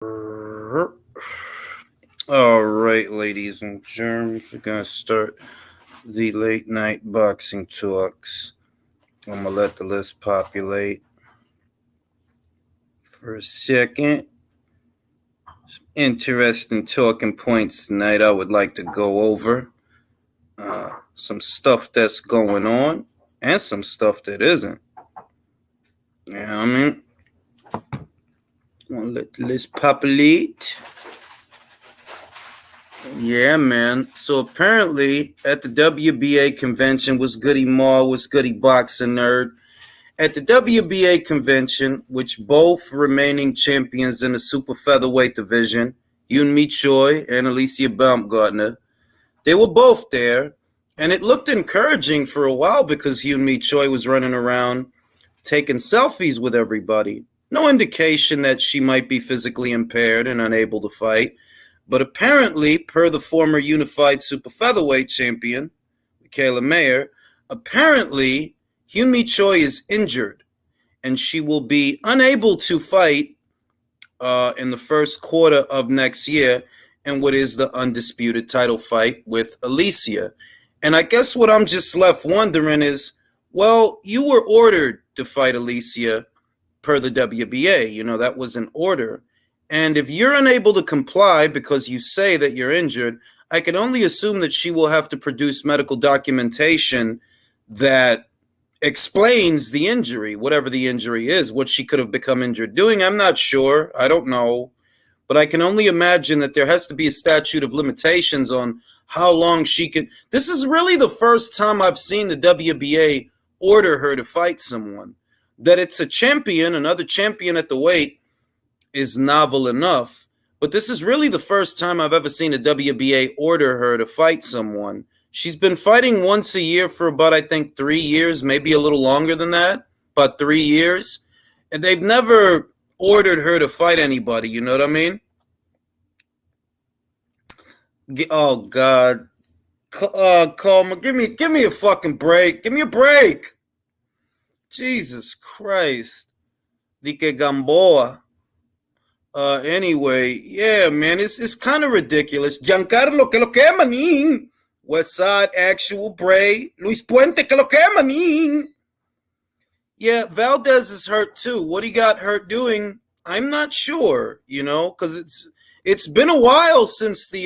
All right, ladies and germs, we're gonna start the late night boxing talks. I'm gonna let the list populate for a second. Some interesting talking points tonight. I would like to go over some stuff that's going on and some stuff that isn't. You know what I mean? I'm gonna let the list populate. Yeah, man. So apparently at the WBA convention was Goody Ma, was Goody Boxing Nerd. At the WBA convention, which both remaining champions in the super featherweight division, Yoon Mi Choi and Alicia Baumgartner, they were both there. And it looked encouraging for a while because Yoon Mi Choi was running around taking selfies with everybody. No indication that she might be physically impaired and unable to fight. But apparently, per the former unified super featherweight champion, Michaela Mayer, apparently Hyun Mi Choi is injured and she will be unable to fight in the first quarter of next year in what is the undisputed title fight with Alicia. And I guess what I'm just left wondering is, well, you were ordered to fight Alicia per the WBA. You know, that was an order. And if you're unable to comply because you say that you're injured, I can only assume that she will have to produce medical documentation that explains the injury, whatever the injury is, what she could have become injured doing. I'm not sure. I don't know. But I can only imagine that there has to be a statute of limitations on how long she can. This is really the first time I've seen the WBA order her to fight someone. That it's a champion, another champion at the weight, is novel enough, but this is really the first time I've ever seen a WBA order her to fight someone. She's been fighting once a year for about, I think, 3 years, maybe a little longer than that, about 3 years, and they've never ordered her to fight anybody, you know what I mean? Oh, God. Coleman, give me a fucking break. Give me a break. Jesus Christ. Dike Gamboa. Anyway, yeah, man, it's kind of ridiculous. Giancarlo, que lo que, manín? Westside, Actual, Bray, Luis Puente, que lo que, manín? Yeah, Valdez is hurt too. What he got hurt doing, I'm not sure, you know, because it's been a while since the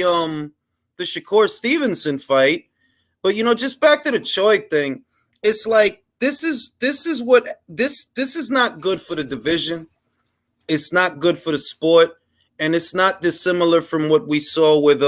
Shakur Stevenson fight. But you know, just back to the Choi thing, it's like this is not good for the division. It's not good for the sport, and it's not dissimilar from what we saw with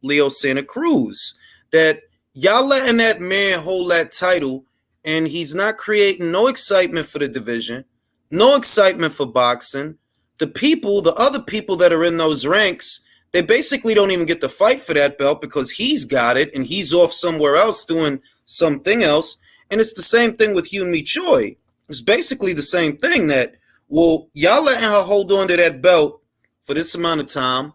Leo Santa Cruz. That y'all letting that man hold that title, and he's not creating no excitement for the division, no excitement for boxing. The other people that are in those ranks, they basically don't even get to fight for that belt because he's got it, and he's off somewhere else doing something else. And it's the same thing with Hyun Mi Choi. It's basically the same thing that, well, y'all letting her hold on to that belt for this amount of time.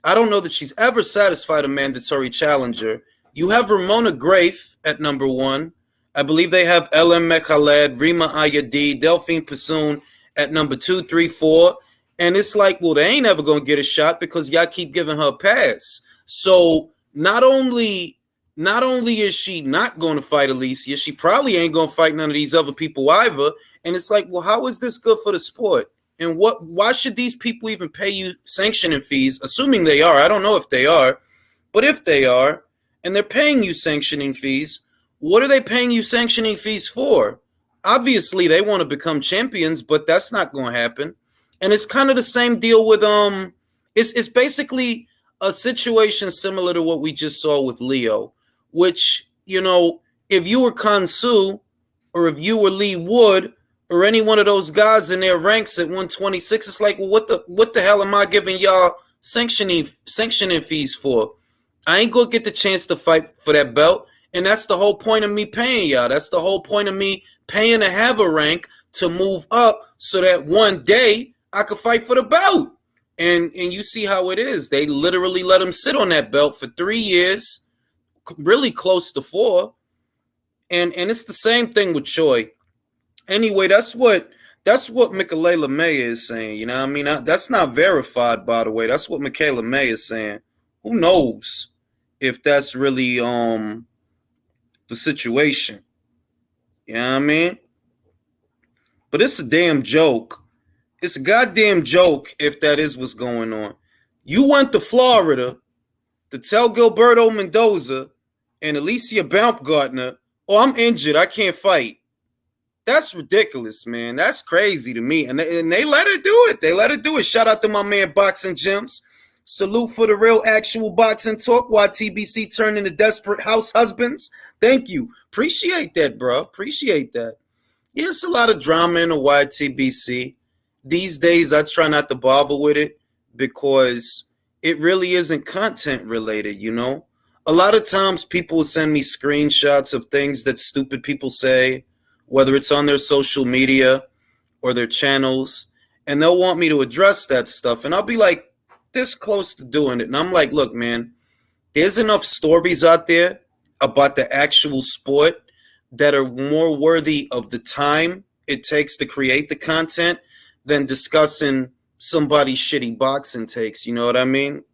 I don't know that she's ever satisfied a mandatory challenger. You have Ramona Grafe at number 1. I believe they have LM Mekhaled, Rima Ayadi, Delphine Passoon at number 2, 3, 4. And it's like, well, they ain't ever going to get a shot because y'all keep giving her a pass. So not only is she not going to fight Alicia, she probably ain't going to fight none of these other people either. And it's like, well, how is this good for the sport? And why should these people even pay you sanctioning fees, assuming they are? I don't know if they are. But if they are, and they're paying you sanctioning fees, what are they paying you sanctioning fees for? Obviously, they want to become champions, but that's not going to happen. And it's kind of the same deal with it's basically a situation similar to what we just saw with Leo, which, you know, if you were Kansu or if you were Lee Wood or any one of those guys in their ranks at 126, it's like, well, what the hell am I giving y'all sanctioning fees for? I ain't gonna get the chance to fight for that belt, and that's the whole point of me paying y'all. That's the whole point of me paying to have a rank to move up so that one day I could fight for the belt. And you see how it is. They literally let him sit on that belt for 3 years, really close to 4. And it's the same thing with Choi. Anyway, that's what That's what Michaela May is saying. You know what I mean? That's not verified, by the way. That's what Michaela May is saying. Who knows if that's really the situation? You know what I mean? But it's a damn joke. It's a goddamn joke if that is what's going on. You went to Florida to tell Gilberto Mendoza and Alicia Baumgartner, "Oh, I'm injured. I can't fight." That's ridiculous, man. That's crazy to me. And they let her do it. They let her do it. Shout out to my man Boxing Gems. Salute for the real actual boxing talk. YTBC turned into desperate house husbands. Thank you. Appreciate that, bro. Appreciate that. Yeah, it's a lot of drama in the YTBC. These days, I try not to bother with it because it really isn't content related, you know? A lot of times people will send me screenshots of things that stupid people say, whether it's on their social media or their channels, and they'll want me to address that stuff. And I'll be like, this close to doing it. And I'm like, look, man, there's enough stories out there about the actual sport that are more worthy of the time it takes to create the content than discussing somebody's shitty boxing takes. You know what I mean?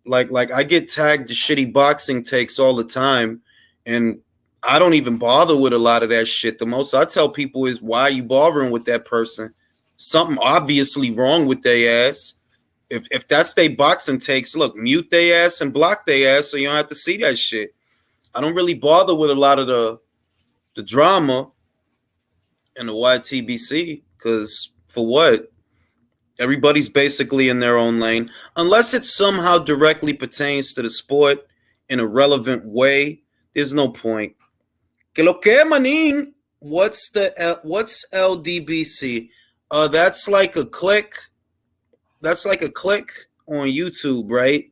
Like I get tagged to shitty boxing takes all the time, and I don't even bother with a lot of that shit. The most I tell people is, why are you bothering with that person? Something obviously wrong with their ass. If that's they boxing takes, look, mute their ass and block their ass so you don't have to see that shit. I don't really bother with a lot of the drama in the YTBC, because for what? Everybody's basically in their own lane. Unless it somehow directly pertains to the sport in a relevant way, there's no point. Que lo que, manin? What's LDBC? That's like a click. That's like a click on YouTube, right?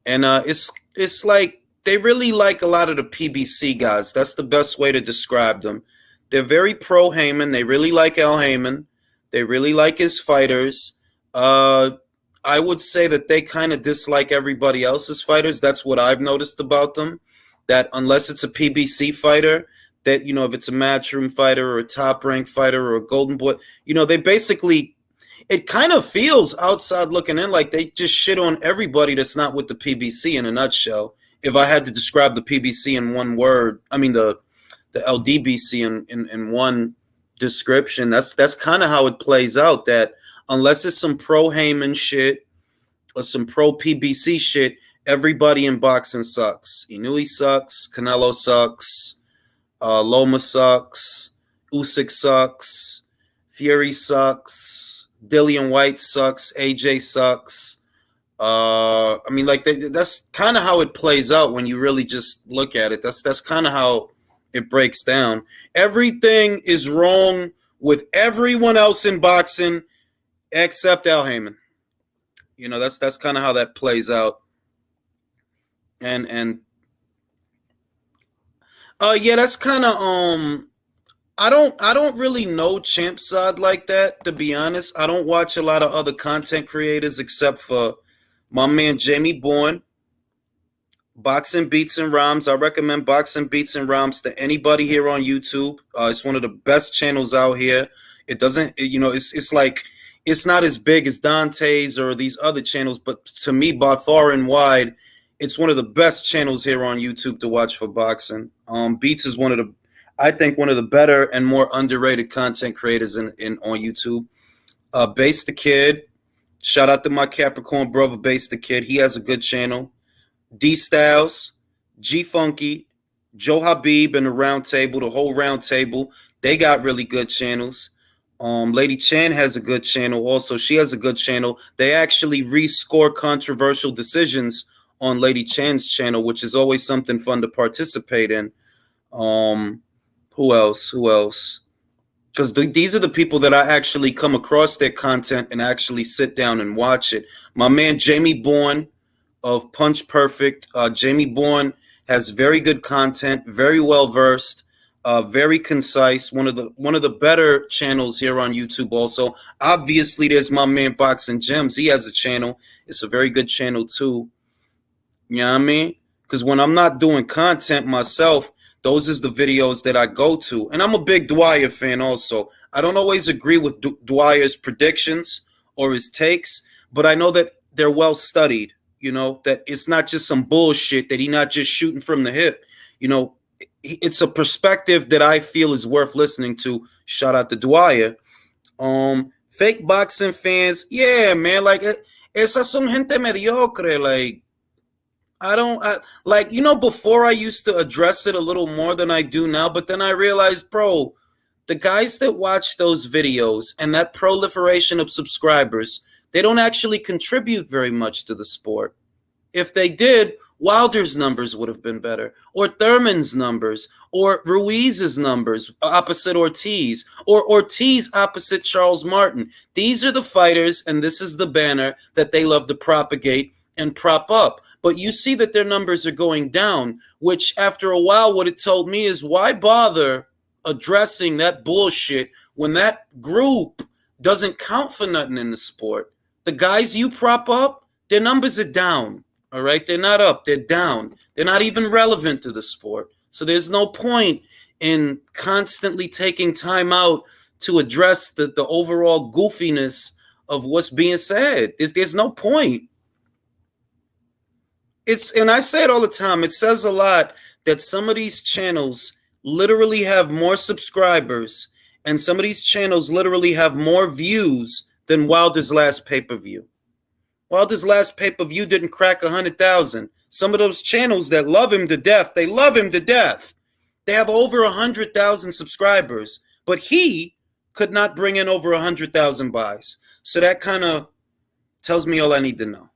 And it's like they really like a lot of the PBC guys. That's the best way to describe them. They're very pro Heyman. They really like Al Heyman. They really like his fighters. I would say that they kind of dislike everybody else's fighters. That's what I've noticed about them. That unless it's a PBC fighter, that, you know, if it's a matchroom fighter or a top rank fighter or a golden boy, you know, they basically, it kind of feels outside looking in like they just shit on everybody that's not with the PBC in a nutshell. If I had to describe the PBC in one word, I mean the LDBC in one description, that's kind of how it plays out. That unless it's some pro Heyman shit or some pro PBC shit, everybody in boxing sucks. Inouye sucks, Canelo sucks, Loma sucks, Usyk sucks, Fury sucks, Dillian White sucks, AJ sucks. I mean, like that's kind of how it plays out when you really just look at it. That's kind of how it breaks down. Everything is wrong with everyone else in boxing except Al Heyman. You know, that's kind of how that plays out. And yeah, that's kind of I don't really know Champ Side like that, to be honest. I don't watch a lot of other content creators except for my man Jamie Bourne, Boxing Beats and Rhymes. I recommend Boxing Beats and Rhymes to anybody here on YouTube. It's one of the best channels out here. It doesn't, you know, it's like, it's not as big as Dante's or these other channels, but to me, by far and wide, it's one of the best channels here on YouTube to watch for boxing. Beats is I think one of the better and more underrated content creators on YouTube. Base the Kid. Shout out to my Capricorn brother, Base the Kid. He has a good channel. D Styles, G Funky, Joe Habib, and the Round Table, the whole Round Table. They got really good channels. Lady Chan has a good channel also. She has a good channel. They actually rescore controversial decisions on Lady Chan's channel, which is always something fun to participate in. Who else? Because these are the people that I actually come across their content and actually sit down and watch it. My man Jamie Bourne of Punch Perfect. Jamie Bourne has very good content, very well versed, very concise. One of the better channels here on YouTube. Also, obviously, there's my man Boxing Gems. He has a channel. It's a very good channel too. You know what I mean? Because when I'm not doing content myself, those is the videos that I go to. And I'm a big Dwyer fan also. I don't always agree with Dwyer's predictions or his takes, but I know that they're well studied. That it's not just some bullshit, that he's not just shooting from the hip. It's a perspective that I feel is worth listening to. Shout out to Dwyer. Fake boxing fans, yeah, man, like esas son gente mediocre. Like before I used to address it a little more than I do now, but then I realized, bro, the guys that watch those videos and that proliferation of subscribers, they don't actually contribute very much to the sport. If they did, Wilder's numbers would have been better, or Thurman's numbers, or Ruiz's numbers opposite Ortiz, or Ortiz opposite Charles Martin. These are the fighters, and this is the banner that they love to propagate and prop up. But you see that their numbers are going down, which after a while, what it told me is, why bother addressing that bullshit when that group doesn't count for nothing in the sport? The guys you prop up, their numbers are down. All right, they're not up, they're down. They're not even relevant to the sport. So there's no point in constantly taking time out to address the overall goofiness of what's being said. There's no point. And I say it all the time, it says a lot that some of these channels literally have more subscribers and some of these channels literally have more views than Wilder's last pay-per-view. Wilder's last pay-per-view didn't crack 100,000. Some of those channels that love him to death, they love him to death. They have over 100,000 subscribers, but he could not bring in over 100,000 buys. So that kind of tells me all I need to know.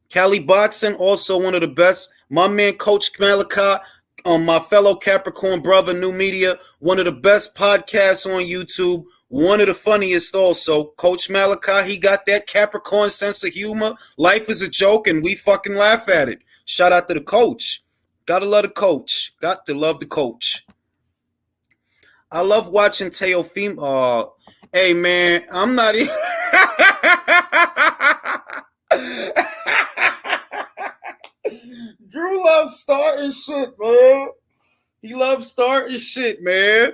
Cali Boxing, also one of the best. My man, Coach Malachi, my fellow Capricorn brother, New Media, one of the best podcasts on YouTube. One of the funniest also. Coach Malachi, he got that Capricorn sense of humor. Life is a joke and we fucking laugh at it. Shout out to the coach. Gotta love the coach. Got to love the coach. I love watching Teofimo. Hey, man, I'm not even... Drew loves starting shit, man. He loves starting shit, man.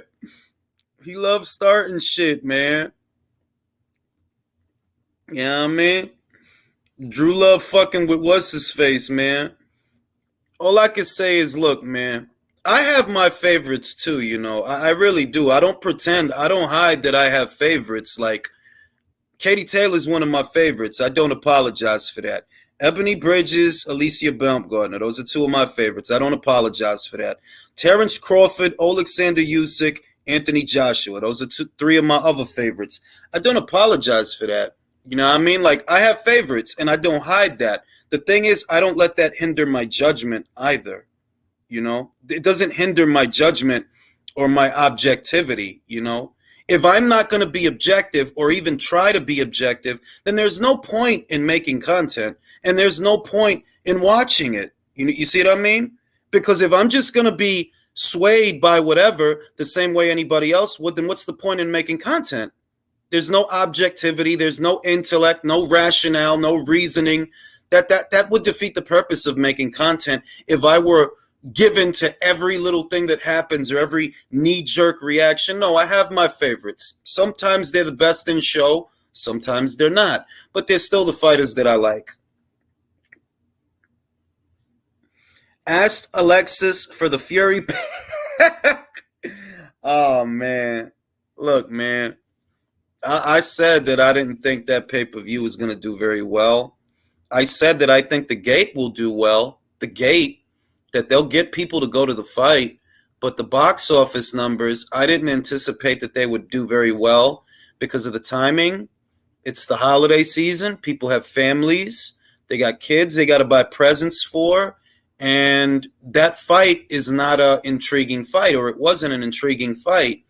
He loves starting shit, man. You know what I mean? Drew love fucking with what's his face, man. All I can say is, look, man, I have my favorites too, I really do. I don't pretend, I don't hide that I have favorites. Like, Katie Taylor's one of my favorites. I don't apologize for that. Ebony Bridges, Alicia Baumgartner, those are two of my favorites. I don't apologize for that. Terrence Crawford, Alexander Usyk, Anthony Joshua. Those are three of my other favorites. I don't apologize for that. You know what I mean? Like, I have favorites, and I don't hide that. The thing is, I don't let that hinder my judgment either. It doesn't hinder my judgment or my objectivity, If I'm not going to be objective or even try to be objective, then there's no point in making content, and there's no point in watching it. You see what I mean? Because if I'm just going to be swayed by whatever the same way anybody else would, then what's the point in making content? There's no objectivity, there's no intellect, no rationale, no reasoning. That would defeat the purpose of making content if I were given to every little thing that happens or every knee-jerk reaction. No, I have my favorites. Sometimes they're the best in show, sometimes they're not, but they're still the fighters that I like. Asked Alexis for the Fury pack. Oh, man. Look, man. I said that I didn't think that pay-per-view was going to do very well. I said that I think the gate will do well. The gate, that they'll get people to go to the fight. But the box office numbers, I didn't anticipate that they would do very well because of the timing. It's the holiday season. People have families. They got kids they got to buy presents for. And that fight is not an intriguing fight, or it wasn't an intriguing fight.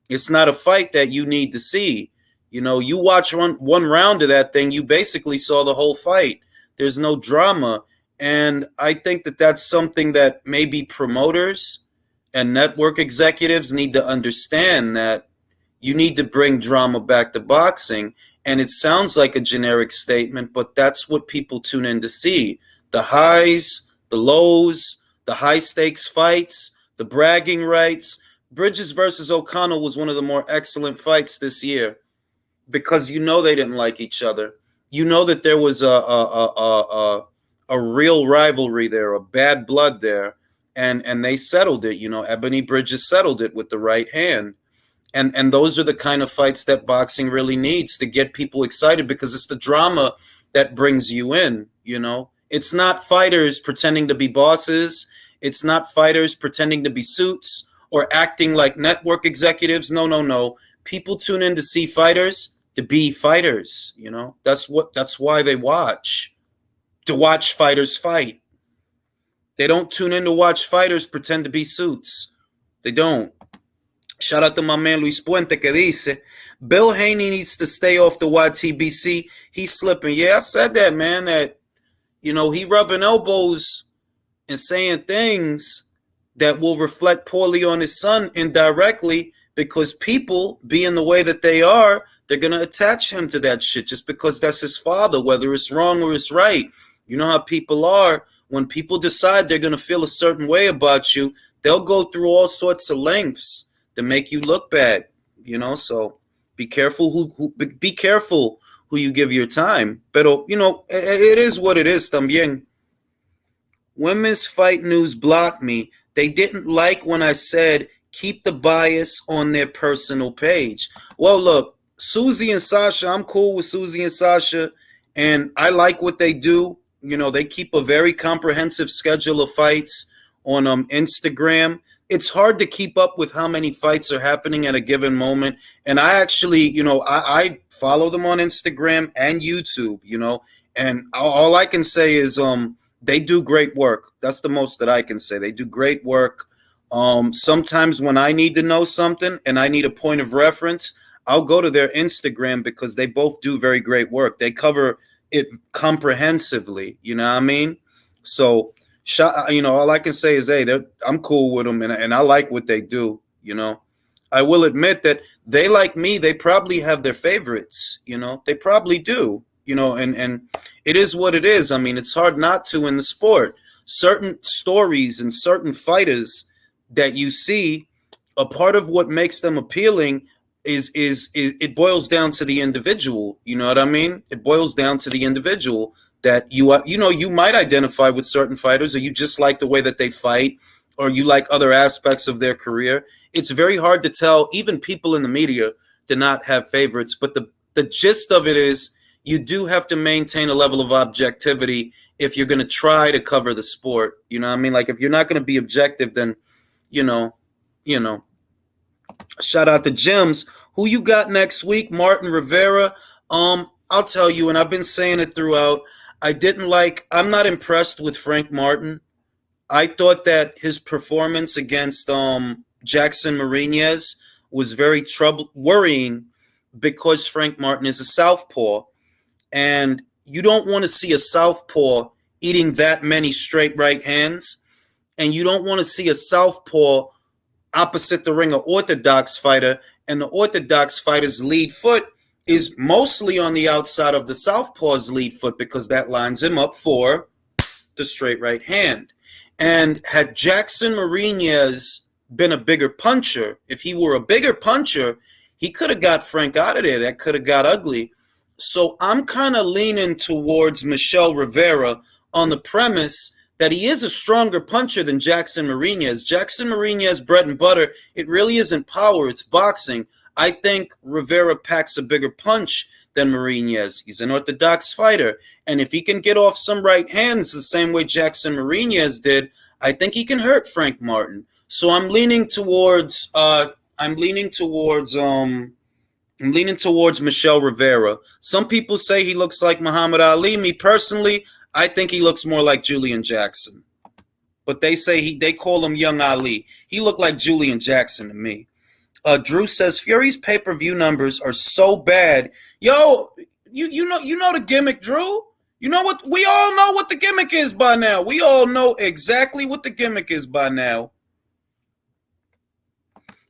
It's not a fight that you need to see. You watch one round of that thing, you basically saw the whole fight. There's no drama. And I think that that's something that maybe promoters and network executives need to understand, that you need to bring drama back to boxing. And it sounds like a generic statement, but that's what people tune in to see. The highs, the lows, the high stakes fights, the bragging rights. Bridges versus O'Connell was one of the more excellent fights this year because they didn't like each other. You know that there was a real rivalry there, a bad blood there, and they settled it. Ebony Bridges settled it with the right hand. And those are the kind of fights that boxing really needs to get people excited, because it's the drama that brings you in. It's not fighters pretending to be bosses. It's not fighters pretending to be suits or acting like network executives. No, no, no. People tune in to see fighters to be fighters. That's why they watch, to watch fighters fight. They don't tune in to watch fighters pretend to be suits. They don't. Shout out to my man Luis Puente que dice, Bill Haney needs to stay off the YTBC. He's slipping. Yeah, I said that, man, that, he rubbing elbows and saying things that will reflect poorly on his son indirectly, because people, being the way that they are, they're going to attach him to that shit just because that's his father, whether it's wrong or it's right. You know how people are. When people decide they're going to feel a certain way about you, they'll go through all sorts of lengths to make you look bad, so be careful be careful who you give your time. Pero, it is what it is también. Women's Fight News blocked me. They didn't like when I said keep the bias on their personal page. Well, look, Susie and Sasha, I'm cool with Susie and Sasha, and I like what they do. They keep a very comprehensive schedule of fights on Instagram. It's hard to keep up with how many fights are happening at a given moment. And I actually, I follow them on Instagram and YouTube, and all I can say is they do great work. That's the most that I can say. They do great work. Sometimes when I need to know something and I need a point of reference, I'll go to their Instagram because they both do very great work. They cover it comprehensively, you know what I mean? So, all I can say is, hey, I'm cool with them, and I like what they do, I will admit that they, like me, they probably have their favorites, they probably do, and it is what it is. I mean, it's hard not to in the sport. Certain stories and certain fighters that you see, a part of what makes them appealing is it boils down to the individual. You know what I mean? It boils down to the individual, that you might identify with certain fighters, or you just like the way that they fight, or you like other aspects of their career. It's very hard to tell. Even people in the media do not have favorites, but the gist of it is you do have to maintain a level of objectivity if you're going to try to cover the sport. You know what I mean? Like, if you're not going to be objective, then, shout out to Jims. Who you got next week? Martin Rivera. I'll tell you, and I've been saying it throughout, I'm not impressed with Frank Martin. I thought that his performance against Jackson Marinez was very worrying, because Frank Martin is a southpaw, and you don't want to see a southpaw eating that many straight right hands, and you don't want to see a southpaw opposite the ring, an orthodox fighter, and the orthodox fighter's lead foot is mostly on the outside of the southpaw's lead foot, because that lines him up for the straight right hand. And had Jackson Marinez been a bigger puncher, if he were a bigger puncher, he could have got Frank out of there. That could have got ugly. So I'm kind of leaning towards Michel Rivera on the premise that he is a stronger puncher than Jackson Marinez. Jackson Marinez, bread and butter, it really isn't power, it's boxing. I think Rivera packs a bigger punch than Marinez. He's an orthodox fighter. And if he can get off some right hands the same way Jackson Marinez did, I think he can hurt Frank Martin. So I'm leaning towards Michel Rivera. Some people say he looks like Muhammad Ali. Me personally, I think he looks more like Julian Jackson. But they call him Young Ali. He looked like Julian Jackson to me. Drew says Fury's pay-per-view numbers are so bad. Yo, you know the gimmick, Drew. You know what? We all know what the gimmick is by now. We all know exactly what the gimmick is by now.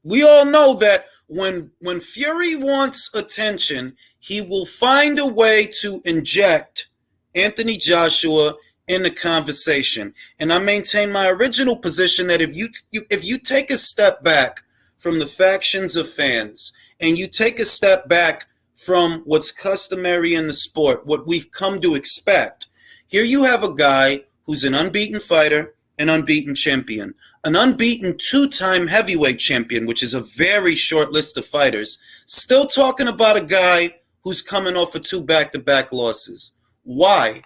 We all know that when Fury wants attention, he will find a way to inject Anthony Joshua in the conversation. And I maintain my original position that if you take a step back from the factions of fans, and you take a step back from what's customary in the sport, what we've come to expect. Here you have a guy who's an unbeaten fighter, an unbeaten champion, an unbeaten two-time heavyweight champion, which is a very short list of fighters, still talking about a guy who's coming off of 2 back-to-back losses. Why?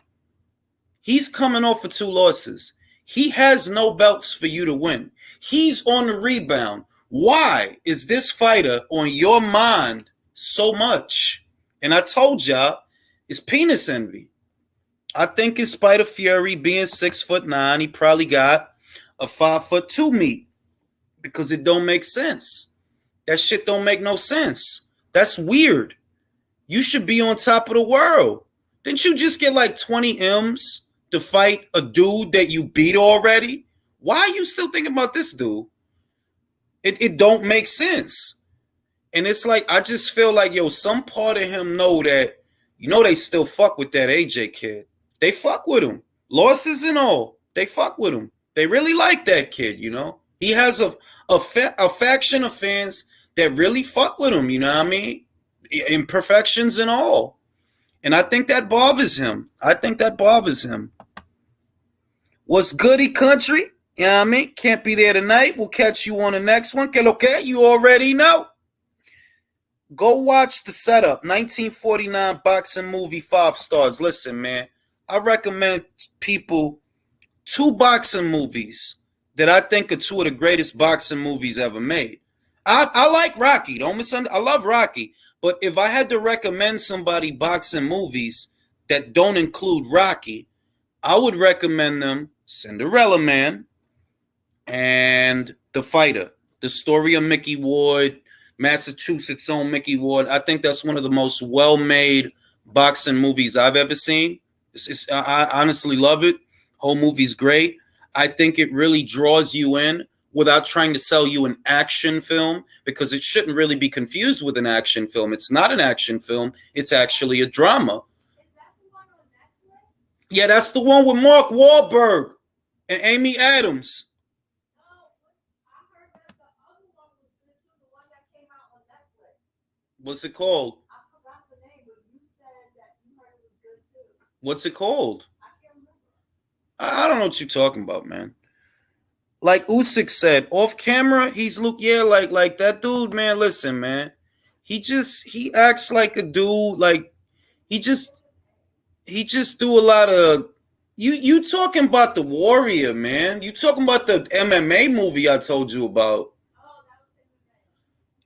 He's coming off of 2 losses. He has no belts for you to win. He's on the rebound. Why is this fighter on your mind so much? And I told y'all, it's penis envy. I think in spite of Fury being 6'9", he probably got a 5'2" meat because it don't make sense. That shit don't make no sense. That's weird. You should be on top of the world. Didn't you just get like 20 M's to fight a dude that you beat already? Why are you still thinking about this dude? It don't make sense. And it's like, I just feel like, yo, some part of him know that, they still fuck with that AJ kid. They fuck with him. Losses and all. They fuck with him. They really like that kid, He has a faction of fans that really fuck with him, you know what I mean? Imperfections and all. And I think that bothers him. What's goody, country? You know what I mean? Can't be there tonight. We'll catch you on the next one. Okay, you already know. Go watch The Setup, 1949 boxing movie, 5 stars. Listen, man, I recommend people 2 boxing movies that I think are 2 of the greatest boxing movies ever made. I like Rocky. Don't misunderstand. I love Rocky. But if I had to recommend somebody boxing movies that don't include Rocky, I would recommend them Cinderella Man and The Fighter. The story of Mickey Ward, Massachusetts' own Mickey Ward. I think that's one of the most well-made boxing movies I've ever seen. I honestly love it. Whole movie's great. I think it really draws you in without trying to sell you an action film, because it shouldn't really be confused with an action film. It's not an action film. It's actually a drama. Is that the one on Netflix? Yeah, that's the one with Mark Wahlberg and Amy Adams. No, I heard that the other one was good too, the one that came out on Netflix. What's it called? I forgot the name, but you said that you heard it was good too. What's it called? I can't remember. I don't know what you're talking about, man. Like Usyk said, off camera, he's like that dude, man. Listen, man, he acts like a dude, like he just do a lot of you talking about The Warrior, man. You talking about the MMA movie I told you about.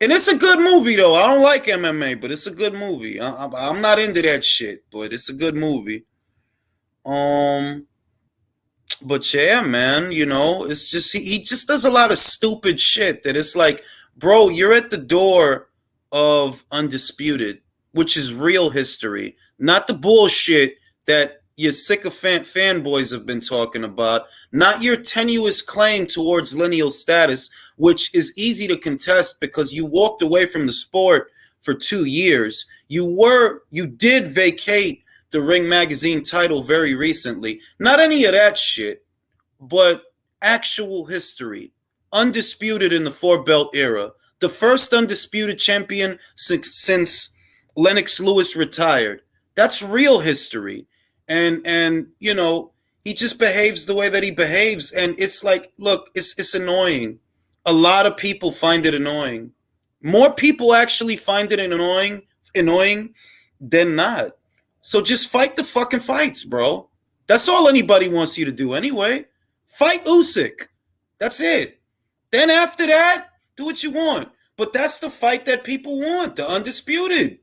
And it's a good movie though. I don't like MMA, but it's a good movie. I'm not into that shit, but it's a good movie. But yeah, man, it's just he just does a lot of stupid shit that it's like, bro, you're at the door of Undisputed, which is real history, not the bullshit that your sycophant fanboys have been talking about, not your tenuous claim towards lineal status, which is easy to contest because you walked away from the sport for 2 years. You did vacate the Ring Magazine title very recently. Not any of that shit, but actual history. Undisputed in the 4-belt era. The first undisputed champion since Lennox Lewis retired. That's real history. And he just behaves the way that he behaves. And it's like, look, it's annoying. A lot of people find it annoying. More people actually find it annoying than not. So just fight the fucking fights, bro. That's all anybody wants you to do anyway. Fight Usyk. That's it. Then after that, do what you want. But that's the fight that people want, the Undisputed.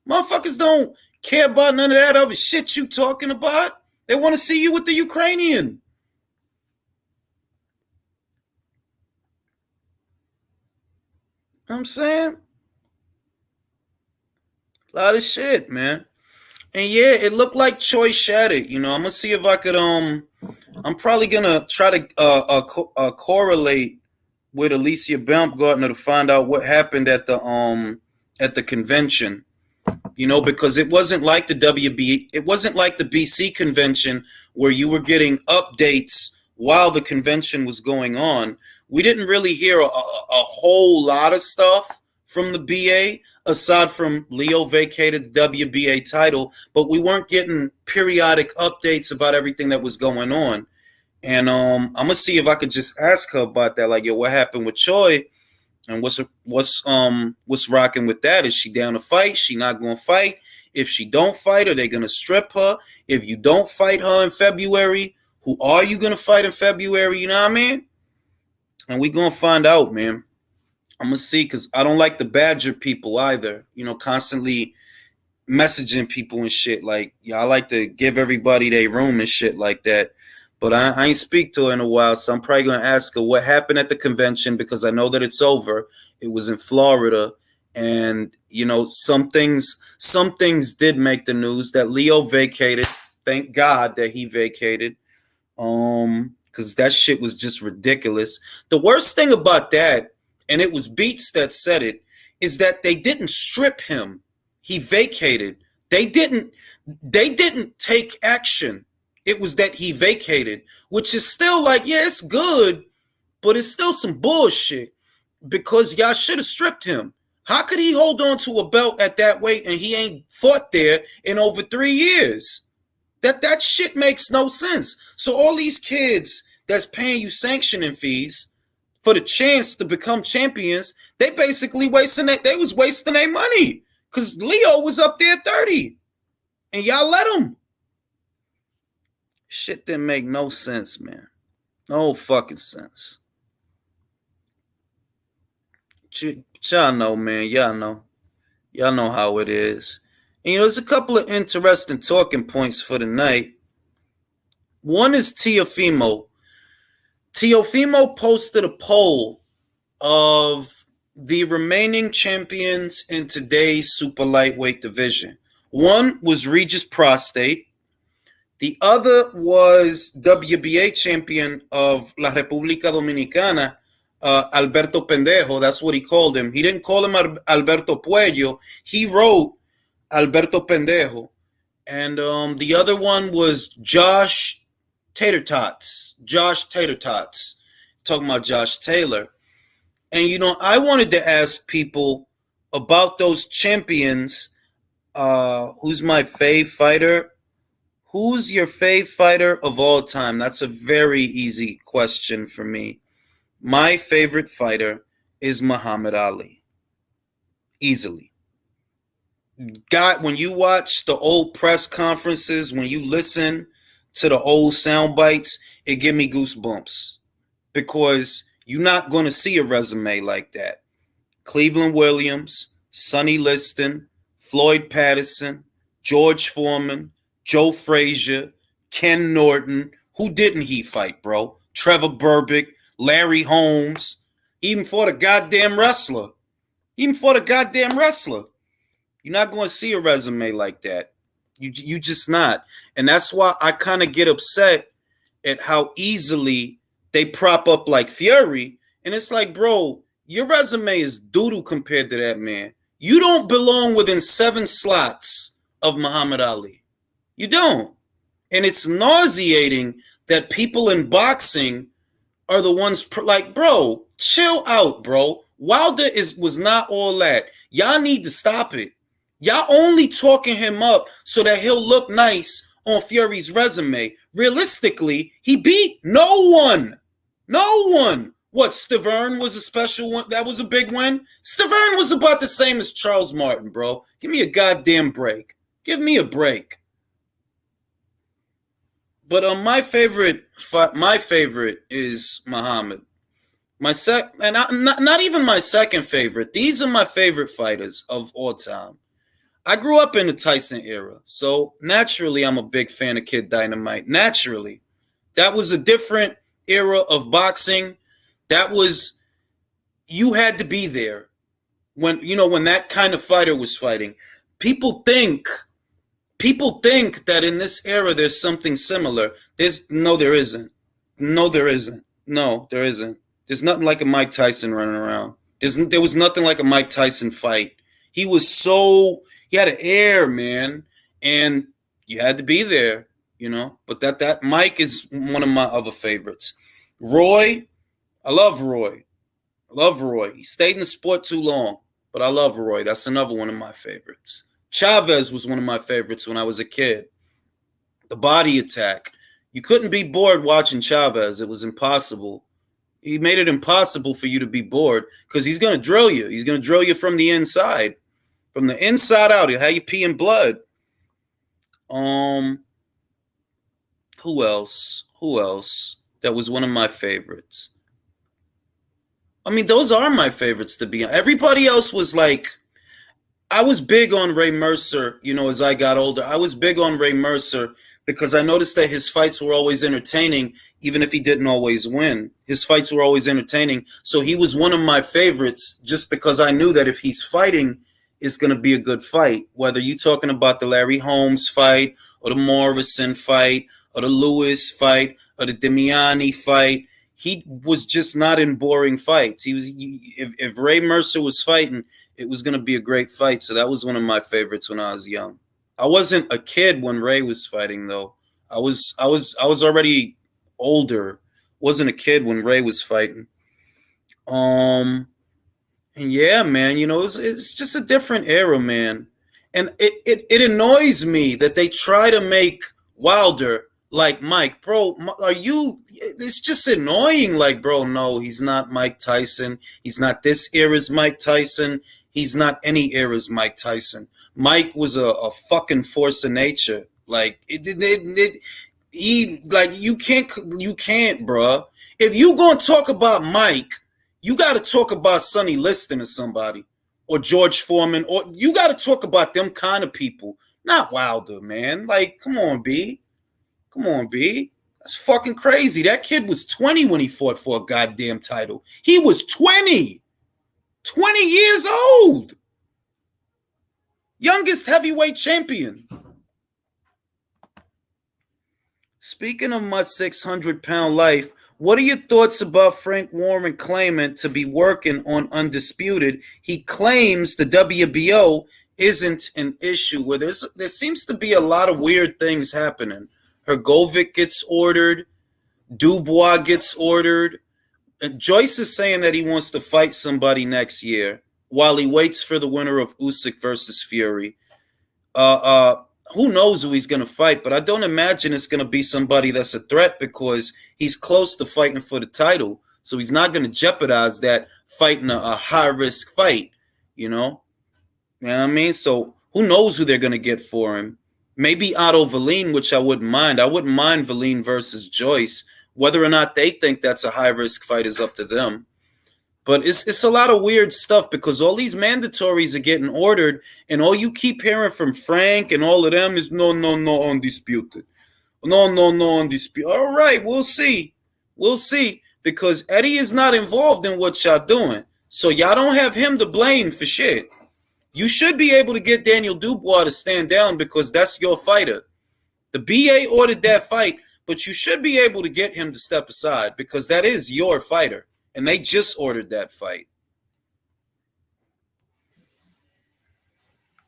Motherfuckers don't care about none of that other shit you talking about. They want to see you with the Ukrainian. You know what I'm saying? A lot of shit, man. And yeah, it looked like Choi shattered. I'm gonna see if I could. I'm probably gonna try to correlate with Alicia Baumgartner to find out what happened at the convention. Because it wasn't like the WB. It wasn't like the BC convention where you were getting updates while the convention was going on. we didn't really hear a whole lot of stuff from the BA aside from Leo vacated the WBA title, but we weren't getting periodic updates about everything that was going on. And I'm gonna see if I could just ask her about that. Like, yo, what happened with Choi? And what's rocking with that? Is she down to fight? She not gonna fight? If she don't fight, are they gonna strip her? If you don't fight her in February, who are you gonna fight in February? You know what I mean? And we gonna find out, man. I'm gonna see, because I don't like the badger people either. You know, constantly messaging people and shit. Like, yeah, I like to give everybody their room and shit like that. But I ain't speak to her in a while, so I'm probably gonna ask her what happened at the convention, because I know that it's over. It was in Florida, and you know, some things did make the news. That Leo vacated. Thank God that he vacated. Because that shit was just ridiculous. The worst thing about that, and it was Beats that said it, is that they didn't strip him. He vacated. They didn't take action. It was that he vacated, which is still like, yeah, it's good, but it's still some bullshit, because y'all should have stripped him. How could he hold on to a belt at that weight and he ain't fought there in over 3 years? That shit makes no sense. So all these kids that's paying you sanctioning fees for the chance to become champions, they basically wasting their money, because Leo was up there 30 and y'all let him. Shit didn't make no sense, man. No fucking sense. Y'all know, man. Y'all know how it is. And, you know, there's a couple of interesting talking points for the night. One is Teofimo. Teofimo posted a poll of the remaining champions in today's super lightweight division. One was Regis Prostate. The other was WBA champion of La República Dominicana, Alberto Pendejo. That's what he called him. He didn't call him Alberto Puello. He wrote Alberto Pendejo. And the other one was Josh Tater Tots. Talking about Josh Taylor. And, you know, I wanted to ask people about those champions. Who's my fave fighter? Who's your fave fighter of all time? That's a very easy question for me. My favorite fighter is Muhammad Ali. Easily. God, when you watch the old press conferences, when you listen to the old sound bites, it give me goosebumps, because you're not going to see a resume like that. Cleveland Williams, Sonny Liston, Floyd Patterson, George Foreman, Joe Frazier, Ken Norton. Who didn't he fight, bro? Trevor Berbick, Larry Holmes. Even fought a goddamn wrestler. You're not going to see a resume like that. You just not. And that's why I kind of get upset at how easily they prop up like Fury. And it's like, bro, your resume is doodle compared to that man. You don't belong within 7 slots of Muhammad Ali. You don't. And it's nauseating that people in boxing are the ones like, bro, chill out, bro. Wilder was not all that. Y'all need to stop it. Y'all only talking him up so that he'll look nice on Fury's resume. Realistically, he beat no one. What, Stavern was a special one? That was a big win? Stavern was about the same as Charles Martin, bro. Give me a goddamn break. Give me a break. But my favorite is Muhammad. Not even my second favorite. These are my favorite fighters of all time. I grew up in the Tyson era, so naturally I'm a big fan of Kid Dynamite. Naturally. That was a different era of boxing. That was, you had to be there when that kind of fighter was fighting. People think that in this era there's something similar. There isn't. There's nothing like a Mike Tyson running around. There was nothing like a Mike Tyson fight. He had an air, man, and you had to be there, you know. But that Mike is one of my other favorites. Roy, I love Roy. I love Roy. He stayed in the sport too long, but I love Roy. That's another one of my favorites. Chavez was one of my favorites when I was a kid. The body attack. You couldn't be bored watching Chavez. It was impossible. He made it impossible for you to be bored because he's going to drill you. He's going to drill you from the inside. From the inside out. He'll have you peeing blood. Who else? Who else? That was one of my favorites. I mean, those are my favorites to be honest. Everybody else was like, I was big on Ray Mercer, as I got older. I was big on Ray Mercer because I noticed that his fights were always entertaining, even if he didn't always win. His fights were always entertaining. So he was one of my favorites just because I knew that if he's fighting, it's going to be a good fight. Whether you're talking about the Larry Holmes fight or the Morrison fight or the Lewis fight or the Damiani fight, he was just not in boring fights. If Ray Mercer was fighting, it was going to be a great fight. So that was one of my favorites when I was young. I wasn't a kid when Ray was fighting, though. I was already older. Wasn't a kid when Ray was fighting. And yeah, man, it's just a different era, man. And it annoys me that they try to make Wilder like Mike. Bro, it's just annoying. Like, bro, no, he's not Mike Tyson. He's not this era's Mike Tyson. He's not any era's Mike Tyson. Mike was a fucking force of nature. Like, you can't, bro. If you gonna talk about Mike, you got to talk about Sonny Liston or somebody, or George Foreman, or you got to talk about them kind of people, not Wilder, man. Like, come on, B. Come on, B. That's fucking crazy. That kid was 20 when he fought for a goddamn title. He was 20. 20 years old. Youngest heavyweight champion. Speaking of my 600-pound life, what are your thoughts about Frank Warren claiming to be working on Undisputed? He claims the WBO isn't an issue where there seems to be a lot of weird things happening. Hrgovic gets ordered. Dubois gets ordered. And Joyce is saying that he wants to fight somebody next year while he waits for the winner of Usyk versus Fury. Who knows who he's going to fight, but I don't imagine it's going to be somebody that's a threat because he's close to fighting for the title. So he's not going to jeopardize that fighting a high-risk fight, You know what I mean? So who knows who they're going to get for him? Maybe Otto Valine, which I wouldn't mind. I wouldn't mind Valine versus Joyce. Whether or not they think that's a high-risk fight is up to them. But it's a lot of weird stuff because all these mandatories are getting ordered, and all you keep hearing from Frank and all of them is no, undisputed. No, undisputed. All right, we'll see. We'll see. Because Eddie is not involved in what y'all doing. So y'all don't have him to blame for shit. You should be able to get Daniel Dubois to stand down because that's your fighter. The BA ordered that fight, but you should be able to get him to step aside because that is your fighter. And they just ordered that fight.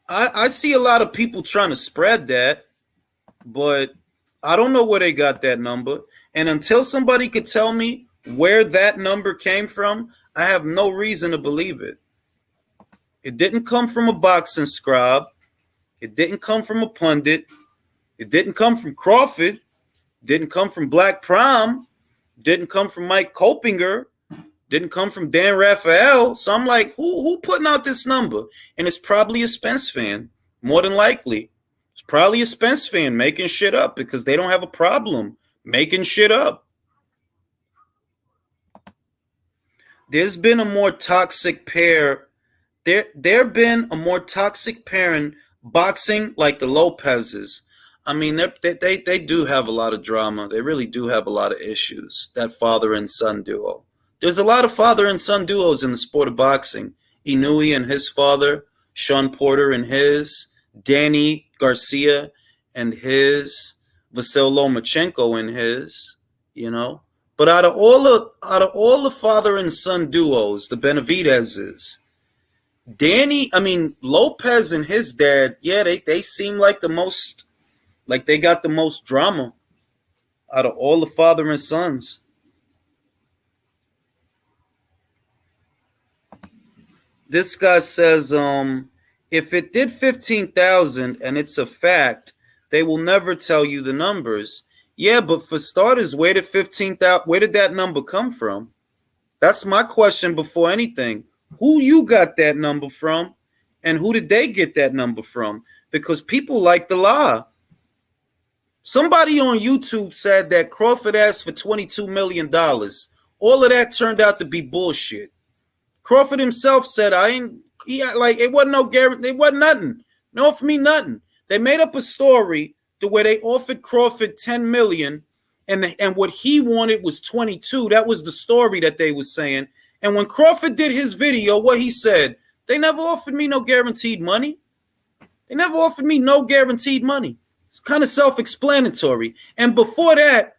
I see a lot of people trying to spread that, but I don't know where they got that number. And until somebody could tell me where that number came from, I have no reason to believe it. It didn't come from a boxing scribe. It didn't come from a pundit. It didn't come from Crawford. It didn't come from Black Prime. It didn't come from Mike Kopinger. Didn't come from Dan Raphael. So I'm like, who putting out this number? And it's probably a Spence fan, more than likely. It's probably a Spence fan making shit up because they don't have a problem making shit up. There's been a more toxic pair. There been a more toxic pair in boxing like the Lopez's. I mean, they do have a lot of drama. They really do have a lot of issues, that father and son duo. There's a lot of father and son duos in the sport of boxing. Inouye and his father, Sean Porter and his, Danny Garcia and his, Vasyl Lomachenko and his, But out of all the father and son duos, the Benavidez's, Lopez and his dad, yeah, they seem like the most, like they got the most drama out of all the father and sons. This guy says, if it did 15,000 and it's a fact, they will never tell you the numbers. Yeah, but for starters, where did 15,000? Where did that number come from? That's my question before anything. Who you got that number from, and who did they get that number from? Because people like to lie. Somebody on YouTube said that Crawford asked for $22 million. All of that turned out to be bullshit. Crawford himself said, it wasn't no guarantee, it wasn't nothing. They offered me nothing. They made up a story to where they offered Crawford $10 million and what he wanted was 22. That was the story that they was saying. And when Crawford did his video, what he said, they never offered me no guaranteed money. They never offered me no guaranteed money. It's kind of self-explanatory. And before that,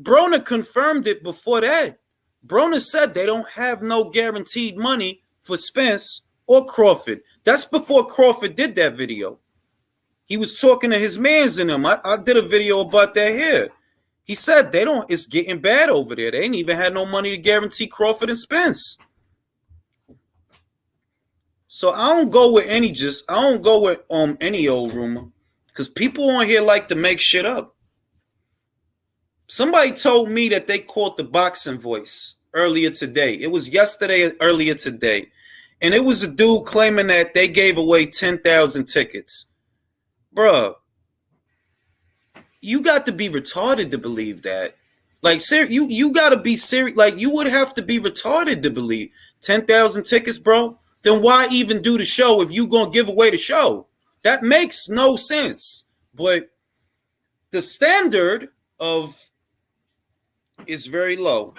Broner confirmed it before that. Broner said they don't have no guaranteed money for Spence or Crawford. That's before Crawford did that video. He was talking to his mans in them. I did a video about that here. He said it's getting bad over there. They ain't even had no money to guarantee Crawford and Spence. So I don't go with any old rumor. Because people on here like to make shit up. Somebody told me that they caught the boxing voice earlier today. It was earlier today. And it was a dude claiming that they gave away 10,000 tickets. Bruh, you got to be retarded to believe that. Like, you got to be serious. Like, you would have to be retarded to believe 10,000 tickets, bro. Then why even do the show if you going to give away the show? That makes no sense. But the standard is very low.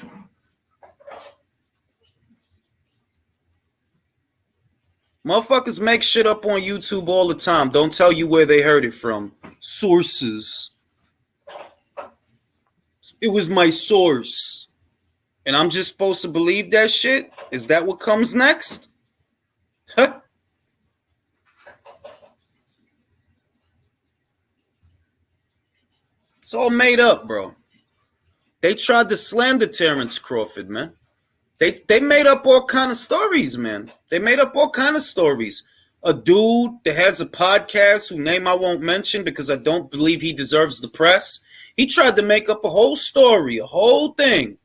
Motherfuckers make shit up on YouTube all the time. Don't tell you where they heard it from. Sources. It was my source. And I'm just supposed to believe that shit? Is that what comes next? Huh? It's all made up, bro. They tried to slander Terrence Crawford, man. They made up all kind of stories, man. They made up all kind of stories. A dude that has a podcast whose name I won't mention because I don't believe he deserves the press. He tried to make up a whole story, a whole thing.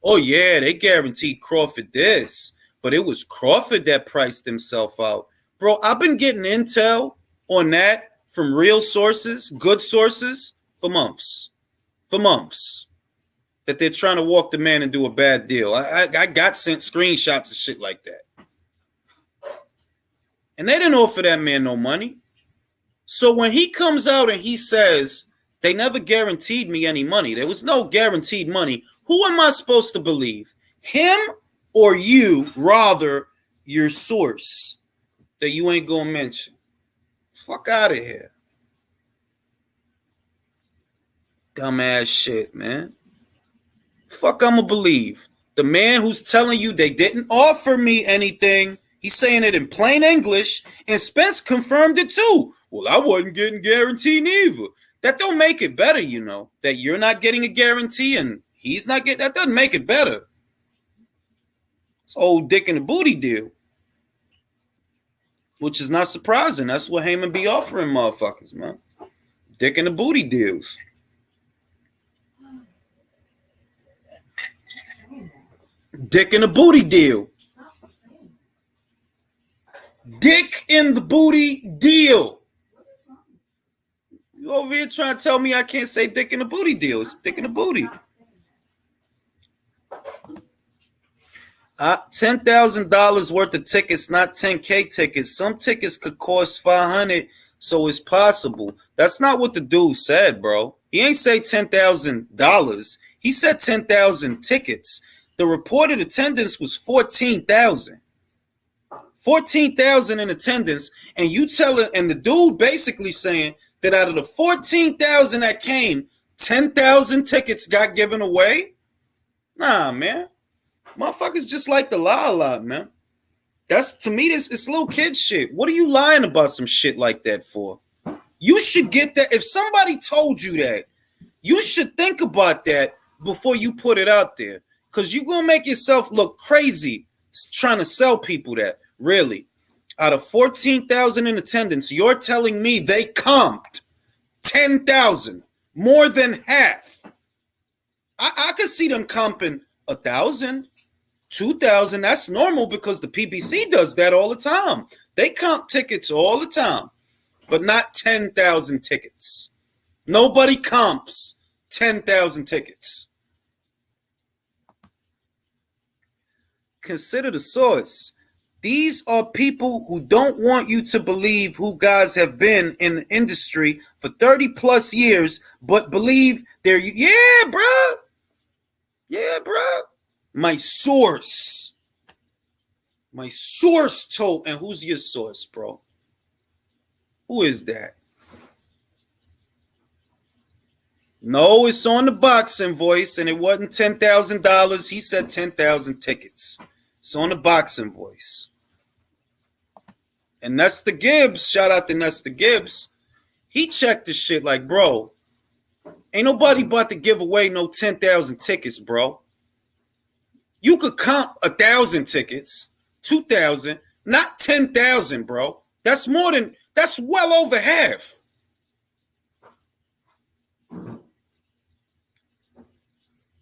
Oh, yeah, they guaranteed Crawford this. But it was Crawford that priced himself out. Bro, I've been getting intel on that from real sources, good sources, for months. For months. That they're trying to walk the man and do a bad deal. I got sent screenshots of shit like that. And they didn't offer that man no money. So when he comes out and he says, they never guaranteed me any money, there was no guaranteed money, who am I supposed to believe? Him or you, rather your source that you ain't gonna mention? Fuck out of here. Dumbass shit, man. Fuck I'ma believe. The man who's telling you they didn't offer me anything, he's saying it in plain English, and Spence confirmed it too. Well, I wasn't getting guaranteed either. That don't make it better, you know. That you're not getting a guarantee and he's not getting, that doesn't make it better. It's old dick in the booty deal. Which is not surprising. That's what Heyman be offering motherfuckers, man. Dick in the booty deals. Dick in the booty deal. Dick in the booty deal. You over here trying to tell me I can't say dick in the booty deal. It's dick in the booty. $10,000 worth of tickets, not 10K tickets. Some tickets could cost $500, so it's possible. That's not what the dude said, bro. He ain't say $10,000. He said 10,000 tickets. The reported attendance was 14,000. 14,000 in attendance, and you tell it, and the dude basically saying that out of the 14,000 that came, 10,000 tickets got given away? Nah, man. Motherfuckers just like to lie a lot, man. That's, to me, it's little kid shit. What are you lying about some shit like that for? You should get that. If somebody told you that, you should think about that before you put it out there. Because you're going to make yourself look crazy trying to sell people that. Really. Out of 14,000 in attendance, you're telling me they comped 10,000, more than half. I could see them comping 1,000, 2,000. That's normal because the PBC does that all the time. They comp tickets all the time, but not 10,000 tickets. Nobody comps 10,000 tickets. Consider the source. These are people who don't want you to believe who guys have been in the industry for 30 plus years, but believe they're, yeah, bruh. Yeah, bruh. My source told, and who's your source, bro? Who is that? No, it's on the boxing voice, and it wasn't $10,000. He said 10,000 tickets. It's on the boxing voice. And Nesta Gibbs, shout out to Nesta Gibbs, he checked the shit like, bro, ain't nobody about to give away no 10,000 tickets, bro. You could comp 1,000 tickets, 2,000, not 10,000, bro. That's well over half. You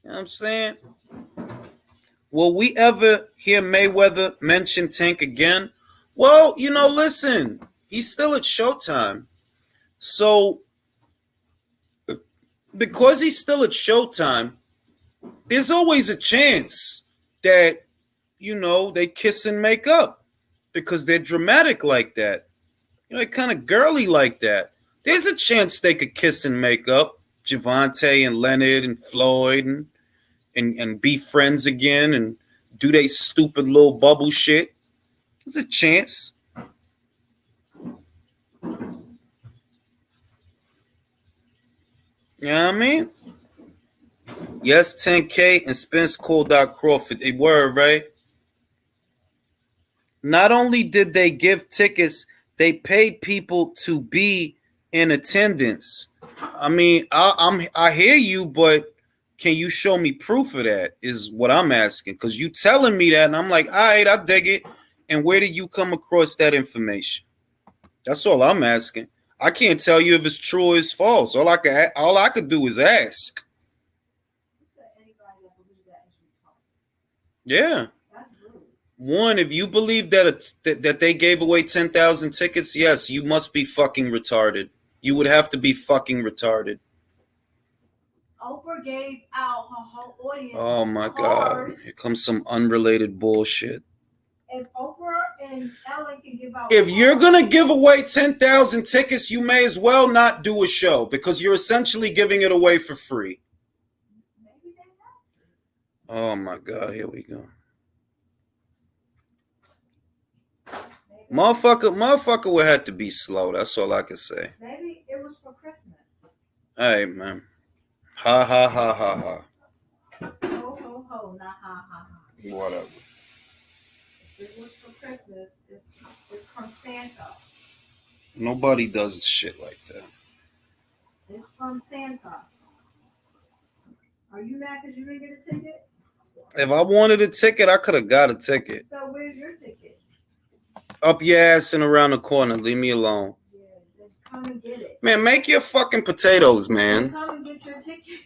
know what I'm saying? Will we ever hear Mayweather mention Tank again? Well, listen, he's still at Showtime. So, because he's still at Showtime, there's always a chance that, they kiss and make up because they're dramatic like that. They're kind of girly like that. There's a chance they could kiss and make up, Javante and Leonard and Floyd, and be friends again and do they stupid little bubble shit. There's a chance. You know what I mean? Yes, 10K and Spence called out Crawford. They were, right? Not only did they give tickets, they paid people to be in attendance. I mean, I hear you, but can you show me proof of that is what I'm asking. Because you telling me that, and I'm like, all right, I dig it. And where did you come across that information? That's all I'm asking. I can't tell you if it's true or it's false. All I could do is ask. Yeah. One, if you believe that they gave away 10,000 tickets, yes, you must be fucking retarded. You would have to be fucking retarded. Oprah gave out her whole audience. Oh my God. Here comes some unrelated bullshit. If Oprah and Ellen can give out, if you're gonna give away 10,000 tickets, you may as well not do a show because you're essentially giving it away for free. Maybe they have to. Oh my God, here we go. Motherfucker would have to be slow. That's all I can say. Maybe it was for Christmas. Hey man. Ha ha ha ha ha. Ho ho ho, not ha ha ha. Whatever. If it was for Christmas, it's from Santa. Nobody does shit like that. It's from Santa. Are you mad because you didn't get a ticket? If I wanted a ticket, I could have got a ticket. So where's your ticket? Up your ass and around the corner. Leave me alone. Yeah, then come and get it. Man, make your fucking potatoes, man. Come and get your ticket.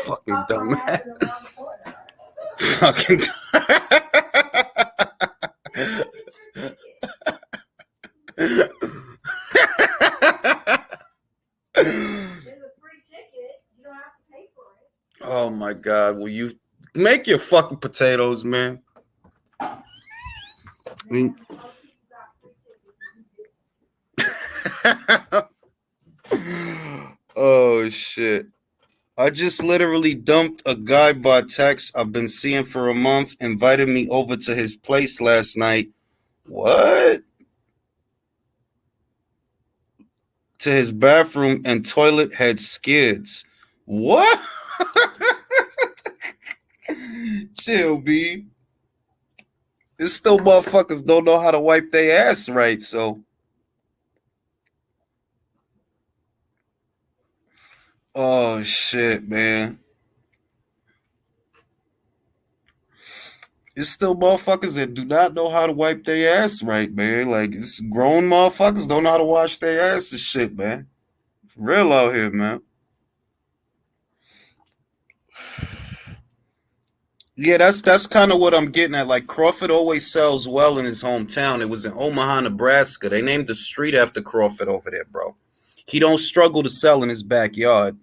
Fucking dumb. Fucking dumb. There's a free ticket. You don't have to pay for it. Oh my God. Will you make your fucking potatoes, man? Oh shit. I just literally dumped a guy by text I've been seeing for a month, invited me over to his place last night. What? To his bathroom and toilet had skids. What? Chill, B. It's still motherfuckers don't know how to wipe their ass right, so. Oh shit, man. It's still motherfuckers that do not know how to wipe their ass right, man. Like, it's grown motherfuckers don't know how to wash their ass and shit, man. Real out here, man. Yeah, that's kind of what I'm getting at. Like, Crawford always sells well in his hometown. It was in Omaha, Nebraska. They named the street after Crawford over there, bro. He don't struggle to sell in his backyard.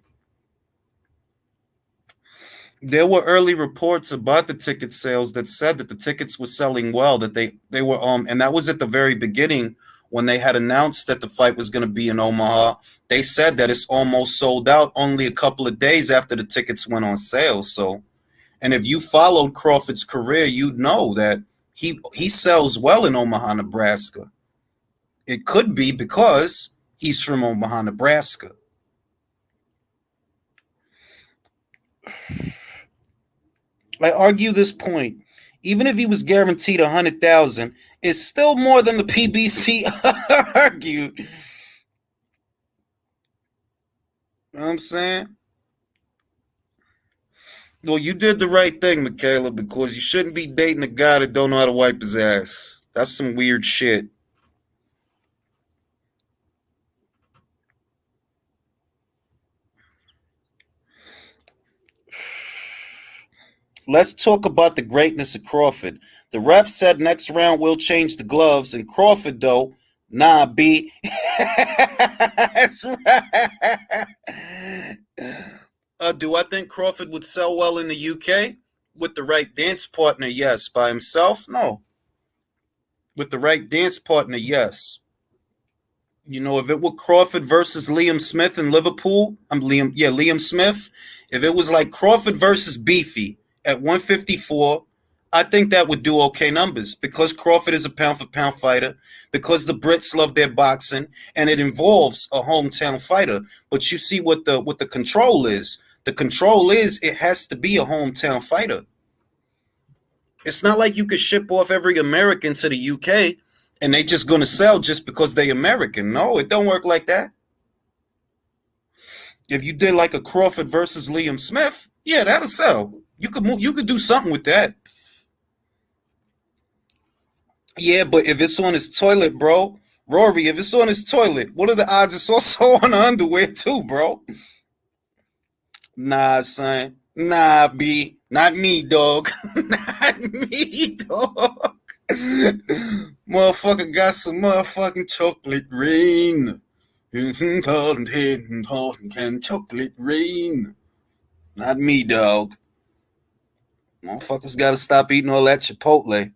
There were early reports about the ticket sales that said that the tickets were selling well, that they were and that was at the very beginning when they had announced that the fight was going to be in Omaha. They said that it's almost sold out only a couple of days after the tickets went on sale. So, and if you followed Crawford's career, you'd know that he sells well in Omaha, Nebraska. It could be because he's from Omaha, Nebraska. I argue this point. Even if he was guaranteed 100,000, it's still more than the PBC argued. You know what I'm saying? Well, you did the right thing, Michaela, because you shouldn't be dating a guy that don't know how to wipe his ass. That's some weird shit. Let's talk about the greatness of Crawford. The ref said next round we'll change the gloves, and Crawford, though, nah, B. That's right. Do I think Crawford would sell well in the UK? With the right dance partner, yes. By himself, no. With the right dance partner, yes. You know, if it were Crawford versus Liam Smith in Liverpool, Liam Smith. If it was like Crawford versus Beefy at 154, I think that would do okay numbers because Crawford is a pound for pound fighter, because the Brits love their boxing, and it involves a hometown fighter. But you see what the control is. The control is it has to be a hometown fighter. It's not like you could ship off every American to the UK and they just gonna sell just because they American. No, it don't work like that. If you did like a Crawford versus Liam Smith, yeah, that'll sell. You could do something with that. Yeah, but if it's on his toilet, bro, Rory, if it's on his toilet, what are the odds it's also on the underwear too, bro? Nah, son. Nah, B. Not me, dog. Not me, dog. Motherfucker got some motherfucking chocolate rain. Can chocolate rain. Not me, dog. Motherfuckers gotta stop eating all that Chipotle.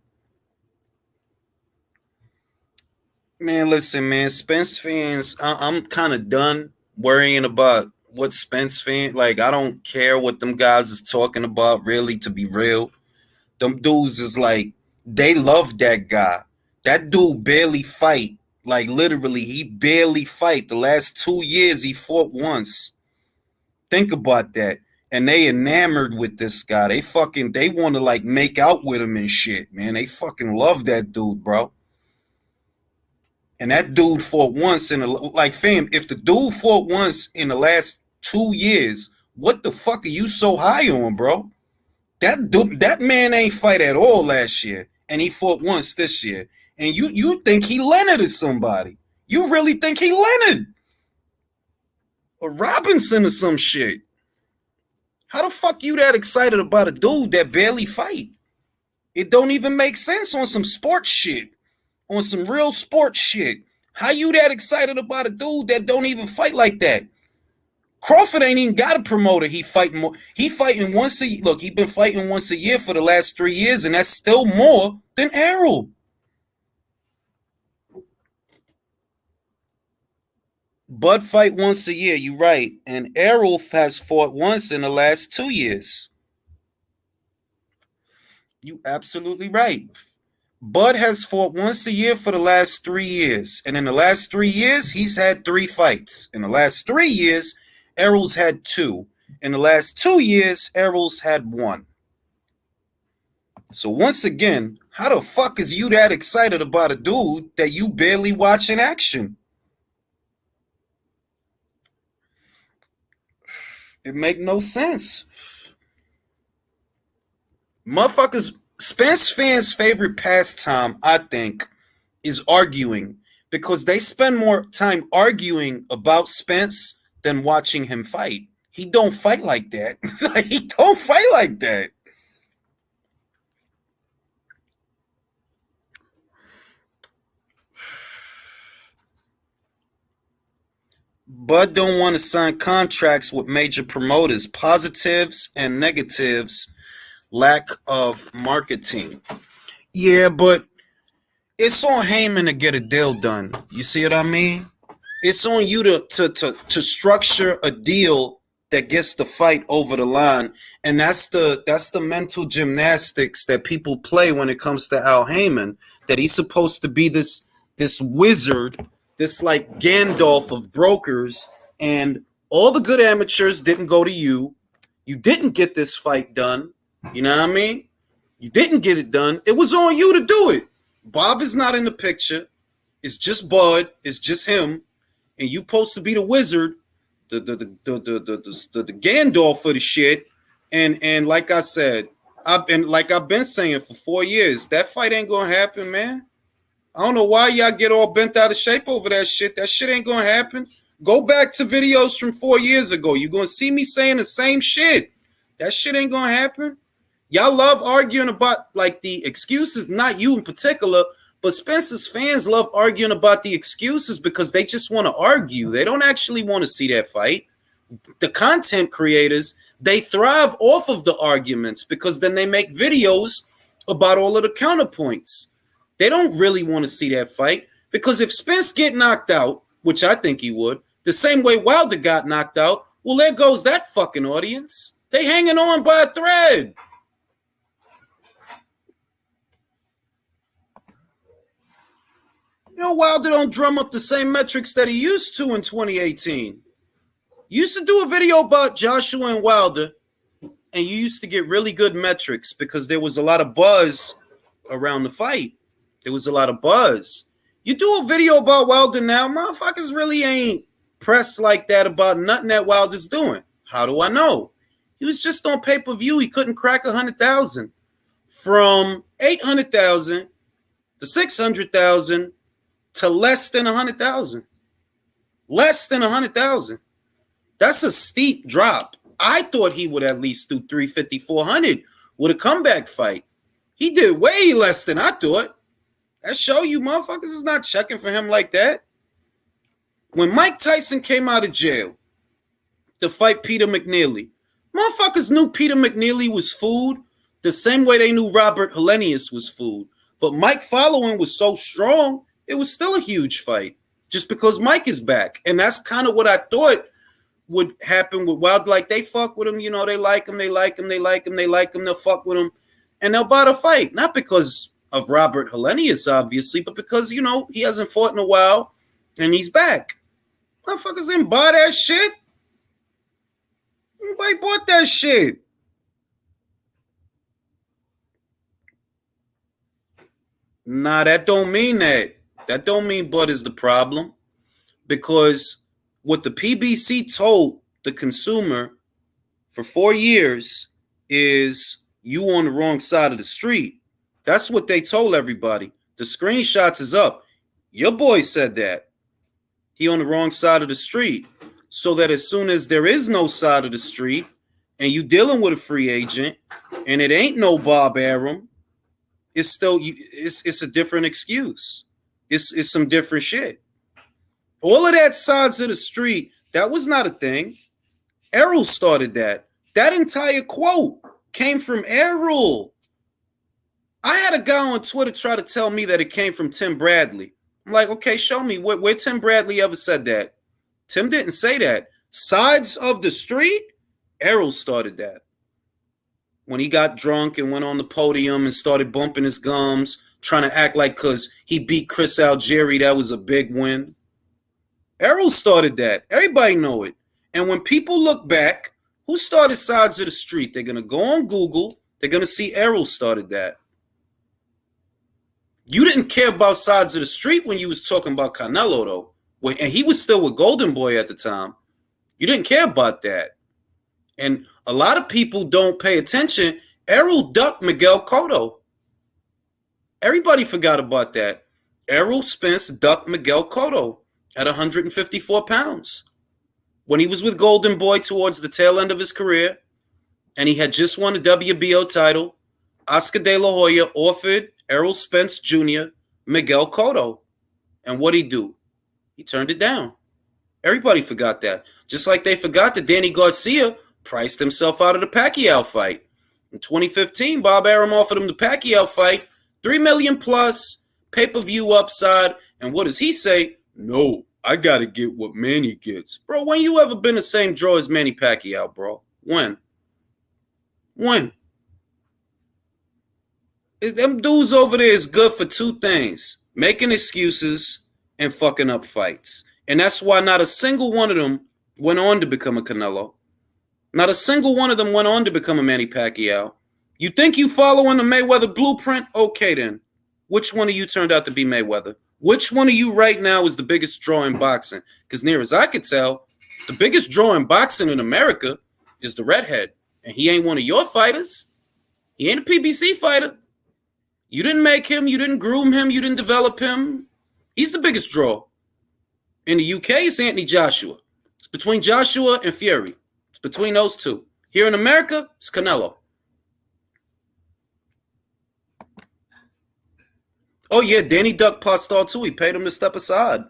Man, listen, man. Spence fans, I'm kind of done worrying about what Spence fans like. I don't care what them guys is talking about. Really, to be real, them dudes is like they love that guy. That dude barely fight. Like literally, he barely fight. The last 2 years, he fought once. Think about that. And they enamored with this guy. They want to like make out with him and shit, man. They fucking love that dude, bro. And that dude fought once in a like fam. If the dude fought once in the last 2 years, what the fuck are you so high on, bro? That man ain't fight at all last year, and he fought once this year. And you think he Leonard is somebody? You really think he Leonard or Robinson or some shit? How the fuck you that excited about a dude that barely fight? It don't even make sense on some sports shit, on some real sports shit. How you that excited about a dude that don't even fight like that? Crawford ain't even got a promoter. He fighting more. He fighting once a look. He been fighting once a year for the last 3 years, and that's still more than Errol. Bud fight once a year. You right, and Errol has fought once in the last 2 years. You absolutely right. Bud has fought once a year for the last 3 years. And in the last 3 years, he's had 3 fights. In the last 3 years, Errol's had 2. In the last 2 years, Errol's had 1. So once again, how the fuck is you that excited about a dude that you barely watch in action? It make no sense. Motherfuckers, Spence fans' favorite pastime, I think, is arguing because they spend more time arguing about Spence than watching him fight. He don't fight like that. He don't fight like that. Bud don't want to sign contracts with major promoters. Positives and negatives, lack of marketing. Yeah, but it's on Heyman to get a deal done. You see what I mean? It's on you to structure a deal that gets the fight over the line, and that's the mental gymnastics that people play when it comes to Al Heyman. That he's supposed to be this wizard, this like Gandalf of brokers, and all the good amateurs didn't go to you. You didn't get this fight done. You know what I mean? You didn't get it done. It was on you to do it. Bob is not in the picture. It's just Bud. It's just him. And you supposed to be the wizard, the Gandalf for the shit. And like I said, I've been saying for 4 years, that fight ain't gonna happen, man. I don't know why y'all get all bent out of shape over that shit. That shit ain't gonna happen. Go back to videos from 4 years ago. You're gonna see me saying the same shit. That shit ain't gonna happen. Y'all love arguing about like the excuses, not you in particular, but Spence's fans love arguing about the excuses because they just want to argue. They don't actually want to see that fight. The content creators, they thrive off of the arguments because then they make videos about all of the counterpoints. They don't really want to see that fight because if Spence get knocked out, which I think he would, the same way Wilder got knocked out, well, there goes that fucking audience. They hanging on by a thread. You know, Wilder don't drum up the same metrics that he used to in 2018. You used to do a video about Joshua and Wilder, and you used to get really good metrics because there was a lot of buzz around the fight. There was a lot of buzz. You do a video about Wilder now, motherfuckers really ain't pressed like that about nothing that Wilder's doing. How do I know? He was just on pay-per-view. He couldn't crack 100,000. From 800,000 to 600,000 to less than 100,000. Less than 100,000. That's a steep drop. I thought he would at least do 350, 400 with a comeback fight. He did way less than I thought. That show you motherfuckers is not checking for him like that. When Mike Tyson came out of jail to fight Peter McNeely, motherfuckers knew Peter McNeely was food the same way they knew Robert Hellenius was food. But Mike following was so strong, it was still a huge fight just because Mike is back. And that's kind of what I thought would happen with Wilder. Like, they fuck with him, you know, they like him, they'll fuck with him, and they'll buy the fight. Not because of Robert Hellenius, obviously, but because, you know, he hasn't fought in a while, and he's back. Motherfuckers didn't buy that shit. Nobody bought that shit. Nah, that don't mean that. That don't mean Bud is the problem. Because what the PBC told the consumer for 4 years is you on the wrong side of the street. That's what they told everybody. The screenshots is up. Your boy said that. He on the wrong side of the street. So that as soon as there is no side of the street and you dealing with a free agent and it ain't no Bob Arum, it's still it's a different excuse. It's some different shit. All of that sides of the street, that was not a thing. Errol started that. That entire quote came from Errol. I had a guy on Twitter try to tell me that it came from Tim Bradley. I'm like, okay, show me where Tim Bradley ever said that. Tim didn't say that. Sides of the street, Errol started that. When he got drunk and went on the podium and started bumping his gums, trying to act like because he beat Chris Algieri, that was a big win. Errol started that. Everybody know it. And when people look back, who started sides of the street? They're going to go on Google. They're going to see Errol started that. You didn't care about sides of the street when you was talking about Canelo, though. And he was still with Golden Boy at the time. You didn't care about that. And a lot of people don't pay attention. Errol ducked Miguel Cotto. Everybody forgot about that. Errol Spence ducked Miguel Cotto at 154 pounds. When he was with Golden Boy towards the tail end of his career, and he had just won a WBO title, Oscar De La Hoya offered Errol Spence Jr. Miguel Cotto. And what'd he do? He turned it down. Everybody forgot that. Just like they forgot that Danny Garcia priced himself out of the Pacquiao fight. In 2015, Bob Arum offered him the Pacquiao fight, $3 million plus, pay-per-view upside, and what does he say? No, I gotta get what Manny gets. Bro, when you ever been the same draw as Manny Pacquiao, bro? When? Them dudes over there is good for two things: making excuses and fucking up fights. And that's why not a single one of them went on to become a Canelo. Not a single one of them went on to become a Manny Pacquiao. You think you following the Mayweather blueprint? Okay then. Which one of you turned out to be Mayweather? Which one of you right now is the biggest draw in boxing? Because near as I could tell, the biggest draw in boxing in America is the redhead. And he ain't one of your fighters. He ain't a PBC fighter. You didn't make him. You didn't groom him. You didn't develop him. He's the biggest draw. In the UK, it's Anthony Joshua. It's between Joshua and Fury. It's between those two. Here in America, it's Canelo. Oh, yeah, Danny Duck Postal, too. He paid him to step aside.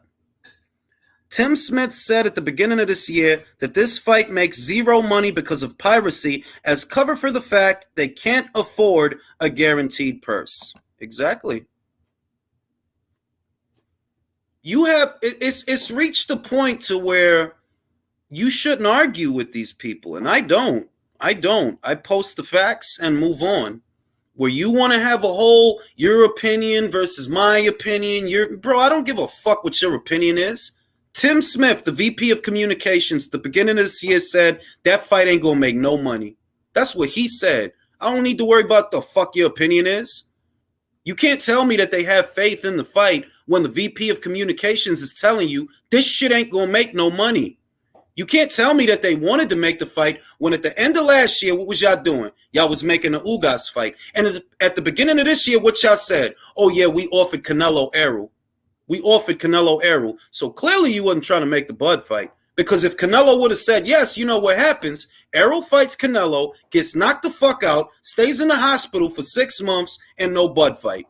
Tim Smith said at the beginning of this year that this fight makes zero money because of piracy as cover for the fact they can't afford a guaranteed purse. Exactly. It's reached the point to where you shouldn't argue with these people, and I don't. I post the facts and move on. Where you want to have a whole your opinion versus my opinion, bro, I don't give a fuck what your opinion is. Tim Smith, the VP of Communications, at the beginning of this year said that fight ain't gonna make no money. That's what he said. I don't need to worry about the fuck your opinion is. You can't tell me that they have faith in the fight when the VP of Communications is telling you this shit ain't gonna make no money. You can't tell me that they wanted to make the fight when at the end of last year, what was y'all doing? Y'all was making an Ugas fight. And at the beginning of this year, what y'all said? Oh, yeah, we offered Canelo Errol. So clearly you wasn't trying to make the Bud fight. Because if Canelo would have said, yes, you know what happens? Errol fights Canelo, gets knocked the fuck out, stays in the hospital for 6 months, and no Bud fight.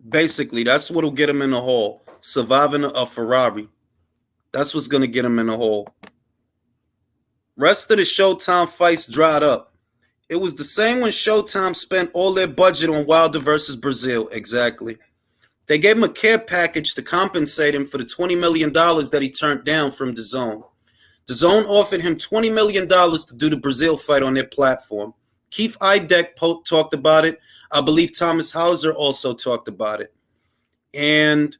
Basically, that's what'll get him in the hole. Surviving a Ferrari. That's what's going to get him in the hole. Rest of the Showtime fights dried up. It was the same when Showtime spent all their budget on Wilder versus Brazil. Exactly. They gave him a care package to compensate him for the $20 million that he turned down from DAZN. DAZN offered him $20 million to do the Brazil fight on their platform. Keith Idek talked about it. I believe Thomas Hauser also talked about it. And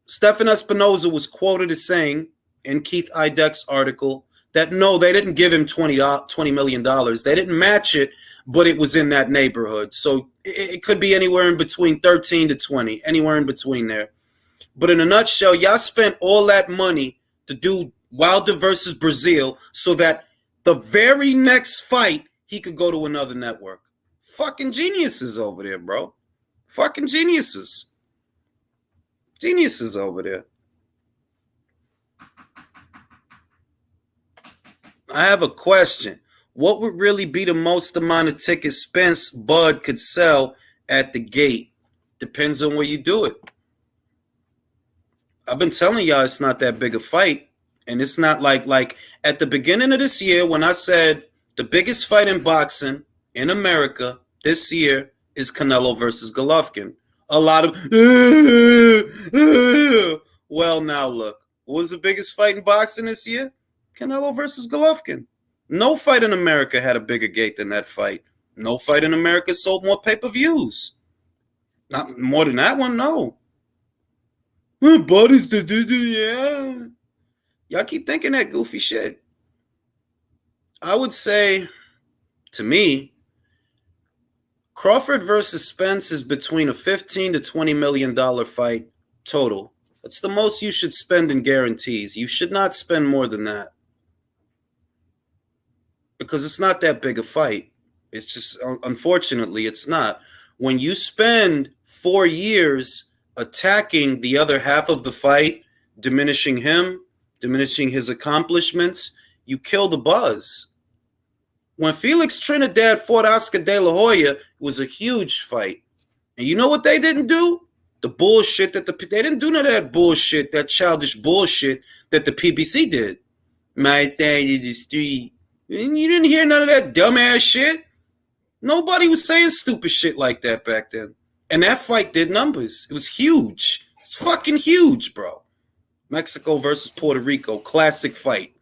Stefan Espinoza was quoted as saying in Keith Idek's article that no, they didn't give him $20 million. They didn't match it, but it was in that neighborhood. So it could be anywhere in between 13 to 20, anywhere in between there. But in a nutshell, y'all spent all that money to do Wilder versus Brazil so that the very next fight, he could go to another network. Fucking geniuses over there, bro. Fucking geniuses. Geniuses over there. I have a question. What would really be the most amount of tickets Spence Bud could sell at the gate? Depends on where you do it. I've been telling y'all it's not that big a fight. And it's not like at the beginning of this year when I said the biggest fight in boxing in America this year is Canelo versus Golovkin. A lot of, well, now look, what was the biggest fight in boxing this year? Canelo versus Golovkin. No fight in America had a bigger gate than that fight. No fight in America sold more pay-per-views. Not more than that one, no. Bodies to do, yeah. Y'all keep thinking that goofy shit. I would say, to me, Crawford versus Spence is between a $15 to $20 million fight total. That's the most you should spend in guarantees. You should not spend more than that. because it's not that big a fight. It's just, unfortunately, it's not. When you spend 4 years attacking the other half of the fight, diminishing him, diminishing his accomplishments, you kill the buzz. When Felix Trinidad fought Oscar De La Hoya, it was a huge fight. And you know what they didn't do? The bullshit that they didn't do none of that bullshit, that childish bullshit that the PBC did. My side of the street. And you didn't hear none of that dumbass shit. Nobody was saying stupid shit like that back then. And that fight did numbers. It was huge. It's fucking huge, bro. Mexico versus Puerto Rico. Classic fight.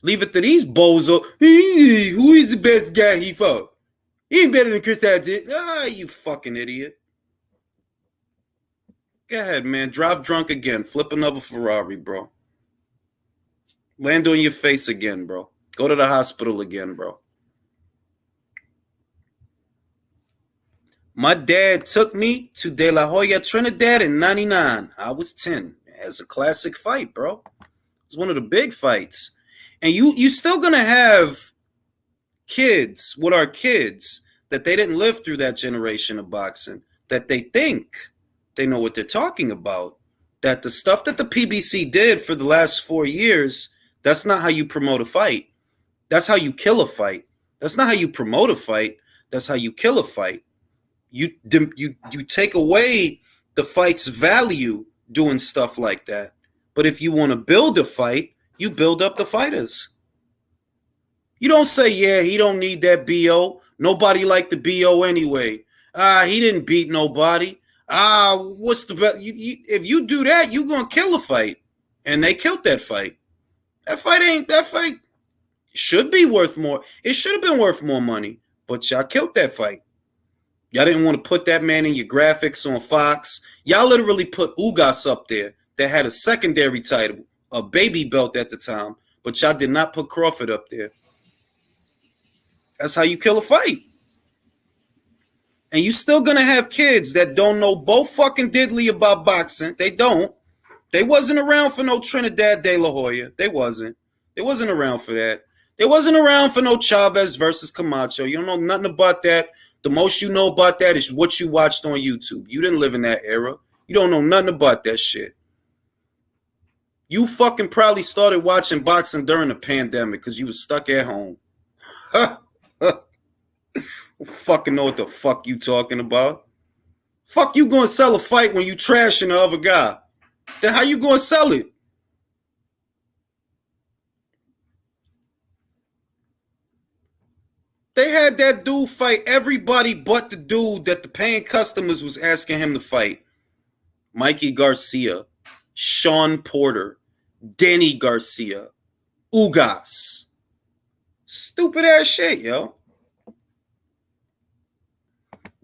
Leave it to these bozos. Who is the best guy he fought? He ain't better than Chris did. Ah, you fucking idiot. Go ahead, man. Drive drunk again. Flip another Ferrari, bro. Land on your face again, bro. Go to the hospital again, bro. My dad took me to De La Hoya, Trinidad in 99. I was 10. It's a classic fight, bro. It's one of the big fights. And you still going to have kids with our kids that they didn't live through that generation of boxing, that they think they know what they're talking about, that the stuff that the PBC did for the last 4 years, that's not how you promote a fight. That's how you kill a fight. That's not how you promote a fight. That's how you kill a fight. You take away the fight's value doing stuff like that. But if you want to build a fight, you build up the fighters. You don't say, yeah, he don't need that BO. Nobody liked the BO anyway. He didn't beat nobody. What's the best? If you do that, you're going to kill a fight. And they killed that fight. That fight should be worth more. It should have been worth more money. But y'all killed that fight. Y'all didn't want to put that man in your graphics on Fox. Y'all literally put Ugas up there that had a secondary title, a baby belt at the time. But y'all did not put Crawford up there. That's how you kill a fight. And you still gonna have kids that don't know both fucking diddly about boxing. They don't. They wasn't around for no Trinidad De La Hoya. They wasn't. They wasn't around for that. They wasn't around for no Chavez versus Camacho. You don't know nothing about that. The most you know about that is what you watched on YouTube. You didn't live in that era. You don't know nothing about that shit. You fucking probably started watching boxing during the pandemic because you was stuck at home. Fucking know what the fuck you talking about. Fuck you gonna sell a fight when you trashing the other guy? Then how you gonna sell it? They had that dude fight everybody but the dude that the paying customers was asking him to fight. Mikey Garcia, Sean Porter, Danny Garcia, Ugas. Stupid ass shit, yo.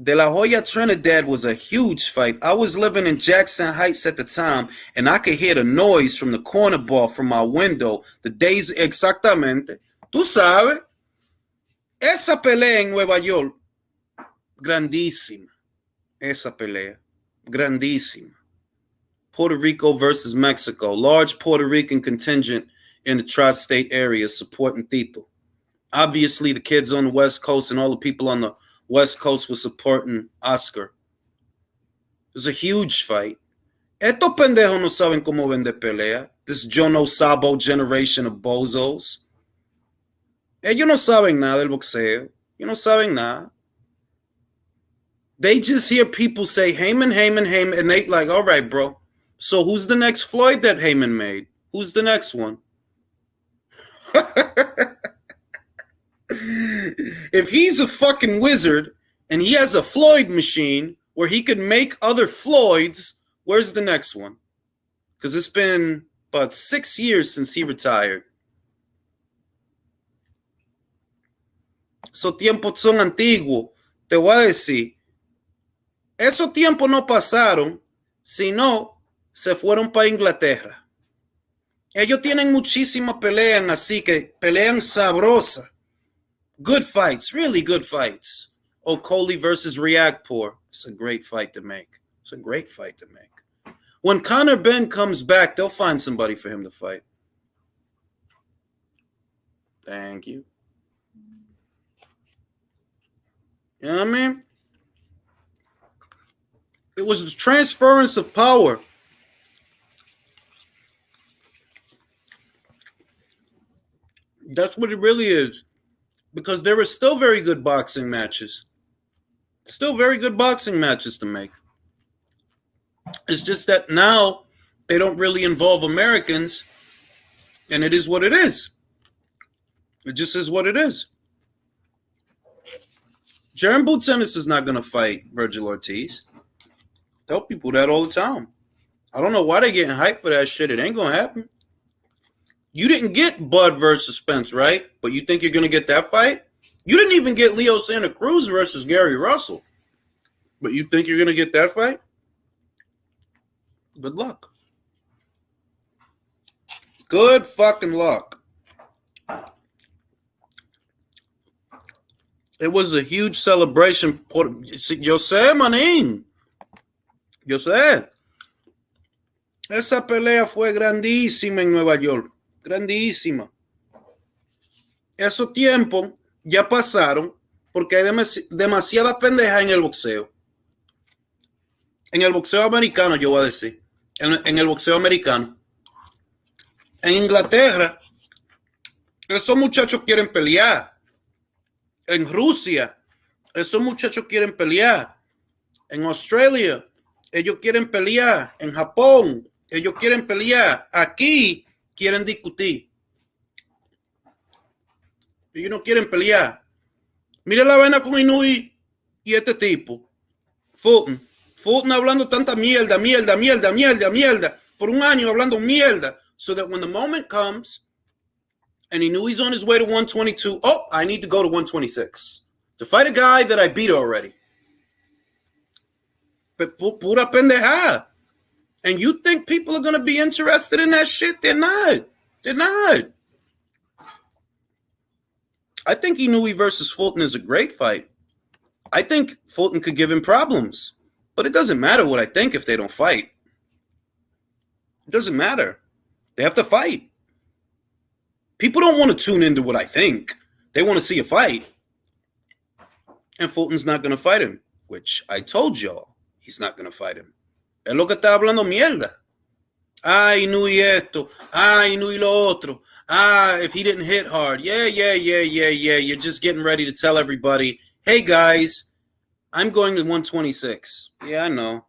De La Hoya Trinidad was a huge fight. I was living in Jackson Heights at the time, and I could hear the noise from the corner bar from my window. The days exactamente. Tú sabes. Esa pelea en Nueva York, grandísima. Esa pelea, grandísima. Puerto Rico versus Mexico. Large Puerto Rican contingent in the tri-state area supporting Tito. Obviously, the kids on the West Coast and all the people on the West Coast were supporting Oscar. It was a huge fight. Estos pendejos no saben cómo vender pelea. This Yo No Sabo generation of bozos. Ellos no saben nada del boxeo. Ellos no saben nada. They just hear people say Heyman, Heyman, Heyman, and they like, all right, bro. So who's the next Floyd that Heyman made? Who's the next one? If he's a fucking wizard and he has a Floyd machine where he could make other Floyds, where's the next one? Because it's been about 6 years since he retired. Esos tiempos son antiguos. Te voy a decir, esos tiempos no pasaron, sino se fueron para Inglaterra. Ellos tienen muchísimas peleas así que pelean sabrosa. Good fights, really good fights. Okoli versus Reactpour. It's a great fight to make. It's a great fight to make. When Conor Ben comes back, they'll find somebody for him to fight. Thank you. You know what I mean? It was the transference of power. That's what it really is. Because there are still very good boxing matches. Still very good boxing matches to make. It's just that now they don't really involve Americans, and it is what it is. It just is what it is. Jaron Boots Ennis is not going to fight Virgil Ortiz. Tell people that all the time. I don't know why they're getting hyped for that shit. It ain't going to happen. You didn't get Bud versus Spence, right? But you think you're going to get that fight? You didn't even get Leo Santa Cruz versus Gary Russell. But you think you're going to get that fight? Good luck. Good fucking luck. It was a huge celebration. Yo sé, manín. Yo sé. Esa pelea fue grandísima en Nueva York. Grandísima. Esos tiempos ya pasaron porque hay demasiada pendeja en el boxeo. En el boxeo americano, yo voy a decir. En el boxeo americano. En Inglaterra, esos muchachos quieren pelear. En Rusia, esos muchachos quieren pelear. En Australia, ellos quieren pelear. En Japón, ellos quieren pelear. Aquí, quieren discutir. Ellos no quieren pelear. Mira la vaina con Inui y este tipo. Fulton hablando tanta mierda. Por un año hablando mierda. So that when the moment comes, and he knew he's on his way to 122, oh, I need to go to 126 to fight a guy that I beat already. But pura pendejada. And you think people are going to be interested in that shit? They're not. They're not. I think Inui versus Fulton is a great fight. I think Fulton could give him problems. But it doesn't matter what I think if they don't fight. It doesn't matter. They have to fight. People don't want to tune into what I think. They want to see a fight. And Fulton's not going to fight him, which I told y'all he's not going to fight him. Es lo que está hablando mierda. Ay, Inui esto. Ay, Inui lo otro. Ah, if he didn't hit hard. Yeah. You're just getting ready to tell everybody, hey, guys, I'm going to 126. Yeah, I know.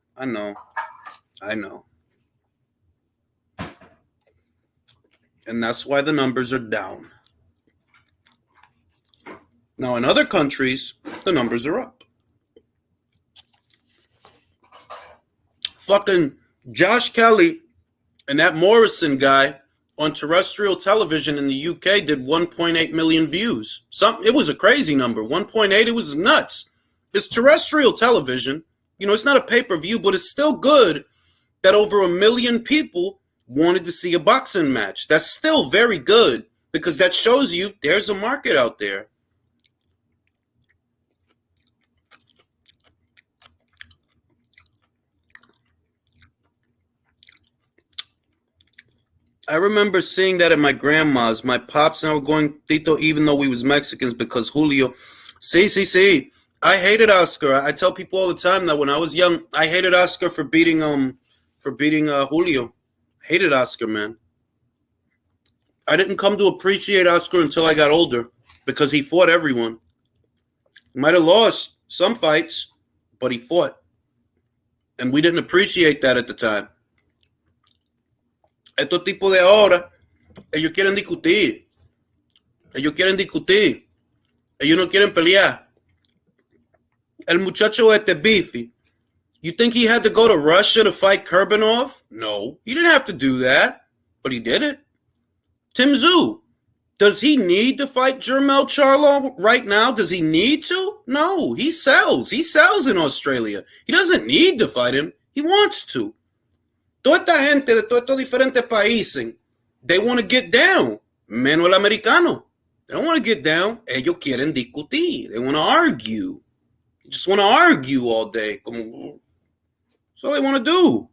And that's why the numbers are down. Now, in other countries, the numbers are up. Fucking Josh Kelly and that Morrison guy on terrestrial television in the UK did 1.8 million views. It was a crazy number. 1.8, it was nuts. It's terrestrial television. You know, it's not a pay-per-view, but it's still good that over 1 million people wanted to see a boxing match. That's still very good because that shows you there's a market out there. I remember seeing that at my grandma's. My pops and I were going Tito even though we was Mexicans because Julio. Sí. I hated Oscar. I tell people all the time that when I was young, I hated Oscar for beating Julio. Hated Oscar, man. I didn't come to appreciate Oscar until I got older because he fought everyone. He might have lost some fights, but he fought. And we didn't appreciate that at the time. Estos tipos de ahora, ellos quieren discutir. Ellos no quieren pelear. El muchacho Beefy. You think he had to go to Russia to fight Kurbanov? No, he didn't have to do that, but he did it. Tim Tszyu, does he need to fight Jermell Charlo right now? Does he need to? No, he sells. He sells in Australia. He doesn't need to fight him. He wants to. Toda esta gente de todos estos diferentes países, they want to get down. Menos el americano. They don't want to get down. Ellos quieren discutir. They want to argue. They just want to argue all day. Como... That's all they want to do.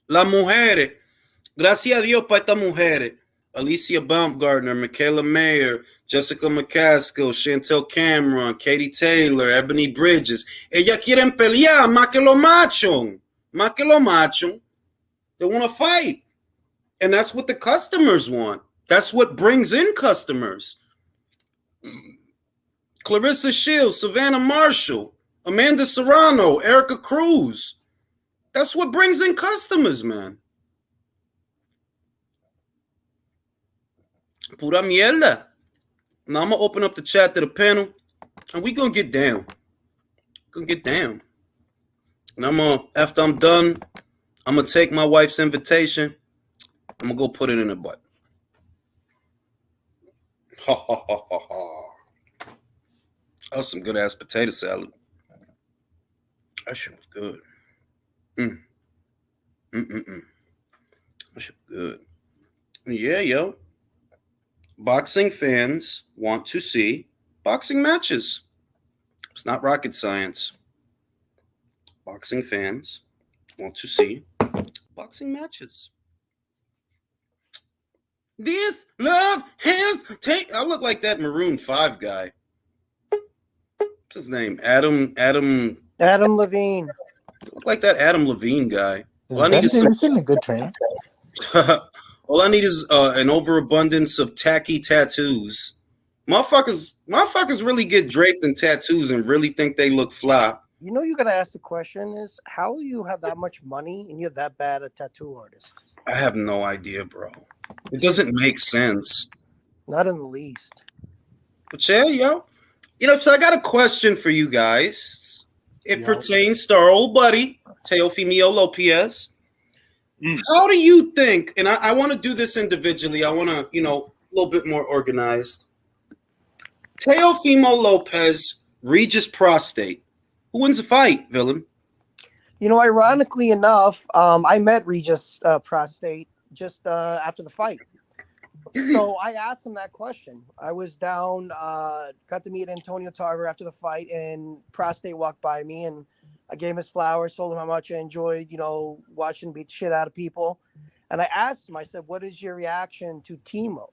Las mujeres. Gracias a Dios para estas mujeres. Alicia Baumgartner, Michaela Mayer, Jessica McCaskill, Chantel Cameron, Katie Taylor, Ebony Bridges. Ellas quieren pelear más que lo macho. Más que lo macho. They want to fight. And that's what the customers want. That's what brings in customers. Clarissa Shields, Savannah Marshall, Amanda Serrano, Erica Cruz. That's what brings in customers, man. Pura mierda. Now I'm going to open up the chat to the panel, and we're going to get down. Gonna get down. And after I'm done, I'm going to take my wife's invitation. I'm going to go put it in her butt. Ha, ha, ha, ha, ha. That was some good-ass potato salad. That shit was good. That shit was good. Yeah, yo. Boxing fans want to see boxing matches. It's not rocket science. Boxing fans want to see boxing matches. This love has taken. I look like that Maroon 5 guy. What's his name? Adam Levine. I look like that Adam Levine guy. All I need is a good trainer. All I need is an overabundance of tacky tattoos. Motherfuckers really get draped in tattoos and really think they look fly. You know, you gotta ask the question is how you have that much money and you're that bad a tattoo artist? I have no idea, bro. It doesn't make sense. Not in the least. But yeah, yo. You know, so I got a question for you guys. It pertains to our old buddy, Teofimo Lopez. How do you think, and I want to do this individually, I want to, a little bit more organized. Teofimo Lopez, Regis Prostate. Who wins the fight, villain? You know, ironically enough, I met Regis Prostate just after the fight. So I asked him that question. I was down, got to meet Antonio Tarver after the fight, and Prostate walked by me, and I gave him his flowers, told him how much I enjoyed, watching him beat the shit out of people. And I asked him, I said, what is your reaction to Tio?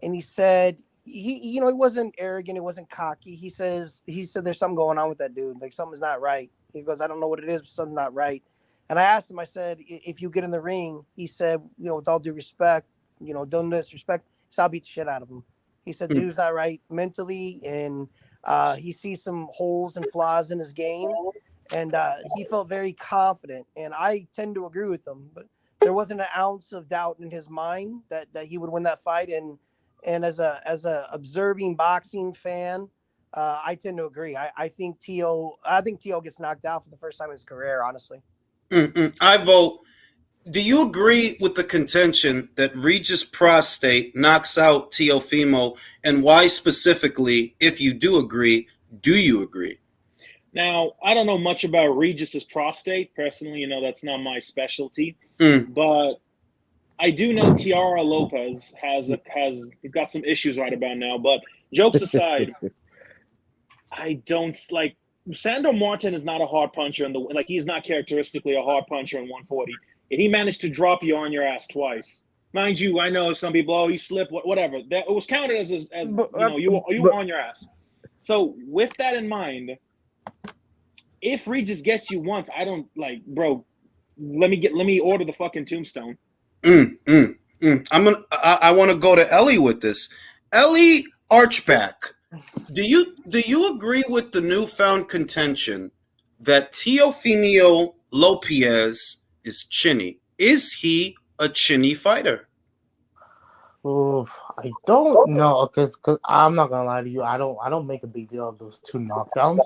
And he said, he wasn't arrogant, he wasn't cocky. He said there's something going on with that dude. Like something's not right. He goes, I don't know what it is, but something's not right. And I asked him, I said, if you get in the ring, he said, with all due respect, don't disrespect, so I'll beat the shit out of him. He said, dude's not right mentally, and he sees some holes and flaws in his game, and he felt very confident, and I tend to agree with him, but there wasn't an ounce of doubt in his mind that he would win that fight, and as a observing boxing fan, I tend to agree. I think Tio gets knocked out for the first time in his career, honestly. I vote. Do you agree with the contention that Regis Prostate knocks out Teofimo, and why specifically, if you do agree, do you agree? Now, I don't know much about Regis's prostate. Personally, that's not my specialty. But I do know Tiara Lopez he's got some issues right about now. But jokes aside, I don't like Sandro Martin is not a hard puncher he's not characteristically a hard puncher in 140. And he managed to drop you on your ass twice. Mind you, I know some people, he slipped, whatever. That it was counted as you were on your ass. So with that in mind, if Regis gets you once, I don't bro. Let me order the fucking tombstone. I want to go to Ellie with this. Ellie Archback, do you agree with the newfound contention that Teofimo Lopez is chinny? Is he a chinny fighter? Oof, I don't know, because I'm not gonna lie to you, I don't make a big deal of those two knockdowns.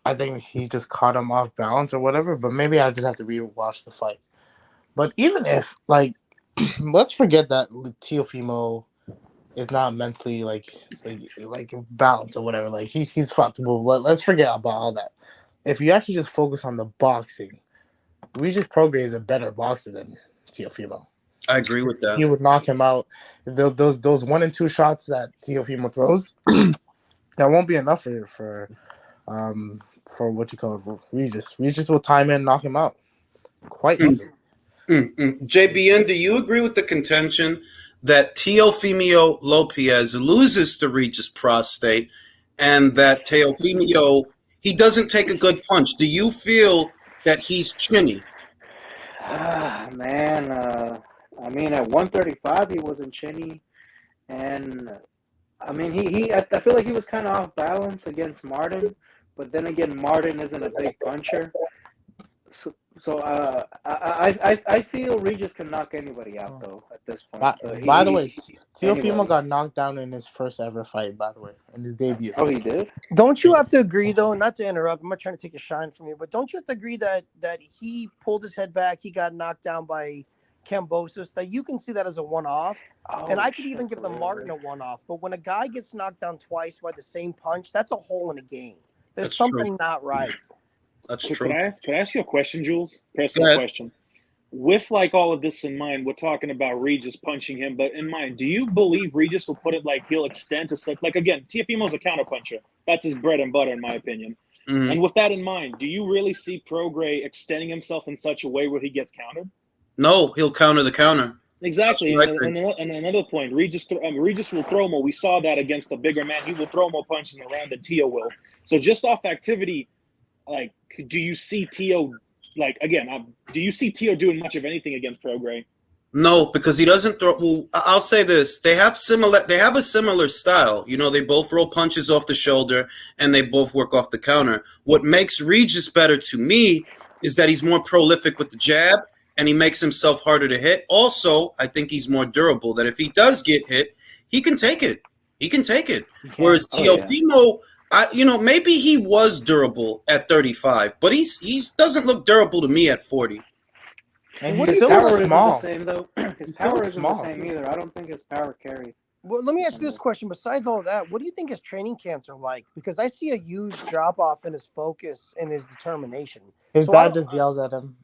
I think he just caught him off balance or whatever, but maybe I just have to rewatch the fight. But even if let's forget that Teofimo is not mentally like balanced or whatever. He's fucked. Let's forget about all that. If you actually just focus on the boxing, Regis Prograis is a better boxer than Teofimo. I agree with that. He would knock him out. Those 1 and 2 shots that Teofimo throws, that won't be enough for what you call Regis. Regis will time in and knock him out quite easily. JBN, do you agree with the contention that Teofimo Lopez loses to Regis Prostate and that Teofimo, he doesn't take a good punch? Do you feel that he's chinny? Man, I mean, at 135, he wasn't chinny. And, I mean, I feel like he was kind of off balance against Martin. But then again, Martin isn't a big puncher. So I feel Regis can knock anybody out, though, at this point. By the way, Teofimo got knocked down in his first ever fight, by the way, in his debut. Oh, he did? Don't you have to agree, though, not to interrupt, I'm not trying to take a shine from you, but don't you have to agree that he pulled his head back, he got knocked down by Kambosos, that you can see that as a one-off? And I could even give the Martin a one-off, but when a guy gets knocked down twice by the same punch, that's a hole in the game. There's something not right. That's So true. Could I ask you a question, Jules? Personal question. With like all of this in mind, we're talking about Regis punching him, but in mind, do you believe Regis will put it like he'll extend to such like again? Teofimo's a counterpuncher. That's his bread and butter, in my opinion. Mm-hmm. And with that in mind, do you really see Prograis extending himself in such a way where he gets countered? No, he'll counter the counter. Exactly. And another point, Regis will throw more. We saw that against the bigger man. He will throw more punches around than Teo will. So just off activity, like, do you see Teo, like, again, do you see Teo doing much of anything against Prograis? No, because he doesn't throw. Well, I'll say this: they have a similar style. You know, they both roll punches off the shoulder and they both work off the counter. What makes Regis better to me is that he's more prolific with the jab and he makes himself harder to hit. Also, I think he's more durable. That if he does get hit, he can take it. Whereas Teofimo. Maybe he was durable at 35, but he's doesn't look durable to me at 40. And His he's still power isn't small. the same, though. His power isn't the same either. I don't think his power carry. Well, let me ask you this question. Besides all of that, what do you think his training camps are like? Because I see a huge drop-off in his focus and his determination. His dad just yells at him.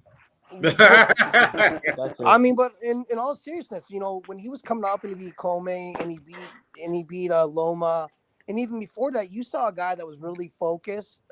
That's it. I mean, but in all seriousness, when he was coming up and he beat Comey and he beat Loma, and even before that, you saw a guy that was really focused.